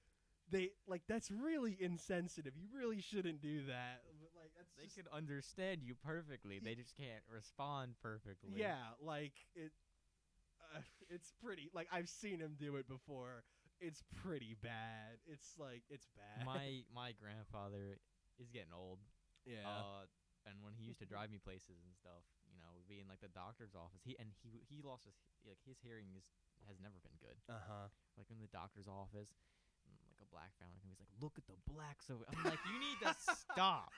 that's really insensitive. You really shouldn't do that." But, like, that's They just, can understand you perfectly. They just can't respond perfectly. yeah, like it's pretty. Like, I've seen him do it before. It's pretty bad. It's bad. My grandfather is getting old. yeah. And when he used to drive me places and stuff, we'd be in like the doctor's office. He lost his hearing has never been good. Like in the doctor's office, and, like a black family, and he's like, "Look at the blacks over." I'm like, "You need to stop."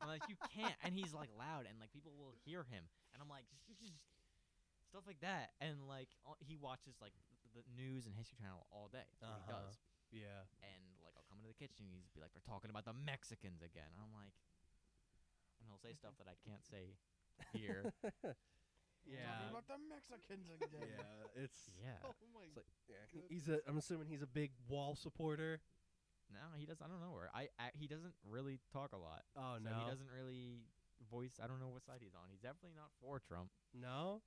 I'm like, "You can't." And he's like loud, and like people will hear him, and I'm like, just stuff like that. And like he watches like the news and History Channel all day. That's what he does. Yeah. And like I'll come into the kitchen, and he's be like, "They're talking about the Mexicans again." And I'm like. And he'll say stuff that I can't say here. Yeah. Talking about the Mexicans again. Yeah. It's Oh my It's like, goodness. he's I'm assuming he's a big wall supporter. No, he does. I don't know where. He doesn't really talk a lot. Oh So no. he doesn't really voice. I don't know what side he's on. He's definitely not for Trump. No.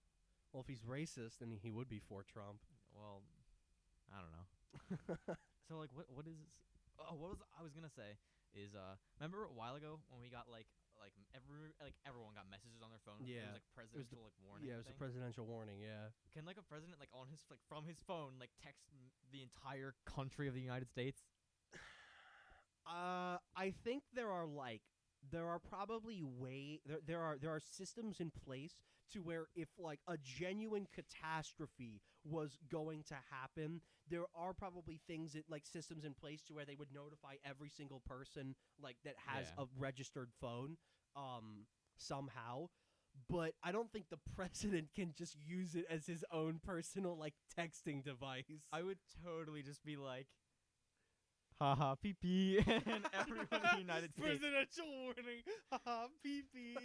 Well, if he's racist, then he would be for Trump. Well, I don't know. So like, what is? Oh, what was I was gonna say is remember a while ago when we got everyone got messages on their phone. Yeah. It was like presidential warning. Yeah, it was a thing? presidential warning. Yeah. Can like a president like on his from his phone like text the entire country of the United States? I think there are probably there are systems in place to where if like a genuine catastrophe was going to happen, there are probably things that like systems in place to where they would notify every single person like that has Yeah. a registered phone somehow. But I don't think the president can just use it as his own personal like texting device. I would totally just be like, haha, pee pee, and everyone in the United States. Presidential warning. Haha, pee-pee.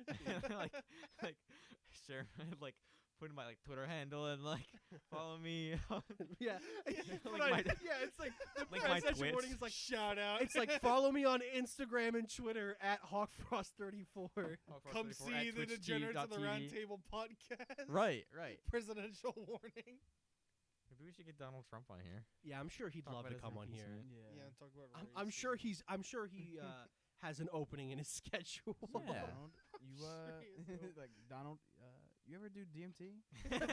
Jesus. like share like put in my like Twitter handle and like follow me. Yeah. Like But my- yeah, it's like the like my presidential Twitch. warning is like Shout out. it's like follow me on Instagram and Twitter at Hawkfrost34. Come see the Degenerates on the Roundtable podcast. Right. Presidential warning. Maybe we should get Donald Trump on here. Yeah, I'm sure he'd Talk love about to his come on here. impeachment. Yeah, and talk about I'm sure race I'm sure he has an opening in his schedule. Yeah. Donald, like Donald, you ever do DMT? Dude,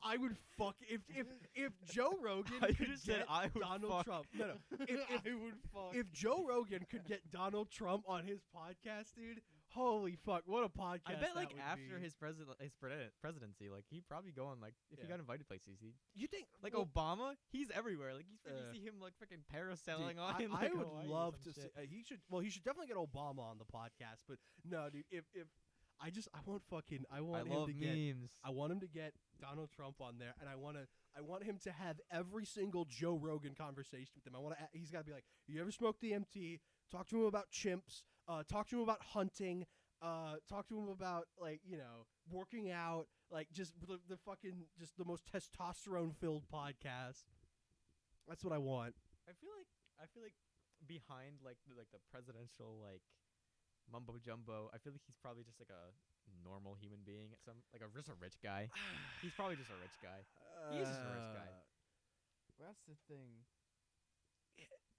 I would fuck if Joe Rogan You could just said get I would Donald fuck. Trump. No. If I would fuck. if Joe Rogan could get Donald Trump on his podcast, dude, holy fuck, what a podcast! I bet like that would after be. his presidency, like he'd probably go on like if he Yeah. got invited places. You think Like well, Obama, he's everywhere. Like you Uh, see him like freaking dude, parasailing on. I like, would Hawaii or love some to see. shit. He should definitely get Obama on the podcast. But no, dude, if I want him love to get. memes. I want him to get Donald Trump on there, and I want him to have every single Joe Rogan conversation with him. He's got to be like, you ever smoked DMT? Talk to him about chimps. Talk to him about hunting. Talk to him about like working out. Like just the fucking just the most testosterone filled podcast. That's what I want. I feel like behind like the presidential like mumbo jumbo, I feel like he's probably just like a normal human being at just a rich guy. He's probably just a rich guy. He is just a rich guy. Well, that's the thing.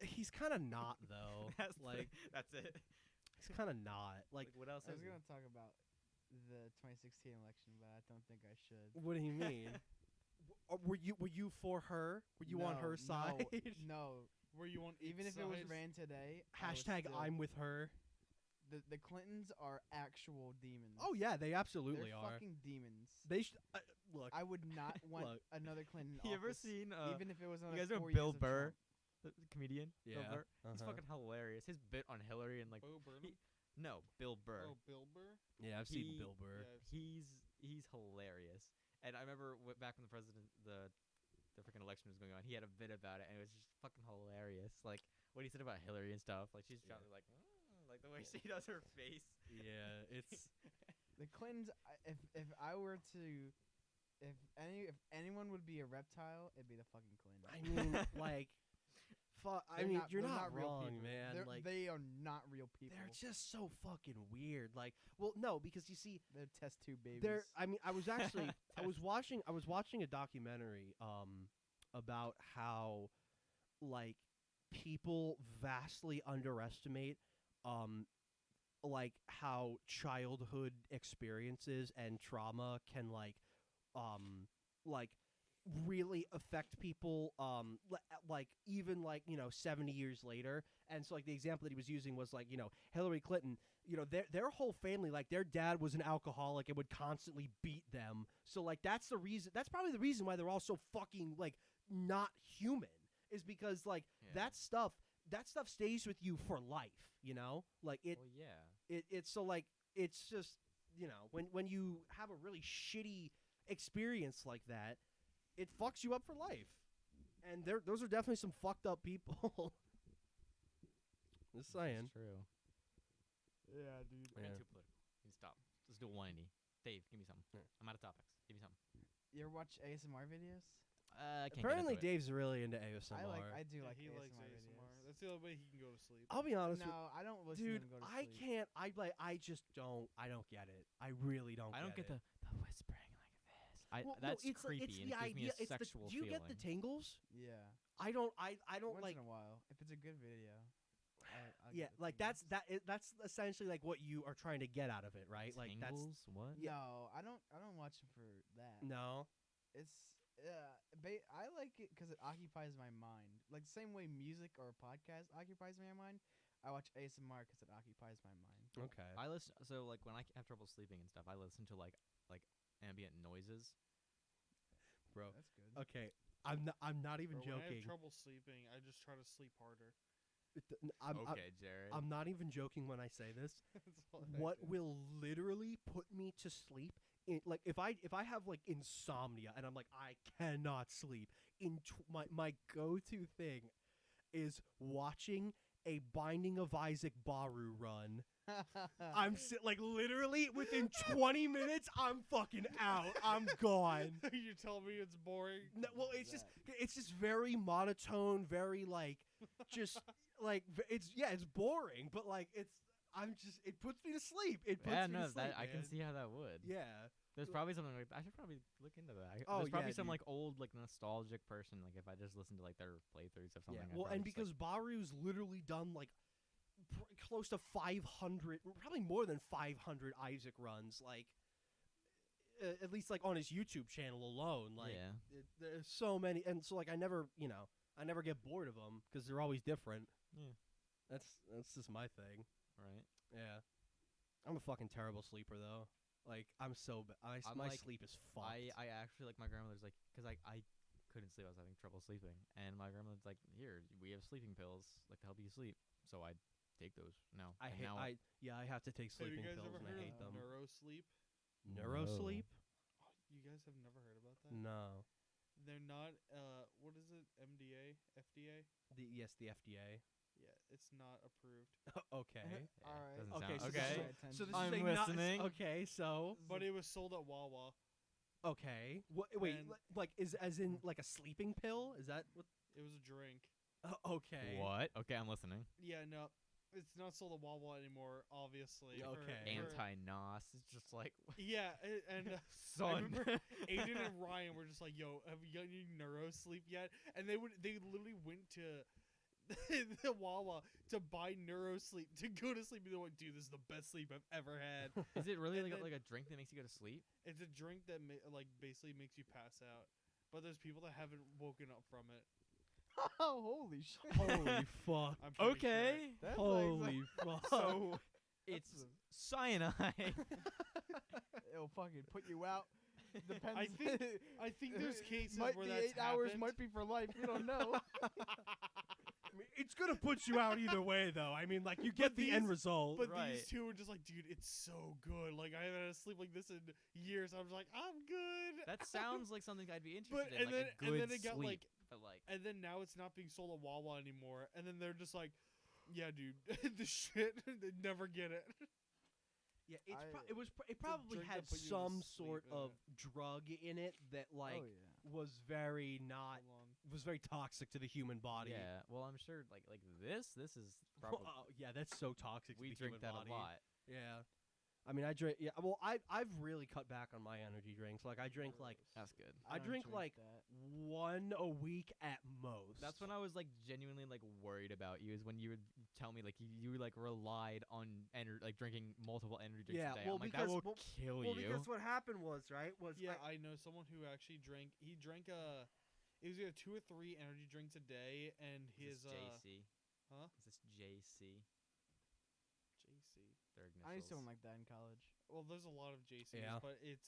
He's kind of not though. That's like that's it. he's kind of not. Like What else I is was he? gonna talk about the 2016 election, but I don't think I should. what do you mean? Were you for her? Were you on her side? No. Were you on Even its if it was sides? ran today, I would Hashtag still- I'm with her. the Clintons are actual demons. Oh yeah, they absolutely They're are. fucking demons. They should look. I would not want Look. another Clinton. You ever office, seen even if it was you another guys know 4 Bill years of Burr? Trump. The comedian? Bill Yeah. Burr? He's fucking hilarious. His bit on Hillary and like Bo Burnham? no, Bill Burr. Oh, Bill Burr? Yeah, I've He- seen Bill Burr. Yeah, I've seen- He's hilarious. And I remember back when the freaking election was going on, he had a bit about it, and it was just fucking hilarious. Like what he said about Hillary and stuff. Like she's trying to like the way she does her face. Yeah, it's The Clintons. If I were to If anyone would be a reptile, it'd be the fucking Klingons. I mean, like, I mean, you're they're not real wrong, people. man. Like, They are not real people. they're just so fucking weird. Like, well, no, because you see, They're test tube babies. I mean, I was watching a documentary about how like people vastly underestimate like how childhood experiences and trauma can like really affect people like even like 70 years later. And so like the example that he was using was like Hillary Clinton, their whole family, like their dad was an alcoholic and would constantly beat them. So like that's probably the reason why they're all so fucking like not human, is because like that stuff stays with you for life, like it. Well, yeah. It's so like it's just when you have a really shitty experience like that, it fucks you up for life. And those are definitely some fucked up people. Just saying. That's true. Yeah, dude. We're Yeah. getting too political. We need to stop. Let's do a 180. Dave, give me something. Yeah. I'm out of topics. Give me something. You ever watch ASMR videos? I can't Apparently, get into it. Dave's really into ASMR. I do Yeah, like he ASMR likes videos. ASMR. That's the only way he can go to sleep. I'll be honest No, I don't with listen dude. to them go to I sleep. can't. I just don't. I don't get it. I really don't. I don't get it. the whispering like this. Well, That's no, it's creepy it's and the it gives me idea. a sexual do you feeling. get the tingles? Yeah. I don't Once like. in a while, if it's a good video. I'll Yeah, get the like tingles. that's essentially like what you are trying to get out of it, right? Like that's Tingles? What? yeah. No, I don't watch them for that. no. It's I like it because it occupies my mind. Like the same way music or a podcast occupies my mind, I watch ASMR because it occupies my mind. Okay. I listen. So like when I have trouble sleeping and stuff, I listen to like ambient noises. Bro. That's good. Okay. I'm not even Bro, when I have joking. trouble sleeping, I just try to sleep harder. Okay, Jared. I'm not even joking when I say this. That's all I What do. will literally put me to sleep like if I have like insomnia and I'm like I cannot sleep, my go-to thing is watching a Binding of Isaac Baru run. I'm like literally within 20 minutes I'm fucking out. I'm gone. You tell me it's boring. No, well, it's just very monotone, very like just like it's boring, but like it puts me to sleep. It puts Yeah, me no, to sleep. I can man. see how that would. Yeah. There's probably something like that. I should probably look into that. Oh, There's probably yeah, some dude. like old like nostalgic person like if I just listen to like their playthroughs of something. Yeah. I'd Well, probably and just, because Baru's literally done like close to 500, probably more than 500 Isaac runs, like at least like on his YouTube channel alone. Like yeah. there's so many, and so like I never get bored of them because they're always different. Yeah. That's just my thing. Right. Yeah. I'm a fucking terrible sleeper though. Like I'm so I'm my like- sleep is fucked. I actually like my grandmother's like because I couldn't sleep. I was having trouble sleeping, and my grandmother's like, "Here, we have sleeping pills like to help you sleep." So I take those now. I and hate now I have to take Have you sleeping guys pills ever and I heard hate of them. neurosleep? Neurosleep? You guys have never heard about that? No. They're not. What is it? MDA? FDA? The FDA. Yeah, it's not approved. Okay. Yeah, All right. doesn't Okay, sound- so okay. this So this I'm is a not- listening. okay, so But it was sold at Wawa. okay. Wait, And- like is as in like a sleeping pill? Is that what? It was a drink. Okay. What? Okay, I'm listening. Yeah, no, it's not sold at Wawa anymore. Obviously. Okay. Anti-nos. It's just like Yeah, and I son. remember Aiden and Ryan were just like, "Yo, have you got any neurosleep yet?" And they literally went to the Wawa to buy neurosleep to go to sleep. And they're like, "Dude, this is the best sleep I've ever had." Is it really And like then- like a drink that makes you go to sleep? It's a drink that like basically makes you pass out. But there's people that haven't woken up from it. Oh, holy shit. Holy fuck. I'm pretty Okay. That's Holy fuck. So it's cyanide. It'll fucking put you out. Depends. I think there's cases might where be that's 8 hours, happened. might be for life. You don't know. I mean, it's gonna put you out either way, though. I mean, like you get the end result. But Right. these two were just like, dude, it's so good. Like I haven't had a sleep like this in years. I was like, I'm good. That sounds like something I'd be interested But- in. and Like then- a and good then it got, sleep. like- but like And then now it's not being sold at Wawa anymore. And then they're just like, yeah, dude, the shit. They never get it. Yeah, It probably drink had that put you to some sleep sort in of it. drug in it that like oh yeah. was very not Hold on. was very toxic to the human body. Yeah. Well, I'm sure like this is probably Oh, yeah, that's so toxic. we to the drink human that body. a lot. Yeah. I mean, I drink. Yeah, well, I've really cut back on my energy drinks. Like, I drink like That's good. I don't drink like that. one a week at most. That's when I was like genuinely like worried about you. Is when you would tell me like you like relied on like drinking multiple energy drinks Yeah, a day. well, I'm like because- that will well- kill well, you. because what happened was Yeah, I know someone who actually drank. He drank it was either 2 or 3 energy drinks a day, and Is his this JC? huh? Is this JC? JC. Their initials. I knew someone like that in college. Well, there's a lot of JCs, Yeah. but it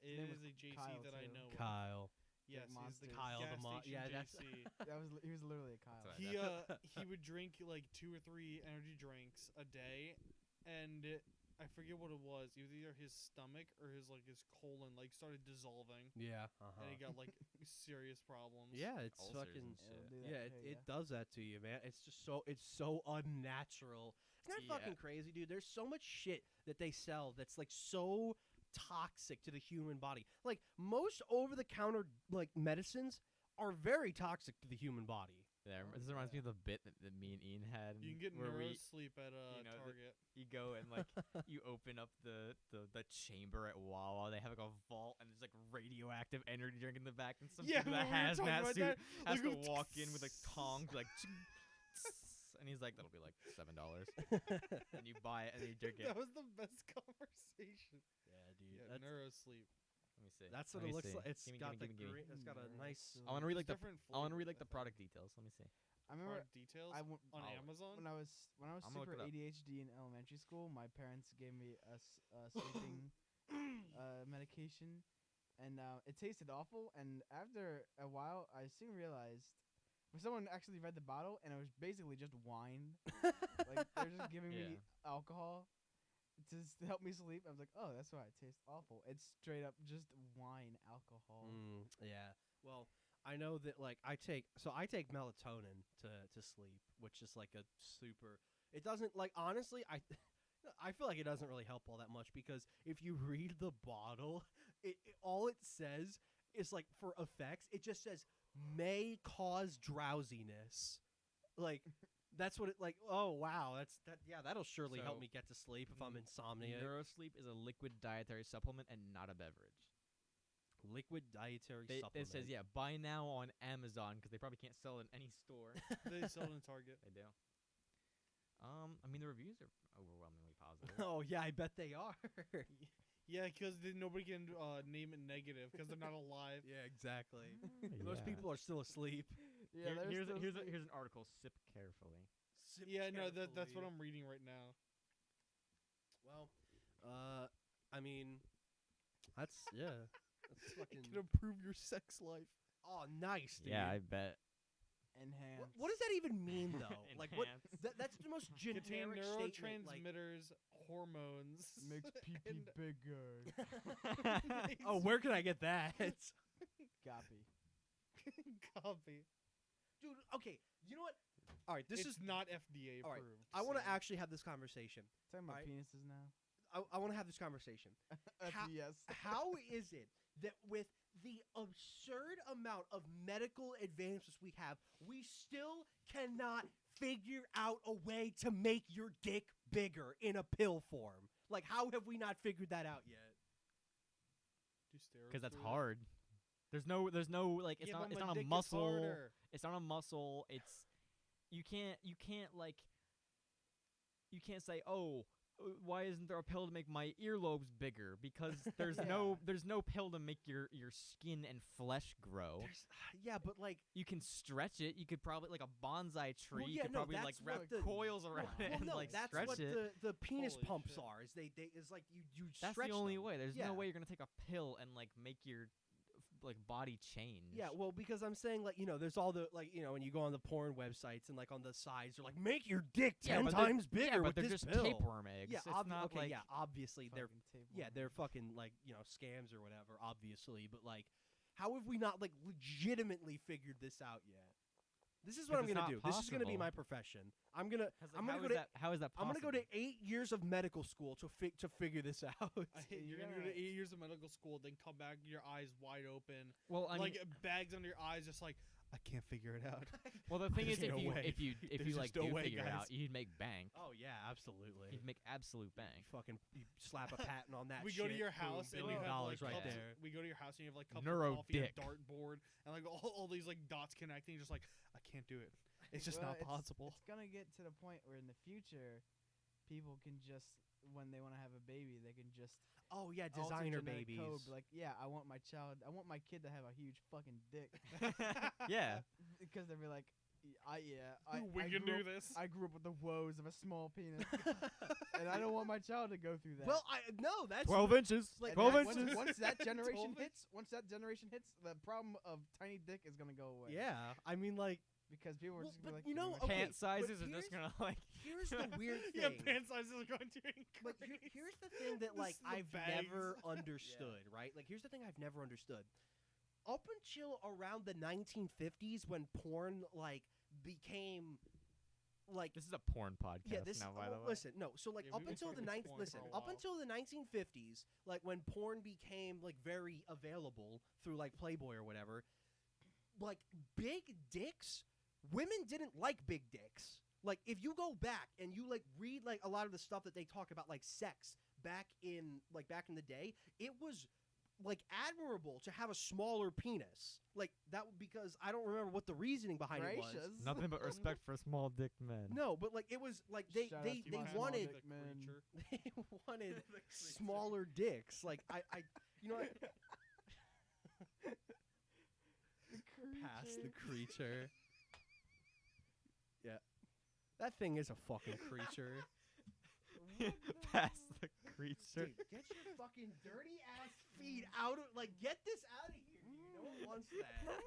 name is was a JC Kyle, that I too. know. of. Kyle. Yes, he's the Monsters. Kyle the gas Mo- station yeah, that's- JC. He was literally a Kyle. That's He would drink like 2 or 3 energy drinks a day, and I forget what it was. It was either his stomach or his colon started dissolving, Yeah. and he got like serious problems. Yeah, it's Ulcers fucking. and shit. It'll do that Yeah, to it ya. does that to you, man. It's just so unnatural. Isn't that Yeah. fucking crazy, dude? There's so much shit that they sell that's like so toxic to the human body. Like most over-the-counter like medicines are very toxic to the human body. Yeah, this reminds me of the bit that me and Ian had. You can get where neuro we sleep at you know, Target. you go and like you open up the chamber at Wawa. They have like a vault and there's like radioactive energy drink in the back, and some Yeah, dude with a we were talking hazmat about suit that. has Like, to walk in with a Kong like. And he's like, that'll be like $7, and you buy it and you drink it. That was the best conversation. Yeah, dude. Yeah, That's, neuro sleep. Let me see. that's Let what it me looks see. like. It's Gimme, got gimme, the gimme, gimme. green. It's got a nice. I want to read like There's the. different I want to read flavors, like the I product think. details. Let me see. I remember Product details I went on oh, Amazon. when I was I'm gonna look super it up. ADHD in elementary school. My parents gave me a sleeping medication, and it tasted awful. And after a while, I soon realized. When someone actually read the bottle, and it was basically just wine. Like they're just giving me alcohol to help me sleep. I was like, oh, that's why it tastes awful. It's straight up just wine alcohol. Yeah. Well, I know that like I take melatonin to sleep, which is like a super. It doesn't like honestly I feel like it doesn't really help all that much because if you read the bottle, all it says is like for effects, it just says may cause drowsiness. Like that's what it like. Oh wow, that'll surely help So, me get to sleep if I'm insomniac. Neurosleep is a liquid dietary supplement and not a beverage. Liquid dietary It supplement. says buy now on Amazon because they probably can't sell it in any store. They sell it in Target. They do. I mean the reviews are overwhelmingly positive. Oh yeah, I bet they are. Yeah, because nobody can name it negative because they're not alive. Yeah, exactly. Most people are still asleep. Yeah, here's there's an article. Sip carefully. Yeah, no, that's what I'm reading right now. Well, I mean, that's that's It fucking. can improve your sex life. Oh, nice. Dude. Yeah, I bet. enhanced. What does that even mean, though? Like, what? Enhanced. That's the most Contain generic statement. Like, neurotransmitters, hormones. makes pee and- bigger? oh, where can I get that? Copy. Copy. Dude, okay. You know what? All right, this It's is. not FDA All right, approved. I want to so- actually have this conversation. Talking about Alright. penises now. I want to have this conversation. How- yes. How is it that with the absurd amount of medical advances we have, we still cannot figure out a way to make your dick bigger in a pill form? Like, how have we not figured that out yet? Do steroids Because that's do that? hard. There's no like it's Yeah, not but it's my not a dick is muscle. harder. It's not a muscle. It's you can't like you can't say, "Oh, why isn't there a pill to make my earlobes bigger?" Because there's no pill to make your skin and flesh grow. Yeah, but like, You can stretch it. You could probably like a bonsai tree. Well, you yeah, could no, probably like that's wrap what the- coils around it well, and no, like that's stretch what it. the penis Holy pumps shit. are. Is they is like you That's stretch the only them. way. There's Yeah. no way you're gonna take a pill and like make your like body change. Yeah, well, because I'm saying like there's all the like when you go on the porn websites and like on the sides they're like make your dick 10 but they're- times bigger yeah, but with they're this just pill. tapeworm eggs. Yeah, it's not okay, like yeah, obviously they're Fucking tapeworm. they're fucking like scams or whatever, obviously, but like how have we not like legitimately figured this out yet? This is what 'Cause I'm it's gonna not do. This is gonna be possible. my profession. I'm gonna How go is to that? How is that I'm possible? gonna go to 8 years of medical school to figure this out. You're gonna go to 8 years of medical school, then come back, your eyes wide open, Well, I like mean, bags under your eyes, just like I can't figure it out. well, the thing is, There's no way. if you There's like just no do way, figure it guys. out, you'd make bank. Oh yeah, absolutely. You'd make absolute bank. You slap a patent on that. We go to shit, your boom, house and $1 you billion have like right cups- there. We go to your house and you have like cups Neuro of coffee, dick. a dartboard, and like all these like dots connecting. Just like I can't do it. It's just Well, not possible. It's gonna get to the point where in the future, people can just when they want to have a baby, they can just Oh yeah, alter designer genetic babies. code, be like, yeah, I want my kid to have a huge fucking dick, Yeah. because they'll be like, We can do grew up- this. I grew up with the woes of a small penis, and I don't want my child to go through that. Well, no, that's 12 inches. like, And 12 once- inches. Once that generation 12 hits, the problem of tiny dick is gonna go away. yeah. I mean, like, because people are Well, just gonna but be like, you know, "Give me my okay, Pant sizes but are just here's- gonna like. here's the weird thing. Yeah, pant sizes are going to increase. But here's the thing that like This is the I've bags. never understood, right? Like here's the thing I've never understood. Up until around the 1950s, when porn like became like This is a porn podcast yeah, this now, is, by the way. listen, no. So like Yeah, up we've been until the talking ninth, porn listen, for a up while. until the 1950s, like when porn became like very available through like Playboy or whatever, like big dicks, women didn't like big dicks. Like if you go back and you like read like a lot of the stuff that they talk about like sex back in the day, it was like admirable to have a smaller penis. Like that because I don't remember what the reasoning behind it was. Gracious. Nothing but respect for small dick men. No, but like it was like they Shout out they, to they my small wanted dick man. they wanted smaller dicks. Like I you know what? Pass the creature. Yeah. That thing is a fucking creature. Pass the creature. Dude, get your fucking dirty ass feet out of get this out of here, dude. No one wants that.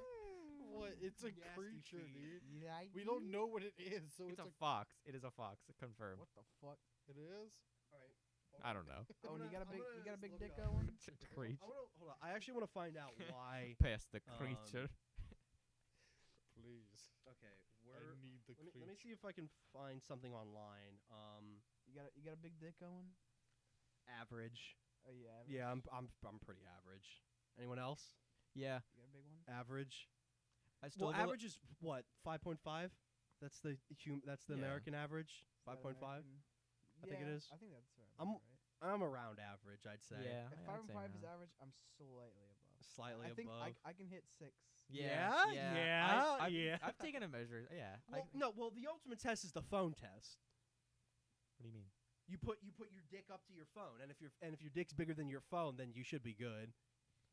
What? It's a Nasty creature, feet. dude. We don't know what it is, so It's it's, a fox. It is a fox. Confirmed. What the fuck? It is. Alright. I don't know. Oh, and you got a I'm big gonna big look dick it up. going? Creature. Hold on. I actually want to find out why. Pass the creature. Please. Okay, I need the creature. let me see if I can find something online. You got a big dick going? Average. Oh yeah. Yeah, I'm pretty average. Anyone else? Yeah. You got a big one? Average. I still Well, average is what? 5.5. That's the Yeah. American average. Is that 5.5. American? I think it Yeah, is. I think that's right. I'm- right. I'm around average, I'd say. Yeah. If I'd say 5.5 is no. average, I'm slightly above. Slightly I think above. I can hit 6. Yeah. Yeah, yeah. I've taken a measure. Yeah. Well, no. Well, the ultimate test is the phone test. What do you mean? You put your dick up to your phone, and if your dick's bigger than your phone, then you should be good.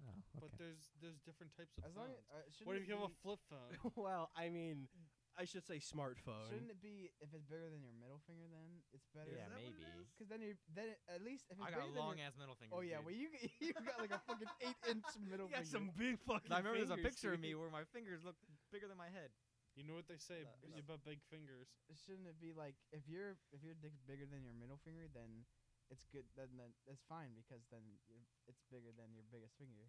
Oh, But okay. there's different types of As long phones. as, What if you have a flip phone? Well, I mean, I should say smartphone. shouldn't it be if it's bigger than your middle finger? Then it's better. Yeah, that what it maybe. is? Because at least if it's I bigger got than long your, ass middle fingers. Oh yeah, dude. well you got like a fucking 8-inch middle You got finger. some big fucking. I remember there's a fingers, picture of me dude. where my fingers look bigger than my head. You know what they say Uh, about big fingers? Shouldn't it be like if your dick's bigger than your middle finger, then it's good. Then that's fine because then it's bigger than your biggest finger.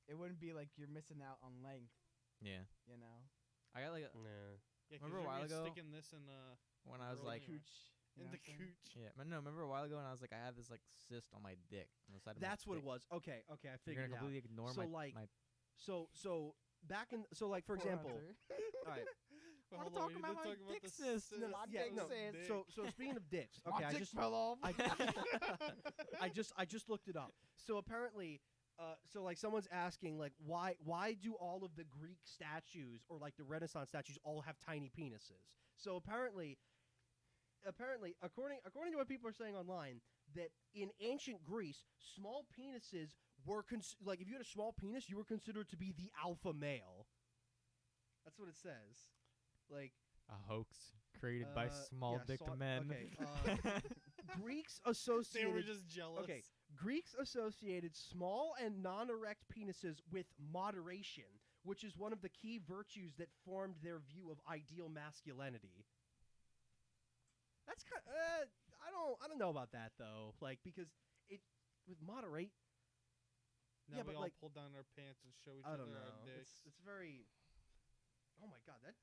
It wouldn't be like you're missing out on length, Yeah. you know. I got like Yeah. Yeah, 'cause Remember a you're while ago sticking this in when I was Really? like, Cooch. You in know the what I'm saying? cooch. yeah, but no, remember a while ago when I was like, I have this like cyst on my dick. On the side of my That's what it dick. was. Okay, I You're figured gonna it out. completely ignore So, my like, my. So back in like for Poor example, Hunter. all right. Wait, wanna hold on, talk we need about to my talk about dick the cyst. No, My yeah, dick no. cyst. So speaking of dicks, My okay, I dick just fell off. I just looked it up. So apparently, so like someone's asking like why do all of the Greek statues or like the Renaissance statues all have tiny penises? So apparently according to what people are saying online, that in ancient Greece, small penises were like if you had a small penis, you were considered to be the alpha male. That's what it says. Like A hoax created by small yeah, dick men. Okay, Greeks They associated. were just jealous. Okay, Greeks associated small and non-erect penises with moderation, which is one of the key virtues that formed their view of ideal masculinity. That's kind. I don't know about that though. Like because it with moderate. Now yeah, we but all like pull down our pants and show each I other don't our know. dicks. It's very. Oh my god, that.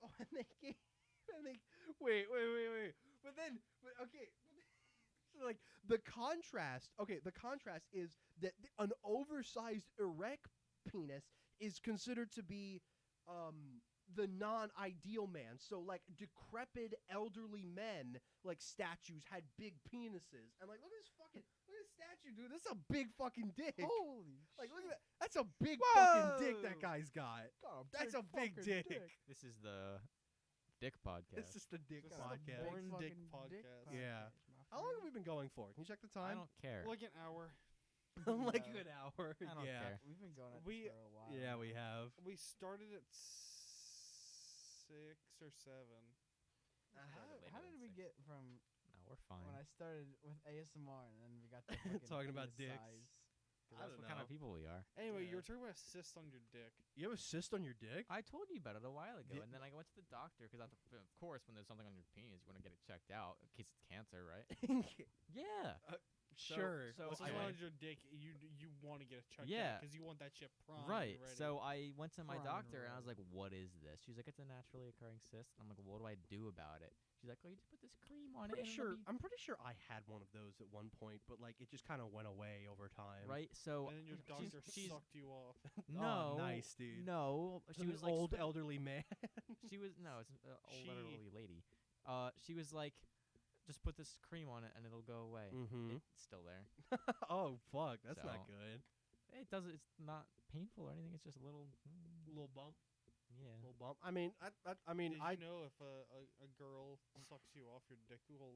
Oh, and they gave, and they wait. But okay. So, like the contrast. Okay, the contrast is that an oversized erect penis is considered to be the non-ideal man. So like decrepit elderly men, like statues, had big penises. And like look at this statue, dude. That's a big fucking dick. Holy Like shit. look at that. That's a big Whoa. fucking dick that guy's got. God, That's a big fucking dick. This is the Dick Podcast. It's just the dick This is a podcast. Born Dick fucking podcast. Yeah. my How long have friend. we been going for? Can you check the I time? don't care. Like an hour. Like Yeah. an hour. I don't yeah. care. We've been going at We- this for a while. Yeah, we now. have. We started at 6 or 7. How did we get from No, we're fine. when I started with ASMR and then we got to fucking Talking about penis dicks. size? 'Cause I that's don't what kind of know. people we are. Anyway, Yeah. you were talking about cysts on your dick. You have a cyst on your dick? I told you about it a while ago, Yeah. and then I went to the doctor because, of course, when there's something on your penis, you want to get it checked out in case it's cancer, right? Yeah. Sure. So This is I on went- your dick. You want to get it checked Yeah. out because you want that shit primed. Right. and ready. So I went to my Prime doctor and I was ready. like, "What is this?" She's like, "It's a naturally occurring cyst." I'm like, "What do I do about it?" She's like, "Oh, you just put this cream on it." Pretty and sure. it'll be I'm pretty sure I had one of those at one point, but like it just kind of went away over time. right. So and then your she's- doctor she's- sucked you off. no, nice, dude. No, she An was like old spe- elderly man. She was no, it's an old She- elderly lady. She was like, "Just put this cream on it and it'll go away." Mm-hmm. It's still there. Oh fuck, that's not So- good. It does. It's not painful or anything. It's just a little. Little bump. Yeah. Little bump. I mean, I mean, Did I you know if a girl sucks you off, your dick will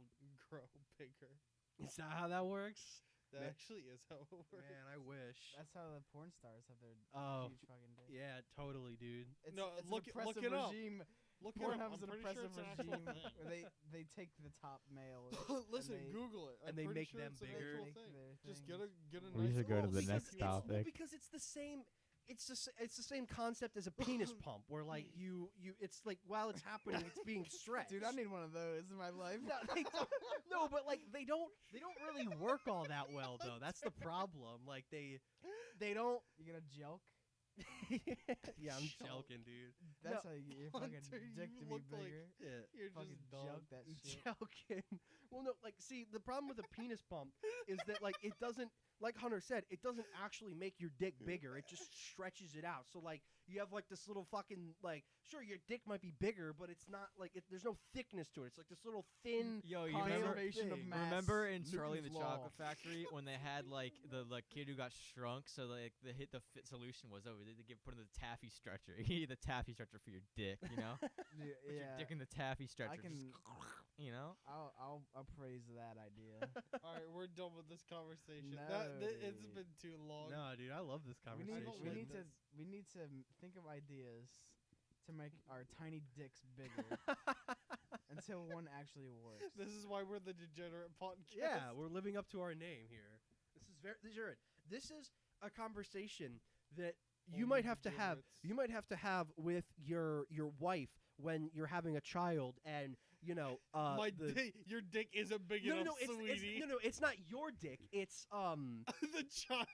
grow bigger? is that how that works? That Man. actually is how it works. Man, I wish. That's how the porn stars have their Oh, huge fucking dick. yeah, totally, dude. It's, No, it's look an it- look oppressive it up. regime. Look it up. Pornhub's I'm an pretty sure oppressive it's an actual regime thing. where they take the top male. Listen, they- Google it. and I'm they pretty make sure them it's an bigger. actual Make thing. their Just things. get a We nice should go to little the suck next you Well, off. topic. because it's the same. It's just it's the same concept as a penis pump, where like you it's like while it's happening, it's being stretched. Dude, I need one of those in my life. No, they don't, no, but like they don't really work all that well though. That's the problem. Like they don't. You gonna jelk? Yeah, I'm Shut up. joking, dude. That's how you get your fucking Hunter, dick you to be look like- bigger. Yeah. You're Fucking just dumb. jelk that shit. Joking. Well, no, like, see, the problem with a penis pump is that, like, it doesn't, like Hunter said, it doesn't actually make your dick bigger. It just stretches it out. So, like, you have, like, this little fucking, like, sure, your dick might be bigger, but it's not, like, there's no thickness to it. It's like this little thin. Yo, you remember? Conservation of thing. mass. Remember in Charlie and Newton's the law. Chocolate Factory when they had like the kid who got shrunk, so like the fit solution was they put in the taffy stretcher. You need the taffy stretcher for your dick, you know? Dude, Put your yeah, dick in the taffy stretcher. can- you know? I'll praise that idea. All right, we're done with this conversation. No, It's dude. been too long. No, dude, I love this we conversation. need to think of ideas to make our tiny dicks bigger until one actually works. This is why we're the Degenerate podcast. Yeah, we're living up to our name here. This is a conversation that you Only might have to have. degenerates. You might have to have with your wife when you're having a child, and you know, Your dick isn't big no, enough, no, sweetie. it's not your dick. It's The child.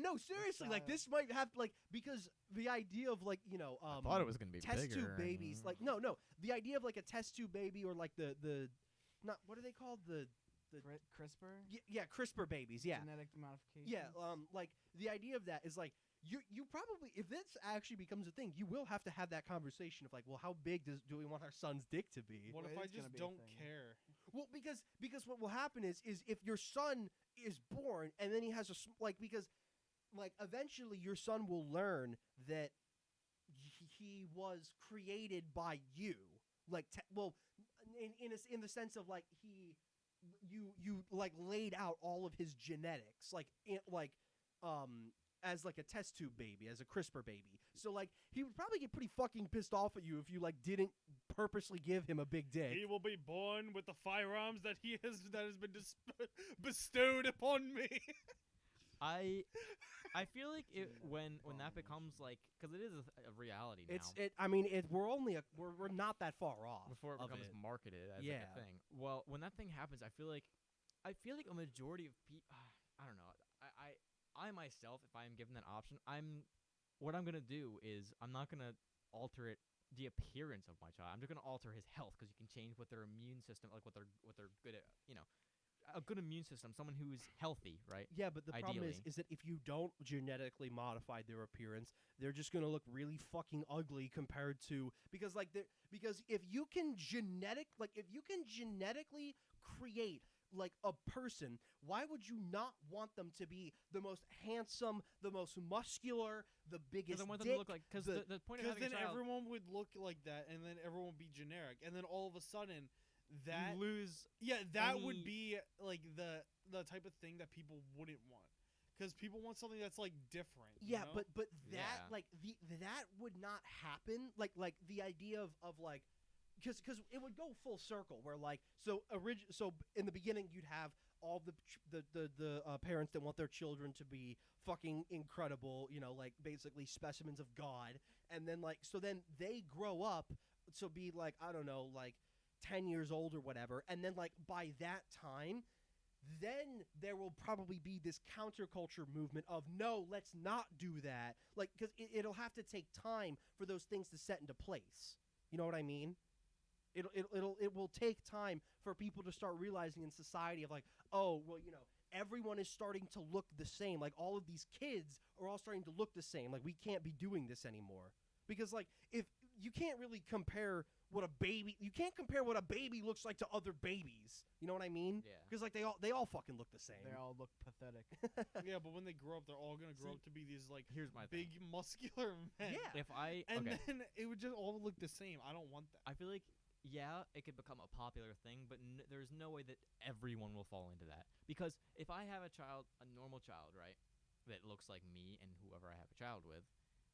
no, seriously, like this might have like because the idea of like I thought it was gonna be test bigger. tube babies, like no, the idea of like a test tube baby or like the not what are they called the CRISPR? yeah CRISPR babies, yeah. Genetic modification. Yeah, like the idea of that is like you probably if this actually becomes a thing, you will have to have that conversation of like, well, how big do we want our son's dick to be? What Well, if I it's gonna just be a don't thing. care? Well, because what will happen is if your son is born and then he has because like eventually your son will learn that he was created by you, like in the sense of like you like laid out all of his genetics as like a test tube baby, as a CRISPR baby. So like he would probably get pretty fucking pissed off at you if you like didn't purposely give him a big dick. He will be born with the firearms that has been bestowed upon me. I feel like when that becomes like because it is a reality now. We're not that far off Before it of becomes it. marketed as Yeah. like a thing. Well, when that thing happens, I feel like a majority of people. I don't know. I myself, if I am given that option, what I'm gonna do is I'm not gonna alter it the appearance of my child. I'm just gonna alter his health because you can change what their immune system, like what they're good at. A good immune system, someone who's healthy, right? Yeah, but the problem Ideally. is that if you don't genetically modify their appearance, they're just gonna look really fucking ugly compared to because if you can genetically create like a person, why would you not want them to be the most handsome, the most muscular, the biggest Because I want them dick? to look like the point of Because having then a child. everyone would look like that, and then everyone would be generic, and then all of a sudden, that you lose. that any- would be like the type of thing that people wouldn't want, because people want something that's like different. you Yeah, know? but that Yeah. like that would not happen. Like the idea of like because it would go full circle where like so in the beginning you'd have all the parents that want their children to be fucking incredible, like basically specimens of God, and then like so then they grow up to be like I don't know like 10 years old or whatever, and then like by that time then there will probably be this counterculture movement of no, let's not do that, like because it'll have to take time for those things to set into place. You know what I mean? It will take time for people to start realizing in society of like, oh well, everyone is starting to look the same, like all of these kids are all starting to look the same, like we can't be doing this anymore because like if you can't really compare what a baby looks like to other babies. You know what I mean? Yeah. Because like they all fucking look the same. They all look pathetic. yeah, but when they grow up, they're all gonna grow See, up to be these like Here's my big thing. muscular men. Yeah. If I and okay, then it would just all look the same. I don't want that. I feel like it could become a popular thing, but there's no way that everyone will fall into that. Because if I have a normal child, right, that looks like me and whoever I have a child with,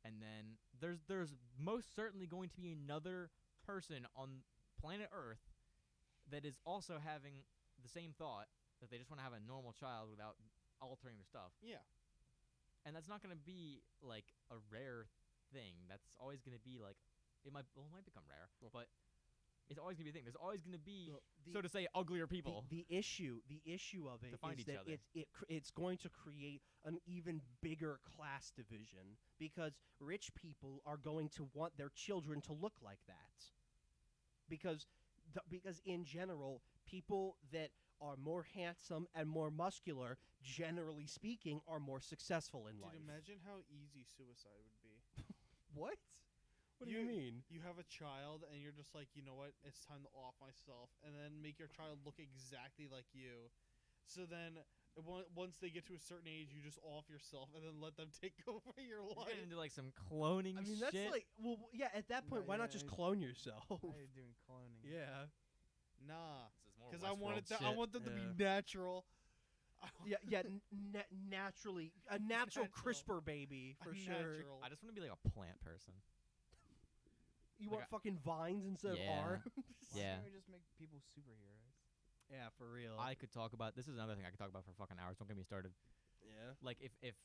and then there's most certainly going to be another person on planet Earth that is also having the same thought that they just want to have a normal child without altering their stuff. Yeah. And that's not going to be like a rare thing. That's always going to be like it might become rare, but it's always going to be a thing. There's always going to be so to say uglier people. The issue of it To find is each that other. it's going to create an even bigger class division because rich people are going to want their children to look like that. Because in general, people that are more handsome and more muscular, generally speaking, are more successful in life. Dude, imagine how easy suicide would be. What? What do you mean? You have a child and you're just like, you know what? It's time to off myself, and then make your child look exactly like you. So then, once they get to a certain age, you just off yourself and then let them take over your You're life. getting into like some cloning I mean, shit. that's like, well, yeah. At that point, No, why not yeah, just it's- clone yourself? Why are you doing cloning? Yeah. Nah, This is more because I want Westworld I shit. want them to be Yeah. natural. Yeah. Naturally, a natural Natural. CRISPR baby for sure. Natural. I just want to be like a plant person. You Like want fucking vines instead Yeah. of arms? Why Yeah. can't we just make people superheroes? Yeah, for real. I could talk about this is another thing I could talk about for fucking hours. Don't get me started. Yeah. Like if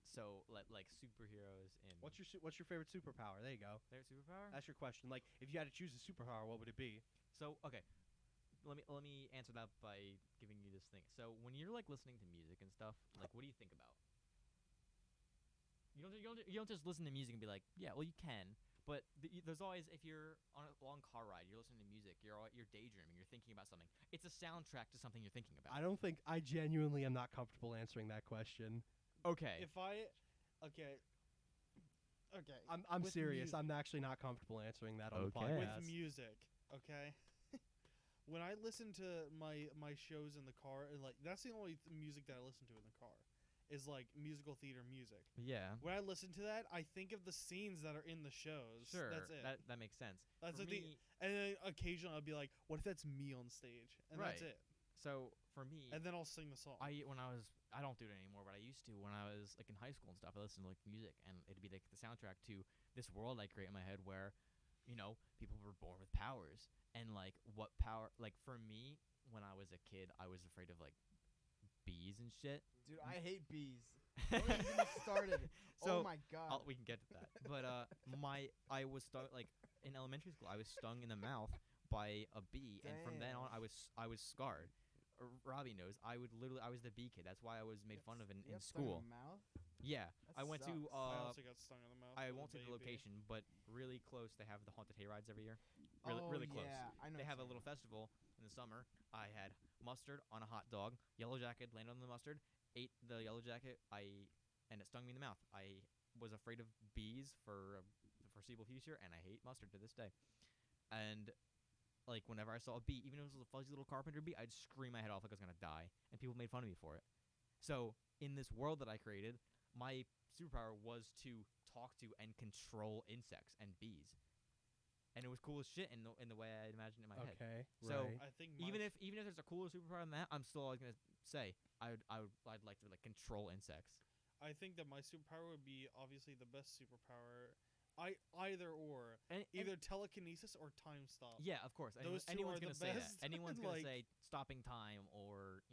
so like superheroes in What's your favorite superpower? There you go. their superpower? That's your question. Like, if you had to choose a superpower, what would it be? So okay, let me answer that by giving you this thing. So when you're like listening to music and stuff, like what do you think about? You don't just listen to music and be like, yeah, well you can, but there's always if you're on a long car ride, you're listening to music, you're daydreaming, you're thinking about something. It's a soundtrack to something you're thinking about. I genuinely am not comfortable answering that question. Okay. Okay. I'm With serious. music. I'm actually not comfortable answering that on the Okay. With podcast. music, okay. When I listen to my shows in the car, and like that's the only music that I listen to in the car, is like musical theater music. Yeah. When I listen to that, I think of the scenes that are in the shows. Sure. That's it. That makes sense. That's For the thing. me, And then occasionally I'll be like, what if that's me on stage? And that's Right. it. so for me, And then I'll sing the song. I don't do it anymore, but I used to when I was like in high school and stuff. I listened to like music, and it'd be like the soundtrack to this world I create in my head where, people were born with powers, and like what power. Like for me, when I was a kid, I was afraid of like bees and shit. Dude, I hate bees. Don't even get me started. So, Oh my god. we can get to that, but I was stung like in elementary school. I was stung in the mouth by a bee, and from then on, Damn. I was scarred. Robbie knows. I was the B kid. That's why I was made fun of in You got stung in school. the mouth? Yeah, That I went to. sucks. I also got stung in the mouth. I as a won't say the baby. location, but really close. They have the haunted hay rides every year. Oh, Really close. yeah, I know They what have a you're little talking festival in the summer. I had mustard on a hot dog, yellow jacket, landed on the mustard, ate the yellow jacket, and it stung me in the mouth. I was afraid of bees for the foreseeable future, and I hate mustard to this day. And like whenever I saw a bee, even if it was a fuzzy little carpenter bee, I'd scream my head off like I was gonna die, and people made fun of me for it. So in this world that I created, my superpower was to talk to and control insects and bees, and it was cool as shit in the way I imagined it in my head. Okay. So right. I think even if there's a cooler superpower than that, I'm still always gonna say I'd like to like control insects. I think that my superpower would be obviously the best superpower. Either or, either telekinesis or time stop. Yeah, of course. Those two anyone's are gonna the say best. that. Anyone's gonna Like- say stopping time or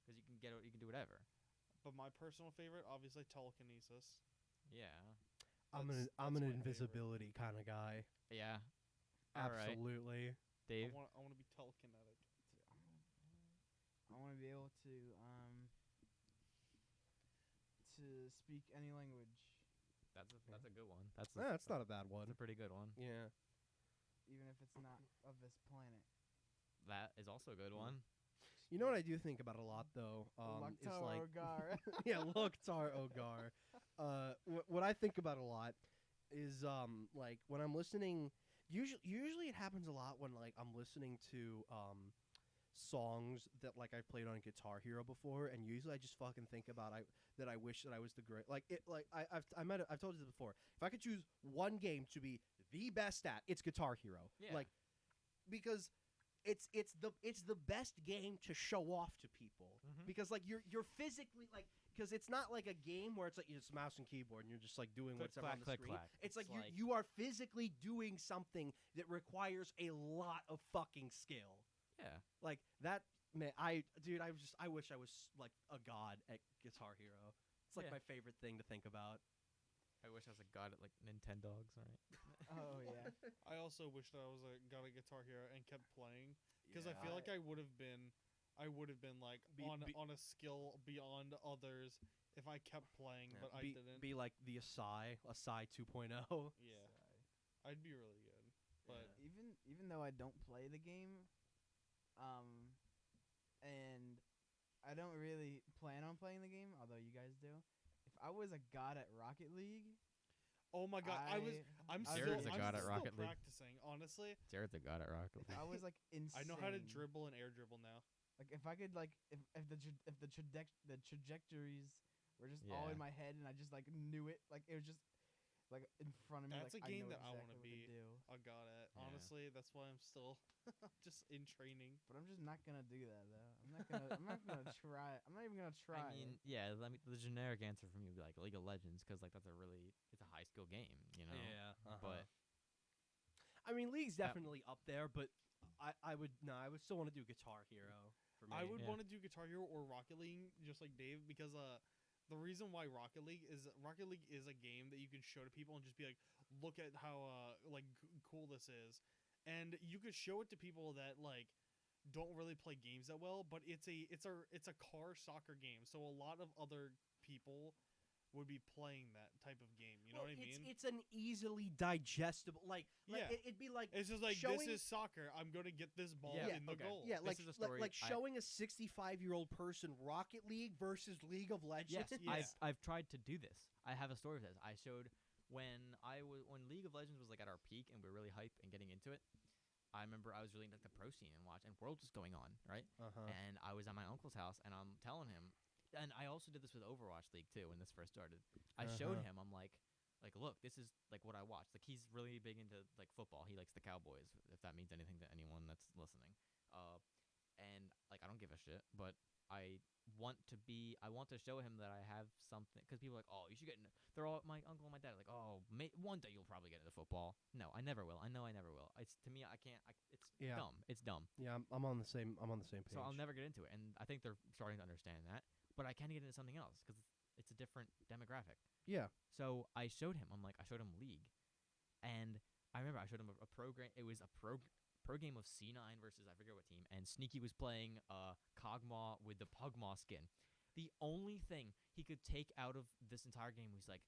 because you can do whatever. But my personal favorite, obviously, telekinesis. Yeah. I'm That's an my favorite. invisibility kind of guy. Yeah. All right. Absolutely. Dave. I want to be telekinetic. I want to be able to speak any language, That's a good one. That's That's not a bad one. a pretty good one. Yeah. even if it's not of this planet. That is also a good one. You know what I do think about a lot though? Is Loktar like Ogar. yeah, Loktar Ogar. What I think about a lot is like when I'm listening. Usually it happens a lot when like I'm listening to songs that like I've played on Guitar Hero before, and usually I just fucking think about that I wish that I was the great I've told you this before. If I could choose one game to be the best at, it's Guitar Hero. Yeah. Like because it's the best game to show off to people because like you're physically like. Because it's not like a game where it's like it's mouse and keyboard and you're just like doing Click, what's clack, on the click, screen. clack. It's like It's like- you are physically doing something that requires a lot of fucking skill. Yeah. Like that, man. I wish I was like a god at Guitar Hero. It's like Yeah. my favorite thing to think about. I wish I was a god at like Nintendogs. All right. Oh yeah. I also wish that I was got a Guitar Hero and kept playing because I Yeah. feel like I would have been like on a skill beyond others if I kept playing, Yeah. but I be, didn't. be like the Asai 2.0. Yeah, I'd be really good. But Even though I don't play the game, and I don't really plan on playing the game, although you guys do. If I was a god at Rocket League, oh my god, I'm Jared's still a god at still Rocket League. practicing. Honestly, Jared's a god at Rocket if I was like insane. I know how to dribble and air dribble now. Like if I could like if the trajectories were just all Yeah. in my head and I just like knew it, like it was just like in front of me. That's like, a game I know that I exactly wanna what to be. do. A god at. Yeah. Honestly, that's why I'm still just in training. But I'm just not gonna do that though. I'm not gonna try. I'm not even gonna try. I mean, yeah. The generic answer from you would be like League of Legends because like it's a high skill game, you know. Yeah. But I mean, League's That- definitely up there, but I would still want to do Guitar Hero for me. I would Yeah. want to do Guitar Hero or Rocket League, just like Dave, because the reason why Rocket League is a game that you can show to people and just be like, look at how cool this is, and you could show it to people that like don't really play games that well, but it's a car soccer game, so a lot of other people would be playing that type of game. You know what I mean? It's an easily digestible Yeah. it'd be like It's just like showing- this is soccer. I'm gonna get this ball Yeah, in the okay. goal. yeah, This is a story like I- showing a 65-year-old person Rocket League versus League of Legends. yes, Yeah. I've tried to do this. I have a story for this. I showed when League of Legends was like at our peak and we were really hype and getting into it. I remember I was really into like, the pro scene and and Worlds was going on, right? And I was at my uncle's house and I'm telling him, and I also did this with Overwatch League too when this first started. I showed him, I'm like, look, this is like what I watch. Like he's really big into like football. He likes the Cowboys, if that means anything to anyone that's listening. And like I don't give a shit, but I want to show him that I have something, because people are like, oh, you should get into, they're all, my uncle and my dad are like, oh, one day you'll probably get into football. No, I never will. I know I never will. It's, to me, I can't, it's Yeah. dumb. It's dumb. Yeah, I'm on the same page. So I'll never get into it. And I think they're starting to understand that, but I can get into something else because it's a different demographic. Yeah. So I showed him, I showed him League, and I remember I showed him a program. It was a pro game of C9 versus I forget what team, and Sneaky was playing Kog'Maw with the Pugmaw skin. The only thing he could take out of this entire game was like,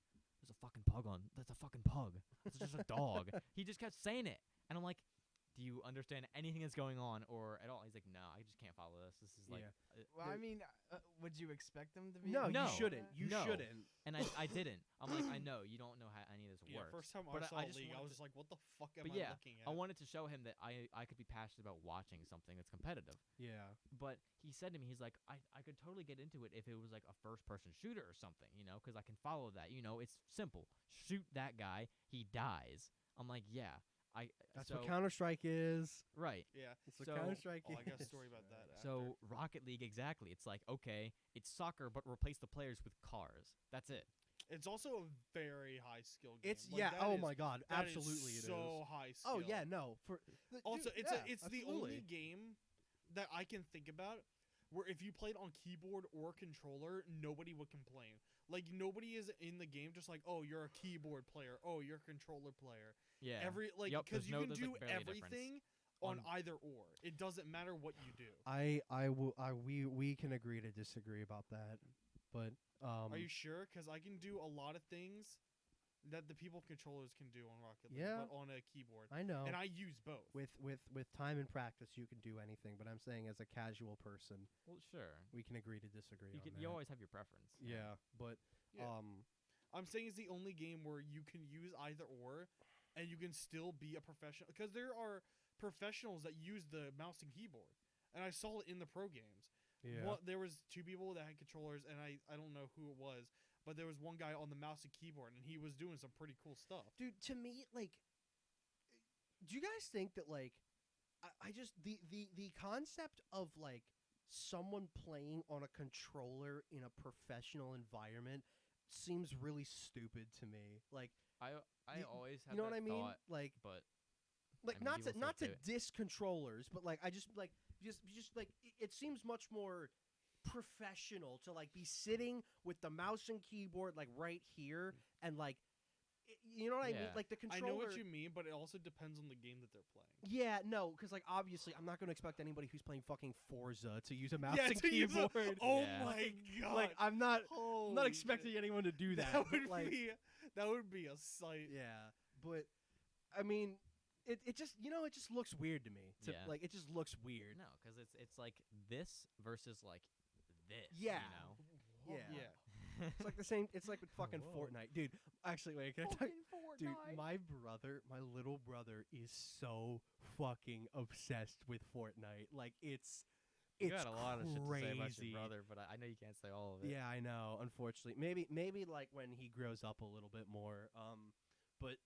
"There's a fucking pug on. That's a fucking pug. It's just a dog." He just kept saying it, and I'm like, "Do you understand anything that's going on or at all?" He's like, "No, I just can't follow this. This is like." Well, I mean, would you expect them to be? No, No. you shouldn't. You No. shouldn't. And I didn't. I'm like, I know you don't know how any of this Yeah, works. first time but I saw just League, I wanted was to- like, what the fuck am But I yeah, looking at? I wanted to show him that I could be passionate about watching something that's competitive. Yeah. But he said to me, he's like, I could totally get into it if it was like a first-person shooter or something, because I can follow that. It's simple. Shoot that guy, he dies. I'm like, yeah. That's so, what Counter-Strike is. right. Yeah. That's what So- Counter-Strike Oh, is. I got a story about that. So Rocket League, exactly. It's like, okay, it's soccer, but replace the players with cars. That's it. It's also a very high skill game. It's Like, yeah. that Oh is- my god. that is Absolutely, it is. so high skill. Oh yeah. No. Also, dude, it's the only absolutely. game that I can think about where if you played on keyboard or controller, nobody would complain. Like nobody is in the game just like, oh, you're a keyboard player. Oh, you're a controller player. Yeah. Because there's you no- can there's, do like, barely a difference. everything on On- either or. It doesn't matter what you do. We can agree to disagree about that, but Are you sure? Because I can do a lot of things that the people controllers can do on Rocket League, Yeah. but on a keyboard. I know. And I use both. With time and practice, you can do anything. But I'm saying, as a casual person, Well, sure. we can agree to disagree. on You that. always have your preference. Yeah, but Yeah. I'm saying it's the only game where you can use either or, and you can still be a professional. Because there are professionals that use the mouse and keyboard, and I saw it in the pro games. yeah. There was two people that had controllers, and I don't know who it was, but there was one guy on the mouse and keyboard, and he was doing some pretty cool stuff. Dude, to me, like, do you guys think that, like, I just the concept of like someone playing on a controller in a professional environment seems really stupid to me. Like, I You- always have you know what that I mean? thought, Like, but like mean, not people to still not to do it. diss controllers, but like I just like just like it seems much more professional to like be sitting with the mouse and keyboard like right here and like you know what I mean? Yeah. Like the I controller. know what you mean, but it also depends on the game that they're playing. Yeah, no, because like obviously I'm not going to expect anybody who's playing fucking Forza to use a mouse and to use a- keyboard. Oh Yeah. my god! Like I'm not Holy expecting shit. anyone to do that. That but, would like, that would be a sight. yeah, but I mean, it just it just looks weird to me. Yeah. Like it just looks weird. no, because it's like this versus like this. Yeah. Yeah. It's like the same. It's like with fucking Whoa. Fortnite, dude. Actually, wait, can I tell you? Dude, Fortnite. my little brother is so fucking obsessed with Fortnite. Like it's You got a lot of shit to say about crazy. your brother, but I know you can't say all of it. Yeah, I know. Unfortunately, maybe like when he grows up a little bit more. But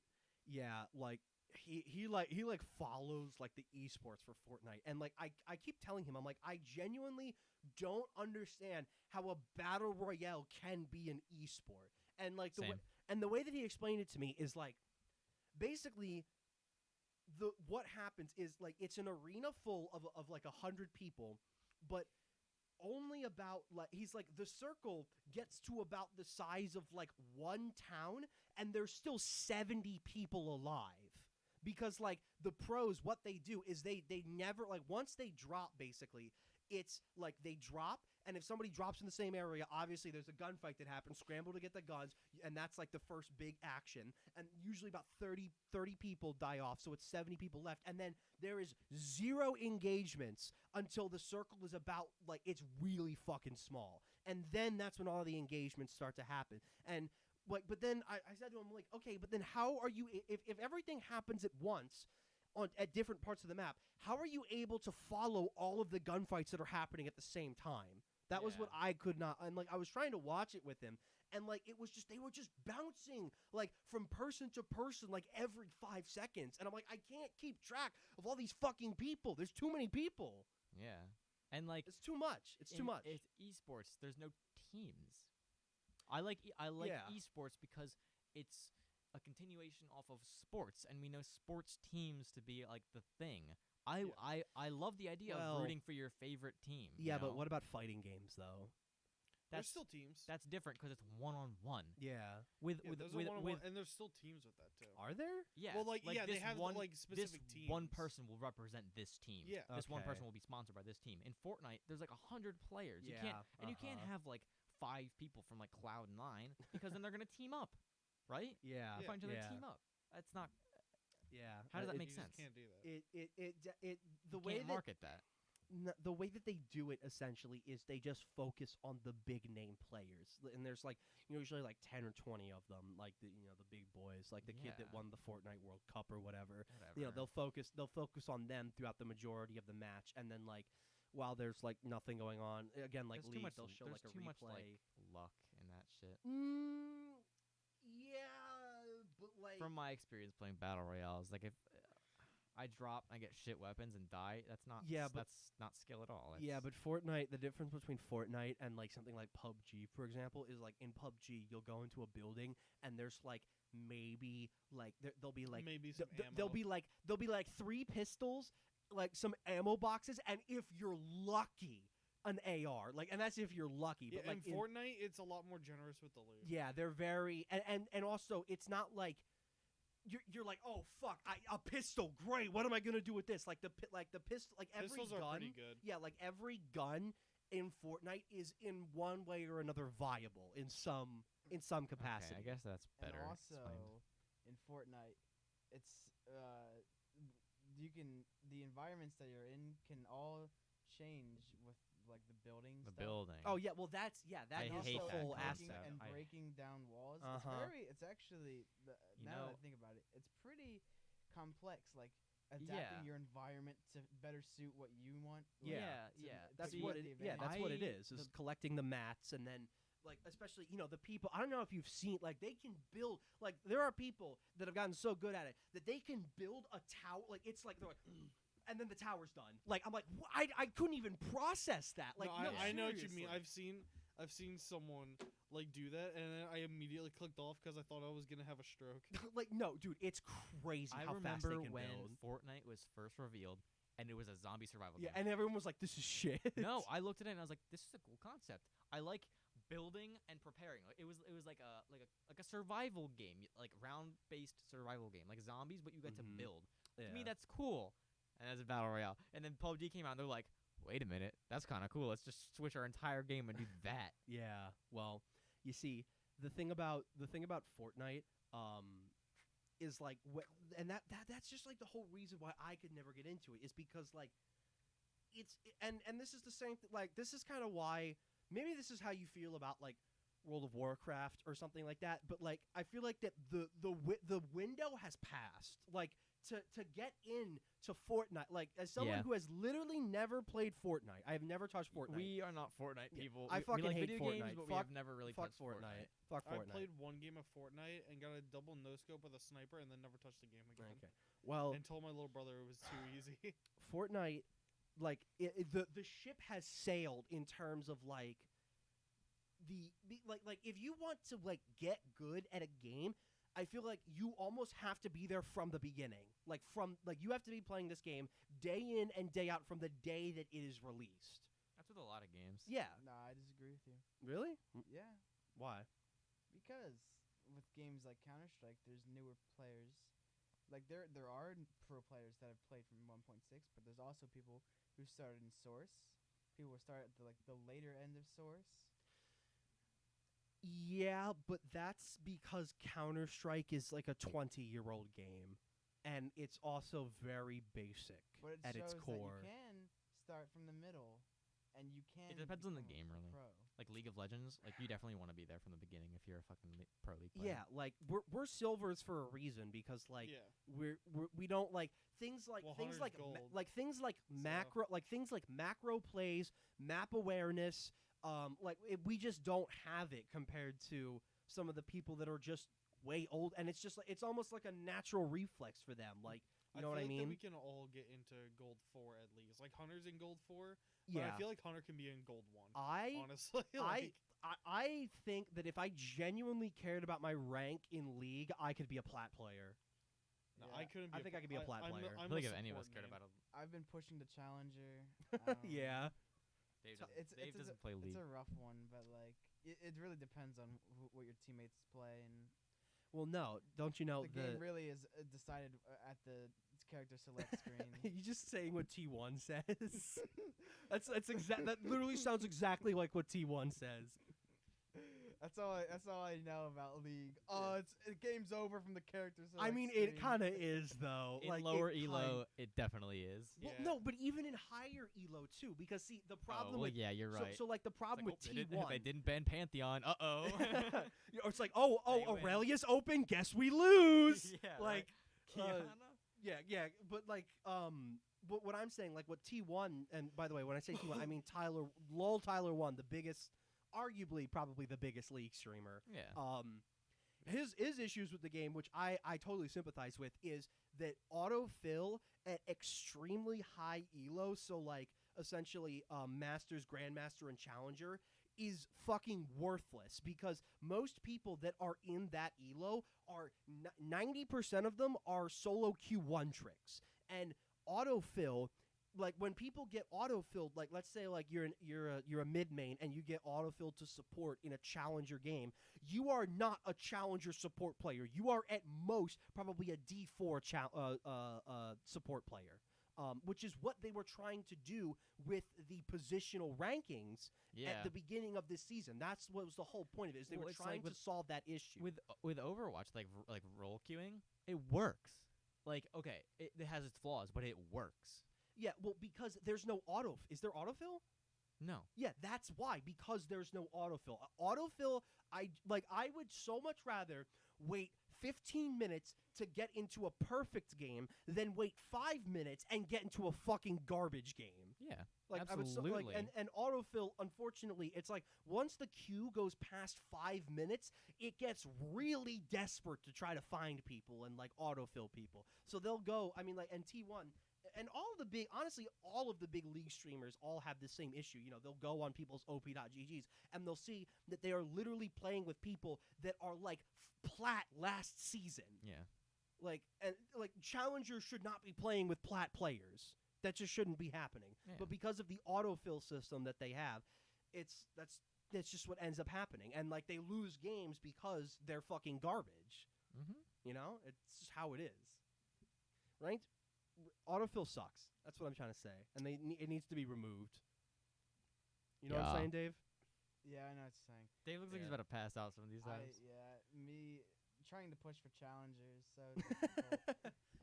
yeah, like he like follows like the esports for Fortnite, and like I keep telling him, I'm like, I genuinely don't understand how a battle royale can be an esport, and like the way that he explained it to me is like basically what happens is like it's an arena full of like 100 people, but only about like he's like the circle gets to about the size of like one town, and there's still 70 people alive because like the pros, what they do is they never like once they drop, basically it's like they drop, and if somebody drops in the same area, obviously there's a gunfight that happens, scramble to get the guns, and that's like the first big action, and usually about 30 people die off, so it's 70 people left, and then there is 0 engagements until the circle is about like it's really fucking small, and then that's when all the engagements start to happen. And like, but then I said to him, like, okay, but then how are you if everything happens at once at different parts of the map, how are you able to follow all of the gunfights that are happening at the same time? That was what I could not, and like I was trying to watch it with him, and like it was just they were just bouncing like from person to person like every 5 seconds, and I'm like, I can't keep track of all these fucking people. There's too many people. Yeah. And like It's too much. It's too much. It's esports. There's no teams. I like Yeah. esports because it's a continuation off of sports, and we know sports teams to be like the thing. I love the idea Well, of rooting for your favorite team. Yeah, you but know? what about fighting games though? There's still teams. That's different because it's 1-on-1. Yeah. With Yeah, with there's a with, one-on-one, with and there's still teams with that too. Are there? yeah. Well, like, yeah, they this have one, specific this teams. one person will represent this team. Yeah. This one Okay. person will be sponsored by this team. In Fortnite, there's like 100 players. You can't Yeah, you can't have like 5 people from like Cloud9 because then they're gonna team up, right? Yeah. They find each other yeah. team up. That's not. Yeah. How does that it- make You sense? just can't do that. The You way can't that market that. the way that they do it essentially is they just focus on the big name players, and there's like usually like 10 or 20 of them, like the the big boys, like the kid that Yeah. won the Fortnite World Cup or whatever. Whatever. They'll focus on them throughout the majority of the match, and then like while there's like nothing going on again, like There's too League, much. they'll show There's like a too much replay. like luck in that shit. Yeah, but like From my experience playing battle royales, like if I drop, I get shit weapons and die. That's not. Yeah, but- that's not skill at all. yeah, It's- but Fortnite, the difference between Fortnite and like something like PUBG, for example, is like in PUBG, you'll go into a building and there's like maybe like there'll be like Maybe some there'll ammo. be like 3 pistols, like some ammo boxes, and if you're lucky, an AR. Like, and that's if you're lucky. Yeah, But like in Fortnite, it's a lot more generous with the loot. yeah, they're very and also it's not like. You're like, oh fuck, a pistol, great. What am I gonna do with this? Like the pistol, like every Pistols gun. are pretty good. Yeah, like every gun in Fortnite is in one way or another viable in some capacity. Okay, I guess that's better. And also explained. in Fortnite, it's you can the environments that you're in can all change with like the building. The stuff. building. Oh yeah, well that I is hate the that whole breaking concept. and I- breaking down walls. Uh-huh. It's actually You now know- that I think about it, it's pretty complex. Like adapting Yeah. your environment to better suit what you want. Yeah. That's See, what it. Yeah, that's what it I- is. Is collecting the mats and then. Like, especially, the people, I don't know if you've seen, like, they can build, like, there are people that have gotten so good at it that they can build a tower, like, it's like, they're like, and then the tower's done. Like, I'm like, I couldn't even process that. Like, no, no, I know what you mean. seriously. I've seen someone like do that, and then I immediately clicked off because I thought I was gonna have a stroke. Like, no, dude, it's crazy I how fast they remember can when build. Fortnite was first revealed, and it was a zombie survival Yeah, game. and everyone was like, this is shit. No, I looked at it and I was like, this is a cool concept. I like building and preparing. Like, it was like a survival game, like round-based survival game, like zombies, but you get Mhm. to build. Yeah. To me, that's cool. And that's a battle royale. And then PUBG came out, and they're like, wait a minute, that's kind of cool. Let's just switch our entire game and do that. Yeah. Well, you see, the thing about Fortnite, is like, and that's just like the whole reason why I could never get into it is because like, and this is the same. Like, this is kind of why. Maybe this is how you feel about like World of Warcraft or something like that. But like, I feel like that the window has passed. Like to get in to Fortnite. Like as someone Yeah. who has literally never played Fortnite, I have never touched Fortnite. We are not Fortnite Yeah, people. I we fucking like hate video Fortnite. games, but we Fuck- have never really Fuck touched Fortnite. Fuck I Fortnite. played one game of Fortnite and got a double no scope with a sniper, and then never touched the game again. Okay. Well, And told my little brother it was too easy. Fortnite, like the ship has sailed in terms of like like if you want to like get good at a game, I feel like you almost have to be there from the beginning. Like you have to be playing this game day in and day out from the day that it is released. That's with a lot of games. Yeah. Nah, I disagree with you. Really? Yeah, Why? because with games like Counter Strike, there's newer players. Like there are pro players that have played from 1.6, but there's also people who started in Source. People who start at the later end of Source. Yeah, but that's because Counter-Strike is like a 20-year-old game, and it's also very basic But it at shows its core. that you can start from the middle, and you can. It depends on the become game, a really. Pro. Like League of Legends, like you definitely want to be there from the beginning if you're a fucking pro league player. Yeah, like we're silvers for a reason because like yeah. we don't like things like Well, things Hunter's like gold, things like so- macro like things like macro plays, map awareness. We just don't have it compared to some of the people that are just way old, and it's just like it's almost like a natural reflex for them. Like you know what I feel like that mean? we can all get into Gold 4 at least. Like Hunter's in Gold 4, but Yeah, I feel like Hunter can be in Gold 1. I Honestly, like, think that if I genuinely cared about my rank in League, I could be a plat player. no, Yeah, I couldn't. I Be think I could be a plat player. I feel like if any of us cared about it, I've been pushing the challenger. Yeah. Dave So- doesn't play League. It's a rough one, but like it really depends on what your teammates play, and Well, no, don't you know the game really is decided at the character select screen. you just saying what T1 says. that's exact. That literally sounds exactly like what T1 says. That's all I know about League. Oh, it's game's over from the character select. I mean, screen. it kind of is though. In like lower it elo, it definitely is. Well, Yeah. no, but even in higher elo too, because see the problem Oh, well, with yeah, you're right. So like the problem with T1, They didn't ban Pantheon. or it's like oh They win. Aurelia's open, guess we lose. Yeah, like right. yeah, but like but what I'm saying, like what T1, and by the way, when I say T1, I mean Tyler 1, the biggest, arguably probably the biggest League streamer. Yeah. His issues with the game, which I totally sympathize with, is that autofill at extremely high elo, so like essentially Masters, Grandmaster, and Challenger, is fucking worthless because most people that are in that elo are 90% of them are solo Q1 tricks, and autofill. Like when people get autofilled, like let's say like you're a mid main and you get autofilled to support in a challenger game, you are not a challenger support player. You are at most probably a D4 support player, which is what they were trying to do with the positional rankings at the beginning of this season. That's what was the whole point of it. Is they Well, were it's trying like to solve that issue. with Overwatch, like role queuing, it works. Like okay, it has its flaws, but it works. Yeah, well, because there's no auto. Is there autofill? No. Yeah, that's why. Because there's no autofill. Autofill, I would so much rather wait 15 minutes to get into a perfect game than wait 5 minutes and get into a fucking garbage game. Yeah. Like absolutely. I would and autofill, unfortunately, it's like once the queue goes past 5 minutes, it gets really desperate to try to find people and like autofill people. So they'll go. I mean, like, and T1. And all of the big league streamers all have the same issue. You know, they'll go on people's op.ggs and they'll see that they are literally playing with people that are like plat last season. Yeah. Like challengers should not be playing with plat players. That just shouldn't be happening. Yeah. But because of the autofill system that they have, that's just what ends up happening. And like they lose games because they're fucking garbage. Mm-hmm. You know, it's just how it is. Right? Autofill sucks. That's what I'm trying to say, and it needs to be removed. You know what I'm saying, Dave? Yeah, I know what you're saying. Dave looks like he's about to pass out some of these times. Me trying to push for challengers, so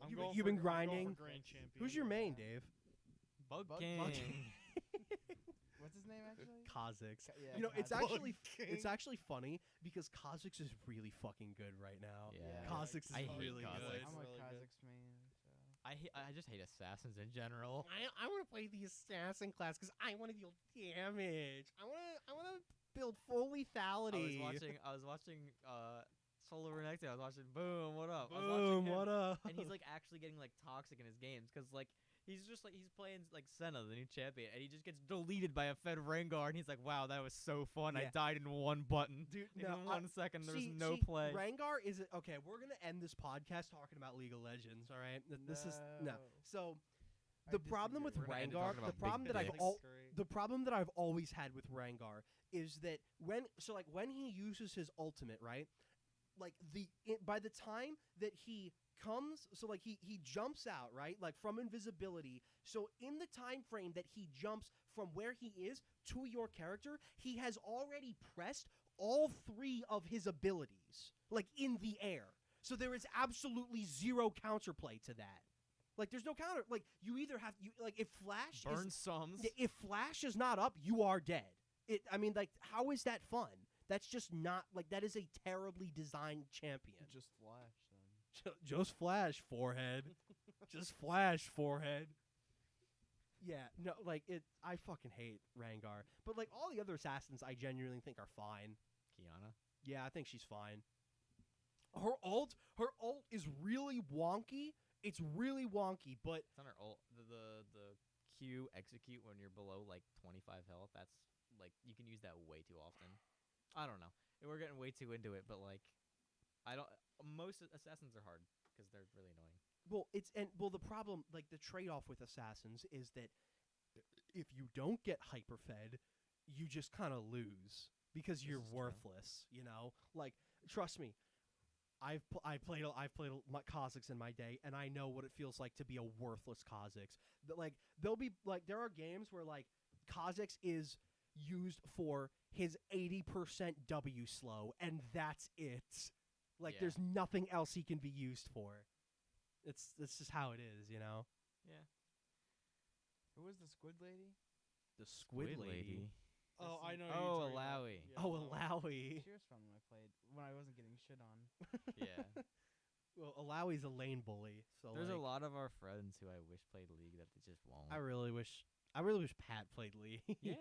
difficult. You've been grinding. Grand champion. Who's your main, Dave? Bug Bug King. What's his name actually? Kha'Zix. Yeah, You know, it's Kha'Zix. actually funny because Kha'Zix is really fucking good right now. Yeah. Kha'Zix is I hate really Kha'Zix. good. I'm a really good. Kha'Zix main. I just hate assassins in general. I want to play the assassin class because I want to deal damage. I want to build full lethality. I was watching Solar Renekton. I was watching Boom, what up? I was Boom, watching him, what up? and he's like actually getting like toxic in his games because like he's playing like Senna, the new champion, and he just gets deleted by a Fed Rengar, and he's like, wow, that was so fun. Yeah. I died in 1 button. Dude, in no, 1 second, there was See, no play. Rengar is okay. We're gonna end this podcast talking about League of Legends. All right, this is no. So I the problem with We're gonna end it Rengar, talking the about problem big that dicks. the problem that I've always had with Rengar is that when he uses his ultimate, right? Like by the time that he comes, so like he jumps out, right? Like from invisibility. So in the time frame that he jumps from where he is to your character, he has already pressed all 3 of his abilities, like in the air. So there is absolutely zero counterplay to that. Like there's no counter. Like you either have if Flash Burn sums. if Flash is not up, you are dead. I mean, like, how is that fun? That's just not like that is a terribly designed champion. Just Flash then. Just Flash forehead. Just Flash forehead. Yeah, no, like it. I fucking hate Rengar, but like all the other assassins, I genuinely think are fine. Kiana. Yeah, I think she's fine. Her ult is really wonky. It's really wonky, but It's on her ult. The Q execute when you're below like 25 health. That's like you can use that way too often. I don't know. We're getting way too into it, but like I don't. Most assassins are hard because they're really annoying. the problem, like the trade-off with assassins is that if you don't get hyperfed, you just kind of lose because you're is true. worthless. You know, like trust me. I've played my Kha'Zix in my day, and I know what it feels like to be a worthless Kha'Zix. Like there'll be like there are games where like Kha'Zix is used for his 80% W slow, and that's it. Like Yeah. there's nothing else he can be used for. It's just how it is, you know. Yeah. Who was the squid lady? The Squid Lady. Oh, I know. Oh, who you're talking about. Alawi. Yeah, Oh, Alawi. She was fun when I wasn't getting shit on. Yeah. Well, Alawi's a lane bully, so There's a like, lot of our friends who I wish played League that they just won't. I really wish Pat played League. yeah.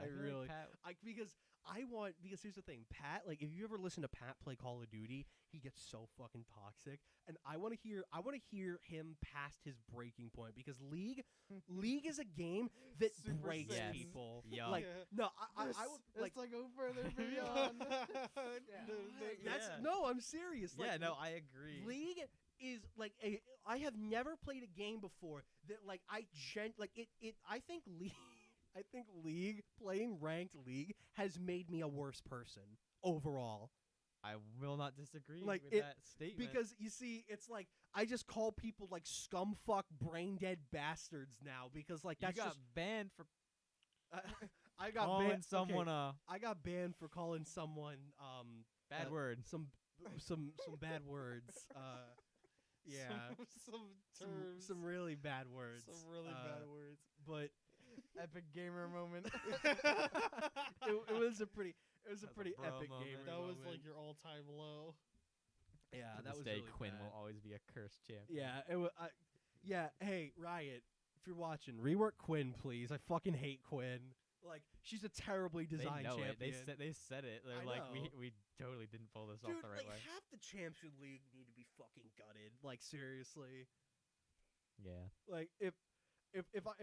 I feel really- Like Pat, because here's the thing, Pat, like if you ever listen to Pat play Call of Duty, he gets so fucking toxic, and I want to hear him past his breaking point, because League is a game that Super breaks Yes. people. Yup. Like Yeah. no, I would like Let's go further beyond. that's Yeah. no, I'm serious. yeah, Like, no, I agree. League is like I have never played a game before that like I think League playing ranked League has made me a worse person overall. I will not disagree Like, with it- that statement. Because you see, it's like I just call people like scumfuck brain dead bastards now, because like you that's got just banned for I got calling banned. someone okay, a I got banned for calling someone bad uh, word. some bad words. Yeah. Some terms. Some really bad words. Some really bad words. But Epic gamer moment. it was a pretty That's a pretty bro epic moment. gamer That was moment. like your all-time low. Yeah, To that this was day, really Quinn bad. will always be a cursed champion. Yeah, it was. Yeah, hey Riot, if you're watching, rework Quinn, please. I fucking hate Quinn. Like, she's a terribly They designed know champion. it. They said it. They're I like, know. we totally didn't pull this Dude, off the right like way. half the Champion League need to be fucking gutted. Like seriously. Yeah. Like if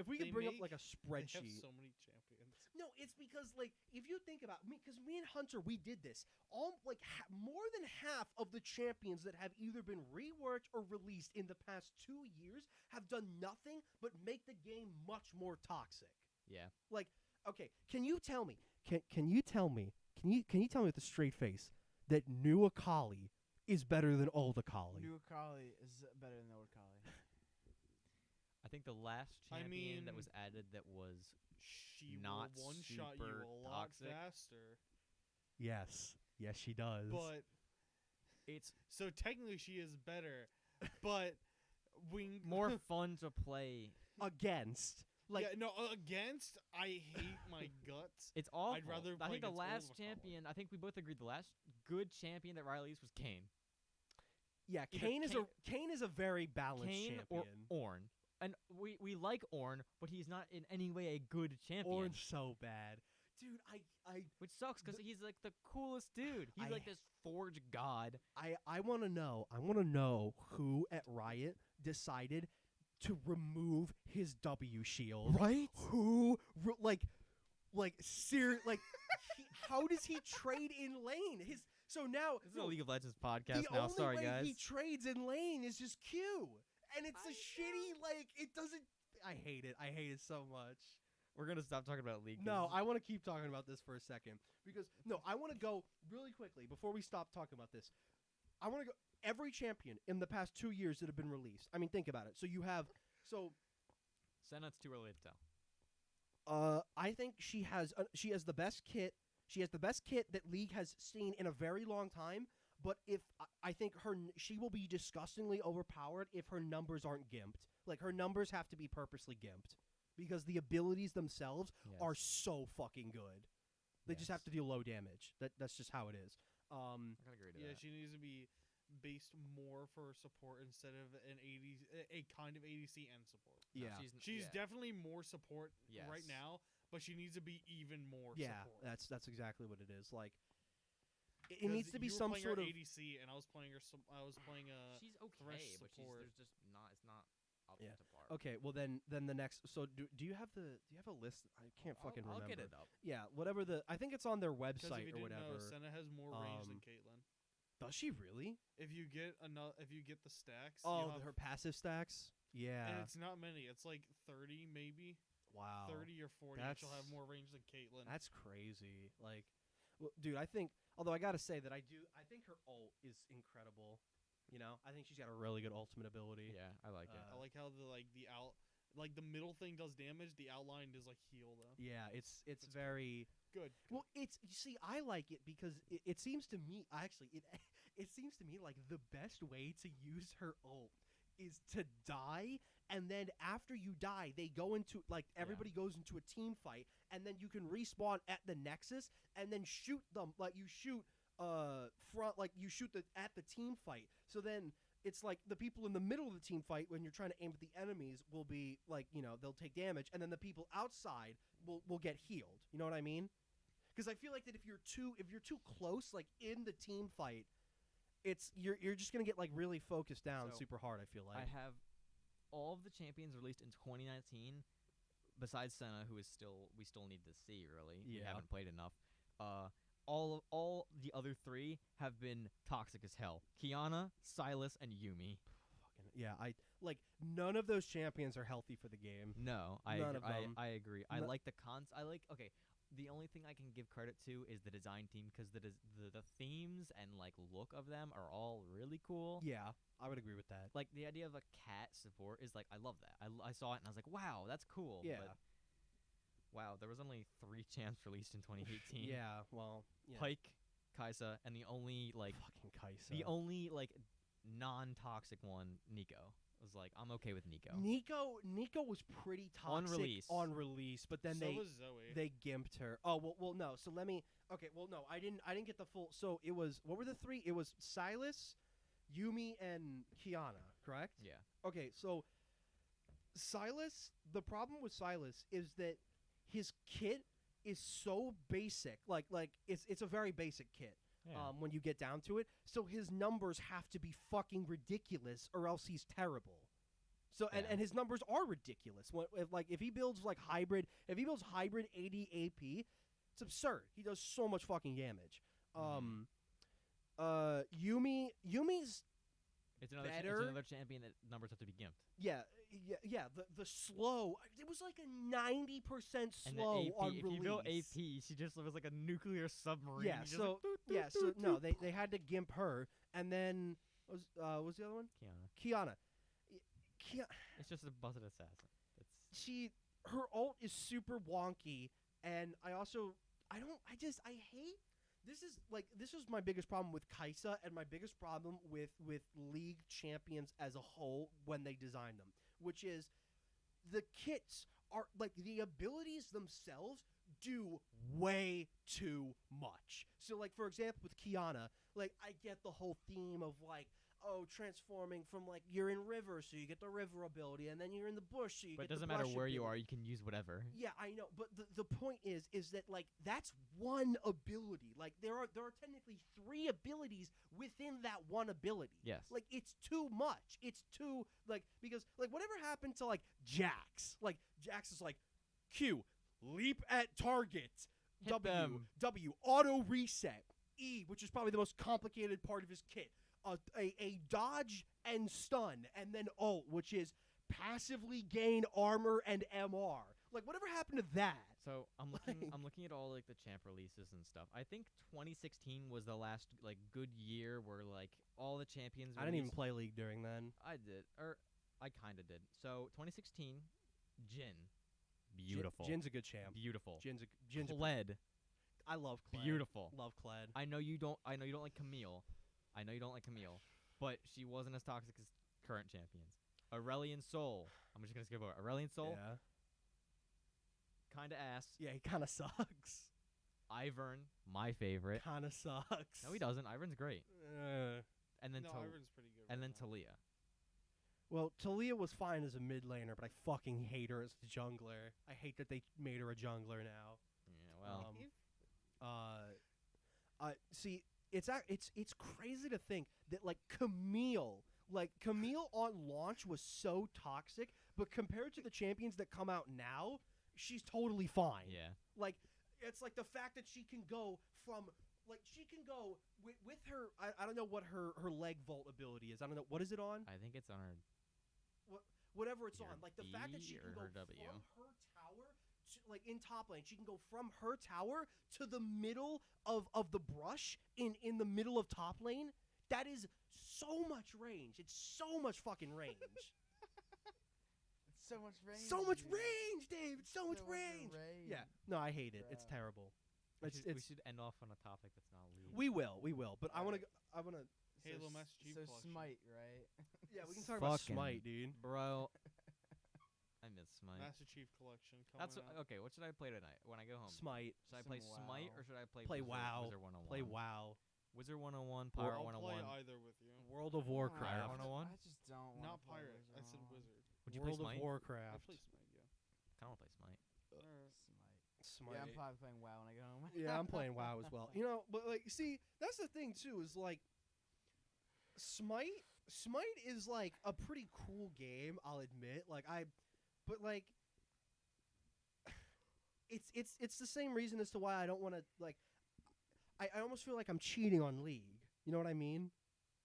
we could They bring up make- like a They have spreadsheet. so many champions. No, it's because like if you think about me, because me and Hunter, we did this. All like more than half of the champions that have either been reworked or released in the past 2 years have done nothing but make the game much more toxic. Yeah. Like, okay, can you tell me? Can you tell me with a straight face that new Akali is better than old Akali? New Akali is better than old Akali. I think the last I champion that mean- was added that was She Not will one-shot you super a lot toxic. faster. Yes, she does. But it's so technically she is better, but we more fun to play. against, like, yeah, no, against I hate my guts. It's awful. rather I play think the against old last Akali. champion. I think we both agreed the last good champion that Riley's was Kane. yeah, either Kane is a very balanced Kane champion. or Ornn. And we like Ornn, but he's not in any way a good champion. Ornn's so bad, dude. Which sucks because he's like the coolest dude. He's I- like this forge god. I want to know. I want to know who at Riot decided to remove his W shield. Right? Who like how does he trade in lane? So now This is a League of Legends podcast the now. only Sorry, way guys. he trades in lane is just Q, and it's I a shitty like it doesn't. I hate it. I hate it so much. We're gonna stop talking about League. No, I want to keep talking about this for a second because I want to go really quickly before we stop talking about this. I want to go every champion in the past 2 years that have been released. I mean, think about it. So you have Senna's too early to tell. I think she has the best kit. She has the best kit that League has seen in a very long time. But if I think she will be disgustingly overpowered if her numbers aren't gimped. Like her numbers have to be purposely gimped because the abilities themselves are so fucking good. They just have to deal low damage. That's just how it is. I can agree to Yeah, that. she needs to be based more for support instead of a kind of ADC and support. No, Yeah. She's definitely more support right Yes. now, but she needs to be even more Yeah, support. that's exactly what it is. Like it 'Cause needs to be you were some playing sort her of ADC, and I was playing her. I was playing She's okay, Thresh but support. there's just not. It's not up Yeah. to par. Okay, well then the next. So do you have a list? I can't fucking remember. I'll get it up. Yeah, whatever I think it's on their because if website you or didn't whatever. know, Senna has more range than Caitlyn. Does she really? If you get the stacks, Oh, you'll have, her passive stacks. and Yeah. it's not many. It's like 30 maybe. Wow. 30 or 40, and she'll have That's- more range than Caitlyn. That's crazy. Like, well, dude, I think. Although I gotta say that I think her ult is incredible. You know, I think she's got a really good ultimate ability. Yeah, I like it. I like how the middle thing does damage. The outline is like heal though. Yeah, it's That's very Good. well. It's you see, I like it because it seems to me actually it seems to me like the best way to use her ult is to die, and then after you die, they go into like everybody goes into a team fight, and then you can respawn at the nexus and then shoot them like you shoot you shoot at the team fight. So then it's like the people in the middle of the team fight when you're trying to aim at the enemies will be like, you know, they'll take damage, and then the people outside will get healed. You know what I mean? Because I feel like that if you're too close, like in the team fight, you're just gonna get like really focused down So, super hard. I feel like I have all of the champions released in 2019, besides Senna, who is we still need to see. Really, we Yeah. haven't played enough. All the other 3 have been toxic as hell. Kiana, Silas, and Yumi. fucking yeah. I like none of those champions are healthy for the game. No, None of them. I agree. I No- like the okay. The only thing I can give credit to is the design team, because the themes and like look of them are all really cool. Yeah, I would agree with that. Like the idea of a cat support is like, I love that. I saw it and I was like, wow, that's cool. Yeah. But wow, there was only 3 champs released in 2018. Yeah, well, yeah. Pike, Kaisa, and the only like non-toxic one, Nico. Was like, I'm okay with Nico. Nico was pretty toxic On release. but then so was Zoe. they gimped her. Oh well no. So let me. Okay, well no, I didn't get the full. So it was, what were the 3? It was Silas, Yumi, and Kiana, correct? Yeah. Okay, so Silas. The problem with Silas is that his kit is so basic. Like it's a very basic kit. Yeah. When you get down to it. So his numbers have to be fucking ridiculous, or else he's terrible. So Yeah. and his numbers are ridiculous. If he builds hybrid 80 AP, it's absurd. He does so much fucking damage. Yumi's It's better. another champion that numbers have to be gimped. yeah. The slow. It was like a 90% And slow the AP, on if release. you built AP, she just was like a nuclear submarine. Yeah, You just so like, doot, doot, doot, no, doot. they had to gimp her, and then what was the other one? Kiana. Kiana. It's just a busted assassin. It's Her ult is super wonky, and I hate. This is my biggest problem with Kaisa, and my biggest problem with League champions as a whole when they design them, which is the kits are like the abilities themselves do way too much. So like, for example, with Kiana, like I get the whole theme of like, oh, transforming from like you're in river, so you get the river ability, and then you're in the bush, so you But it get doesn't the matter brush where you ability. are, you can use whatever. Yeah, I know, but the point is that like that's one ability. Like there are technically 3 abilities within that one ability. Yes. Like it's too much. It's too like, because like whatever happened to like Jax? Like Jax is like Q, leap at target. Hit them. W, auto reset. E, which is probably the most complicated part of his kit. A dodge and stun, and then ult, which is passively gain armor and MR. Like, whatever happened to that? So I'm looking Like- I'm looking at all like the champ releases and stuff. I think 2016 was the last like good year where like all the champions I didn't even released- play League during then. I did. Or I kind of did. So 2016, Jin. Beautiful. Jin's a good champ. Beautiful. Jin's a Kled. I love Kled. Beautiful. Love Kled. I know you don't like Camille. But she wasn't as toxic as current champions. Aurelian Soul. I'm just gonna skip over Aurelian Soul. Yeah. Kinda ass. Yeah, he kind of sucks. Ivern, my favorite. Kind of sucks. No, he doesn't. Ivern's great. And then no, Ivan's pretty good. and right then now. Talia. Well, Talia was fine as a mid laner, but I fucking hate her as a jungler. I hate that they made her a jungler now. Yeah, well, See, it's crazy to think that like Camille on launch was so toxic, but compared to the champions that come out now, she's totally fine. yeah. Like, it's like the fact that she can go from with her. I don't know what her leg vault ability is. I don't know, what is it on. I think it's on her. whatever it's Your on. Like the fact that she B can or go her from W? her tower to, like in top lane, she can go from her tower to the middle of the brush in the middle of top lane. That is so much range. It's so much fucking range. It's so much range. So much dude. range, Dave. It's so much So range. range. Yeah. No, I hate it. It's Bro. terrible. We It's, should, we it's should end off on a topic that's not League. we will. But I want to. I want to. Halo so, Master Chief so Collection. Smite, right? Yeah, we can talk about Fucking Smite, dude. Bro, I miss Smite. Master Chief Collection coming That's out. okay. What should I play tonight when I go home? Smite. Should I play Some Smite WoW. or should I play Play WoW. Wizard 101? Play WoW. Wizard 101, Pirate I'll play 101. either with you. World of Pirate Warcraft. 101? I just don't want Not to play pirate. I said Wizard wizard. Would you World play Smite? of I Warcraft. play Smite, yeah. I don't want to play Smite. Smite. Smite. Yeah, I'm probably playing WoW when I get home. Yeah, I'm playing WoW as well. You know, but like, see, that's the thing too. Is like, Smite is like a pretty cool game. I'll admit. But like, it's the same reason as to why I don't want to like. I almost feel like I'm cheating on League. You know what I mean?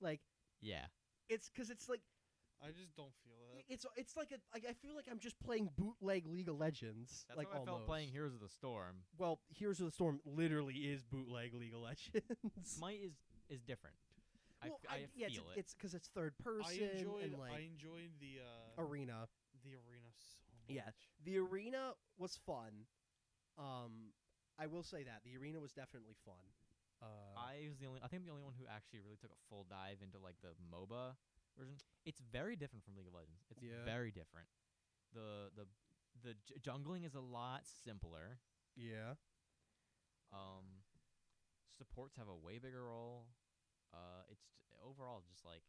Like, Yeah. it's because it's like I just don't feel that. it's like I feel like I'm just playing bootleg League of Legends. That's like how I felt almost. playing Heroes of the Storm. Well, Heroes of the Storm literally is bootleg League of Legends. Smite is different. Well, I yeah, feel it's because it's third person I and like enjoyed the arena. arena so much. Yeah, the arena was fun. I will say that the arena was definitely fun. I think the only one who actually really took a full dive into like the MOBA version. It's very different from League of Legends. It's Yeah. very different. The jungling is a lot simpler. yeah, Supports have a way bigger role. It's overall just like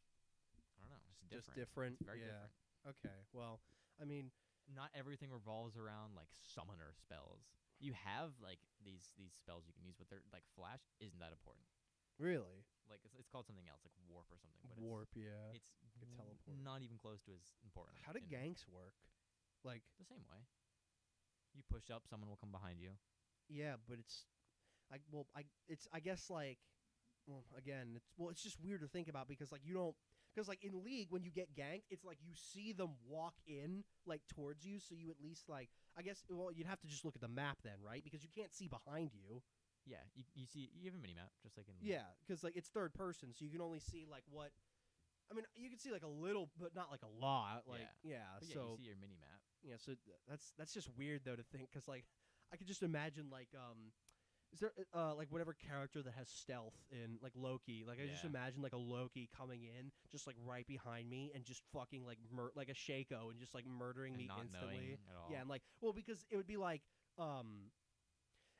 I don't know, just different. just different. It's very yeah. different. Okay. Well, I mean, Not everything revolves around like summoner spells. You have like these spells you can use, but they're like flash isn't that important. really, Like it's called something else, like warp or something. But warp. Yeah. It's Could teleport. not even close to as important. How do in ganks work? Like, the same way. You push up, someone will come behind you. yeah, but it's, I guess like, well, again, it's just weird to think about because like you don't. Because like in League, when you get ganked, it's like you see them walk in like towards you, so you at least like I guess you'd have to just look at the map then, right? Because you can't see behind you. Yeah, you see you have a mini map just like in Yeah, because like it's third person, so you can only see like what. I mean, you can see like a little, but not like a lot. Like yeah, But yeah, so you see your mini map. yeah, so that's just weird though to think because like I could just imagine like is there like whatever character that has stealth in like Loki? Like I just Yeah. imagine like a Loki coming in just like right behind me and just fucking like like a Shaco and just like murdering And me not instantly. knowing at all. Yeah, and like well because it would be like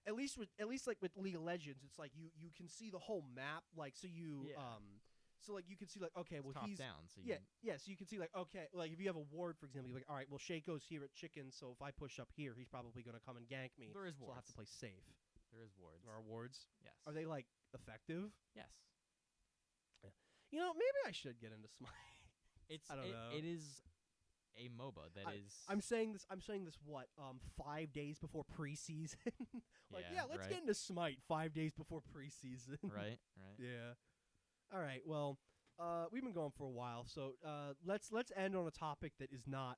at least like with League of Legends, it's like you can see the whole map like so you Yeah. so like you can see like okay It's well top he's down, so you yeah, yeah. So you can see like okay, like if you have a ward, for example, you're like, all right, well Shaco's here at Chicken, so if I push up here, he's probably gonna come and gank me. There is so I'll have wards. to play safe. There is wards. There are wards. Yes. Are they like effective? Yes. You know, maybe I should get into Smite. It's I don't know. It is a MOBA that is. I'm saying this. What? 5 days before preseason. Like, yeah, let's right. get into Smite 5 days before preseason. Right. Yeah. All right. Well, we've been going for a while, so let's end on a topic that is not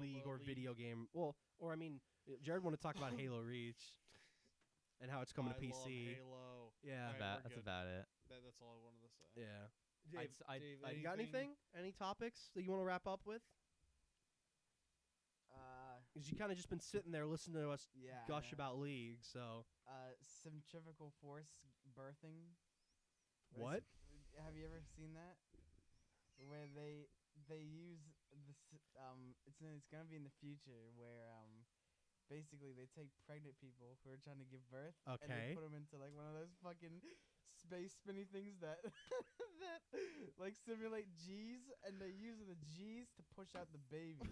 League or League. video game. Well, or I mean, Jared want to talk about Halo Reach and how it's coming to I PC. love Halo. Yeah. Alright, That's we're good. about it. That's all I wanted to say. Yeah. I'd Dave, s- I'd- Dave, I'd- you got anything? Any topics that you want to wrap up with? Because you kind of just been sitting there listening to us Yeah. I gush know. about League. So Centrifugal force birthing. what? Have you ever seen that? Where they use this it's gonna be in the future where basically they take pregnant people who are trying to give birth and Okay. they put them into like one of those fucking space spinny things that that like simulate G's and they use the G's to push out the baby.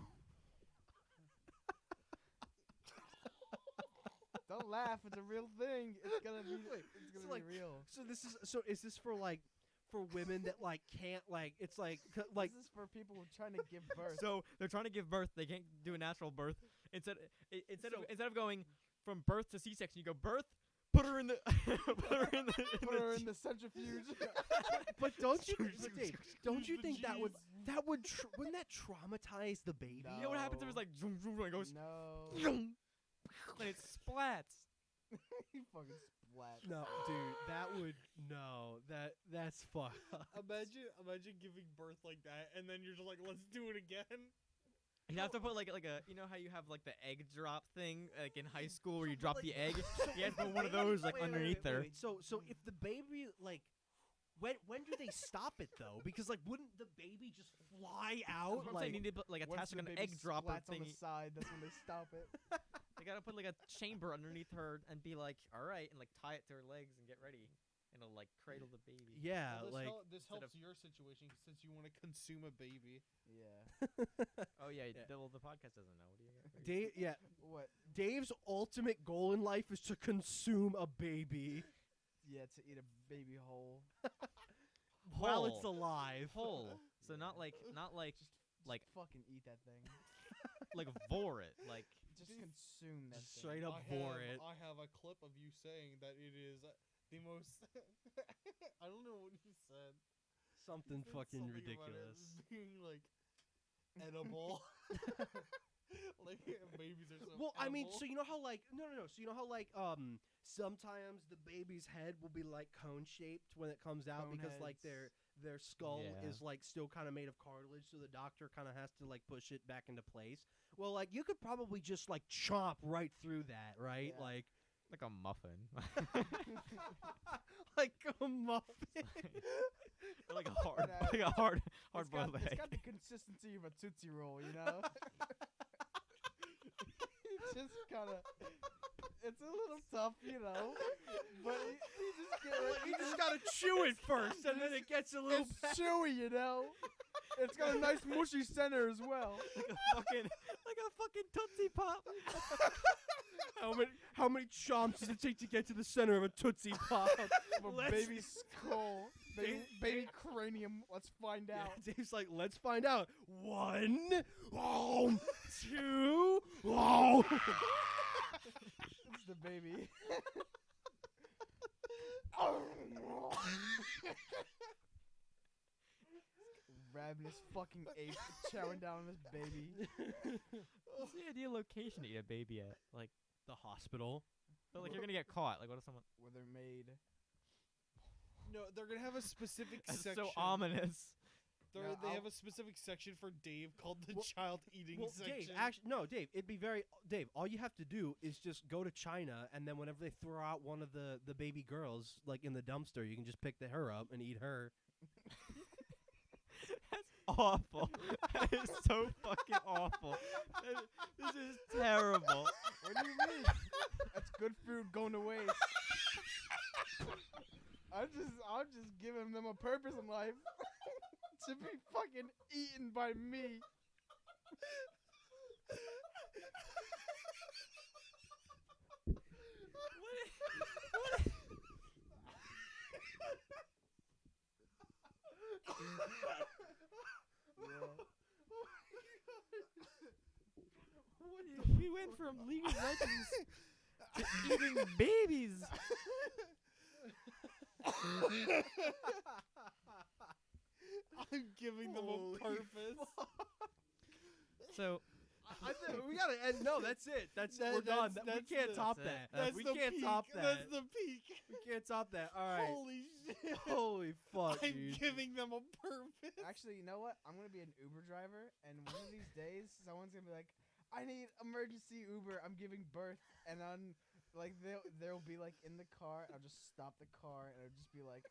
Don't laugh, it's a real thing. It's gonna be so, like, real. So is this for like for women that like can't like it's like This is for people who are trying to give birth. So they're trying to give birth. They can't do a natural birth. Instead So- of going from birth to C-section, you go birth. Put her in the. Put her in the. Put her in the centrifuge. but don't you but Dave, don't you think that would That would wouldn't that traumatize the baby? You know what happens if it's like zoom, zoom, and it goes No. and it splats. He fucking splat. No, dude, that would that's fucked. Imagine giving birth like that, and then you're just like, let's do it again. You have to put like a you know how you have like the egg drop thing like in high school where you drop the egg. You have to put one of those like underneath her. So if the baby like. When do they stop it though? Because like, wouldn't the baby just fly out? Like, Like, you need to put like Once attach the like an baby egg dropper splats on the thingy. side, that's when they stop it. They gotta put like a chamber underneath her and be like, all right, and like tie it to her legs and get ready, and it'll like cradle the baby. yeah, Well, like this instead helps your situation since you want to consume a baby. Yeah. Oh yeah, Yeah. the podcast doesn't know. What do you got? Dave. Yeah, What? Dave's ultimate goal in life is to consume a baby Yeah, to eat a baby whole. while it's Whole. alive. Whole. So not like like Fucking eat that thing. like vor it like. Just consume that Just thing. straight up vor it. I have a clip of you saying that it is the most. I don't know what you said. Something You said fucking something about it ridiculous. being like edible. Like babies are so. Well, I mean, edible. so you know how like no. So you know how like sometimes the baby's head will be like cone shaped when it comes out Cone because like heads. their skull Yeah. is like still kind of made of cartilage, so the doctor kind of has to like push it back into place. Well, like you could probably just like chomp right through that, right? Yeah. Like Like a muffin. like a muffin. Or like a hard Yeah. like a hard It's got, boiled it's egg. got the consistency of a Tootsie Roll, you know? It's just kind of... It's a little tough, you know? But You just gotta chew it first, and then it gets a little. It's chewy, you know? It's got a nice mushy center as well. like a fucking Tootsie Pop. How many chomps does it take to get to the center of a Tootsie Pop? Of a Let's- baby skull. Baby cranium. Let's find Yeah, out. Dave's like, let's find out. 1, 2, oh. It's the baby. Ravenous fucking ape chowing down on this baby. What's the ideal location to eat a baby at? Like, The hospital. but like you're gonna get caught. Like, what if someone? Where they're made. No, they're gonna have a specific That's section. so ominous. They I'll- have a specific section for Dave called the Well- child eating Well, section. Dave, actually, no, Dave. It'd be very Dave. All you have to do is just go to China, and then whenever they throw out one of the baby girls, like in the dumpster, you can just pick her up and eat her. That's awful. That is so fucking awful. This is terrible. What do you mean? That's good food going to waste. I'm just giving them a purpose in life to be fucking eaten by me. We went from League of Legends to eating babies. I'm giving them Holy a purpose. So I think we gotta end. No, that's it. We're done. We can't the- top That's it. that. That's We the can't peak. top that. That's the peak. We can't top that. All right. Holy shit. Holy fuck, I'm dude. giving them a purpose. Actually, you know what? I'm gonna be an Uber driver, and one of these days, someone's gonna be like, "I need emergency Uber. I'm giving birth," and on like they'll be like in the car. I'll just stop the car, and it'll just be like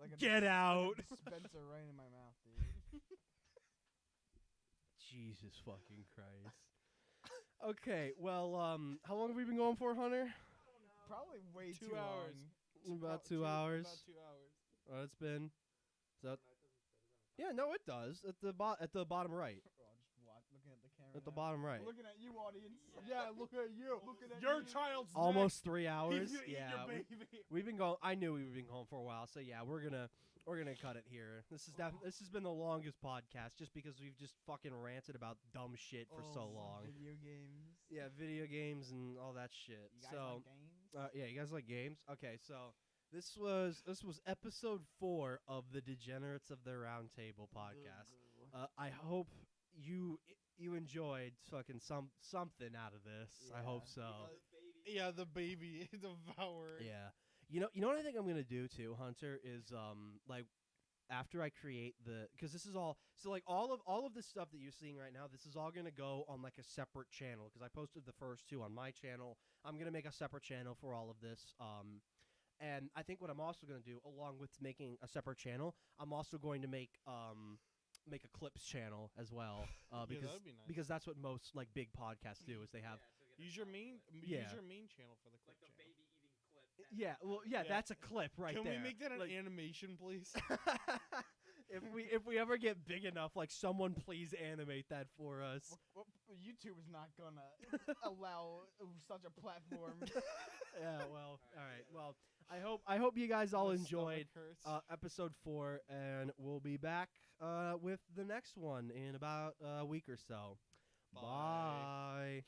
a Get out. dispenser right in my mouth, dude. Jesus fucking Christ. Okay, well, how long have we been going for, Hunter? Probably way 2 too hours. long. About 2 hours. About 2 hours. Oh, it's been. Is that? Yeah, no, it does. At the bottom right. Oh, just looking at the camera. At the now. bottom right. Looking at you, audience. Yeah, look at you. Looking at Your you. child's Almost 3 hours. next. Eat Yeah, your baby. we've been going. I knew we've been going for a while, so yeah, we're gonna cut it here. This has been the longest podcast, just because we've just fucking ranted about dumb shit for so Oh, long. Video games. Yeah, video games and all that shit. You guys So. like games? Yeah, you guys like games? Okay, so this was episode 4 of the Degenerates of the Roundtable podcast. I hope you enjoyed fucking something out of this. I hope Yeah. so. Yeah, the baby devoured. Yeah. You know what I think I'm gonna do too, Hunter, is like after I create because this is all so like all of this stuff that you're seeing right now, this is all gonna go on like a separate channel because I posted the first two on my channel. I'm gonna make a separate channel for all of this. And I think what I'm also gonna do, along with making a separate channel, I'm also going to make a clips channel as well. Yeah, Because that'd be nice. because that's what most like big podcasts do is they have. Use your main Yeah. use your main channel for the clip channel. Yeah, well, yeah, Yeah. that's a clip right Can there. we make that an Like- animation, please? if we ever get big enough, like someone please animate that for us. Well, YouTube is not gonna allow such a platform. Yeah, well, all right. Well, I hope you guys all My enjoyed stomach hurts. episode 4, and we'll be back with the next one in about a week or so. Bye. Bye.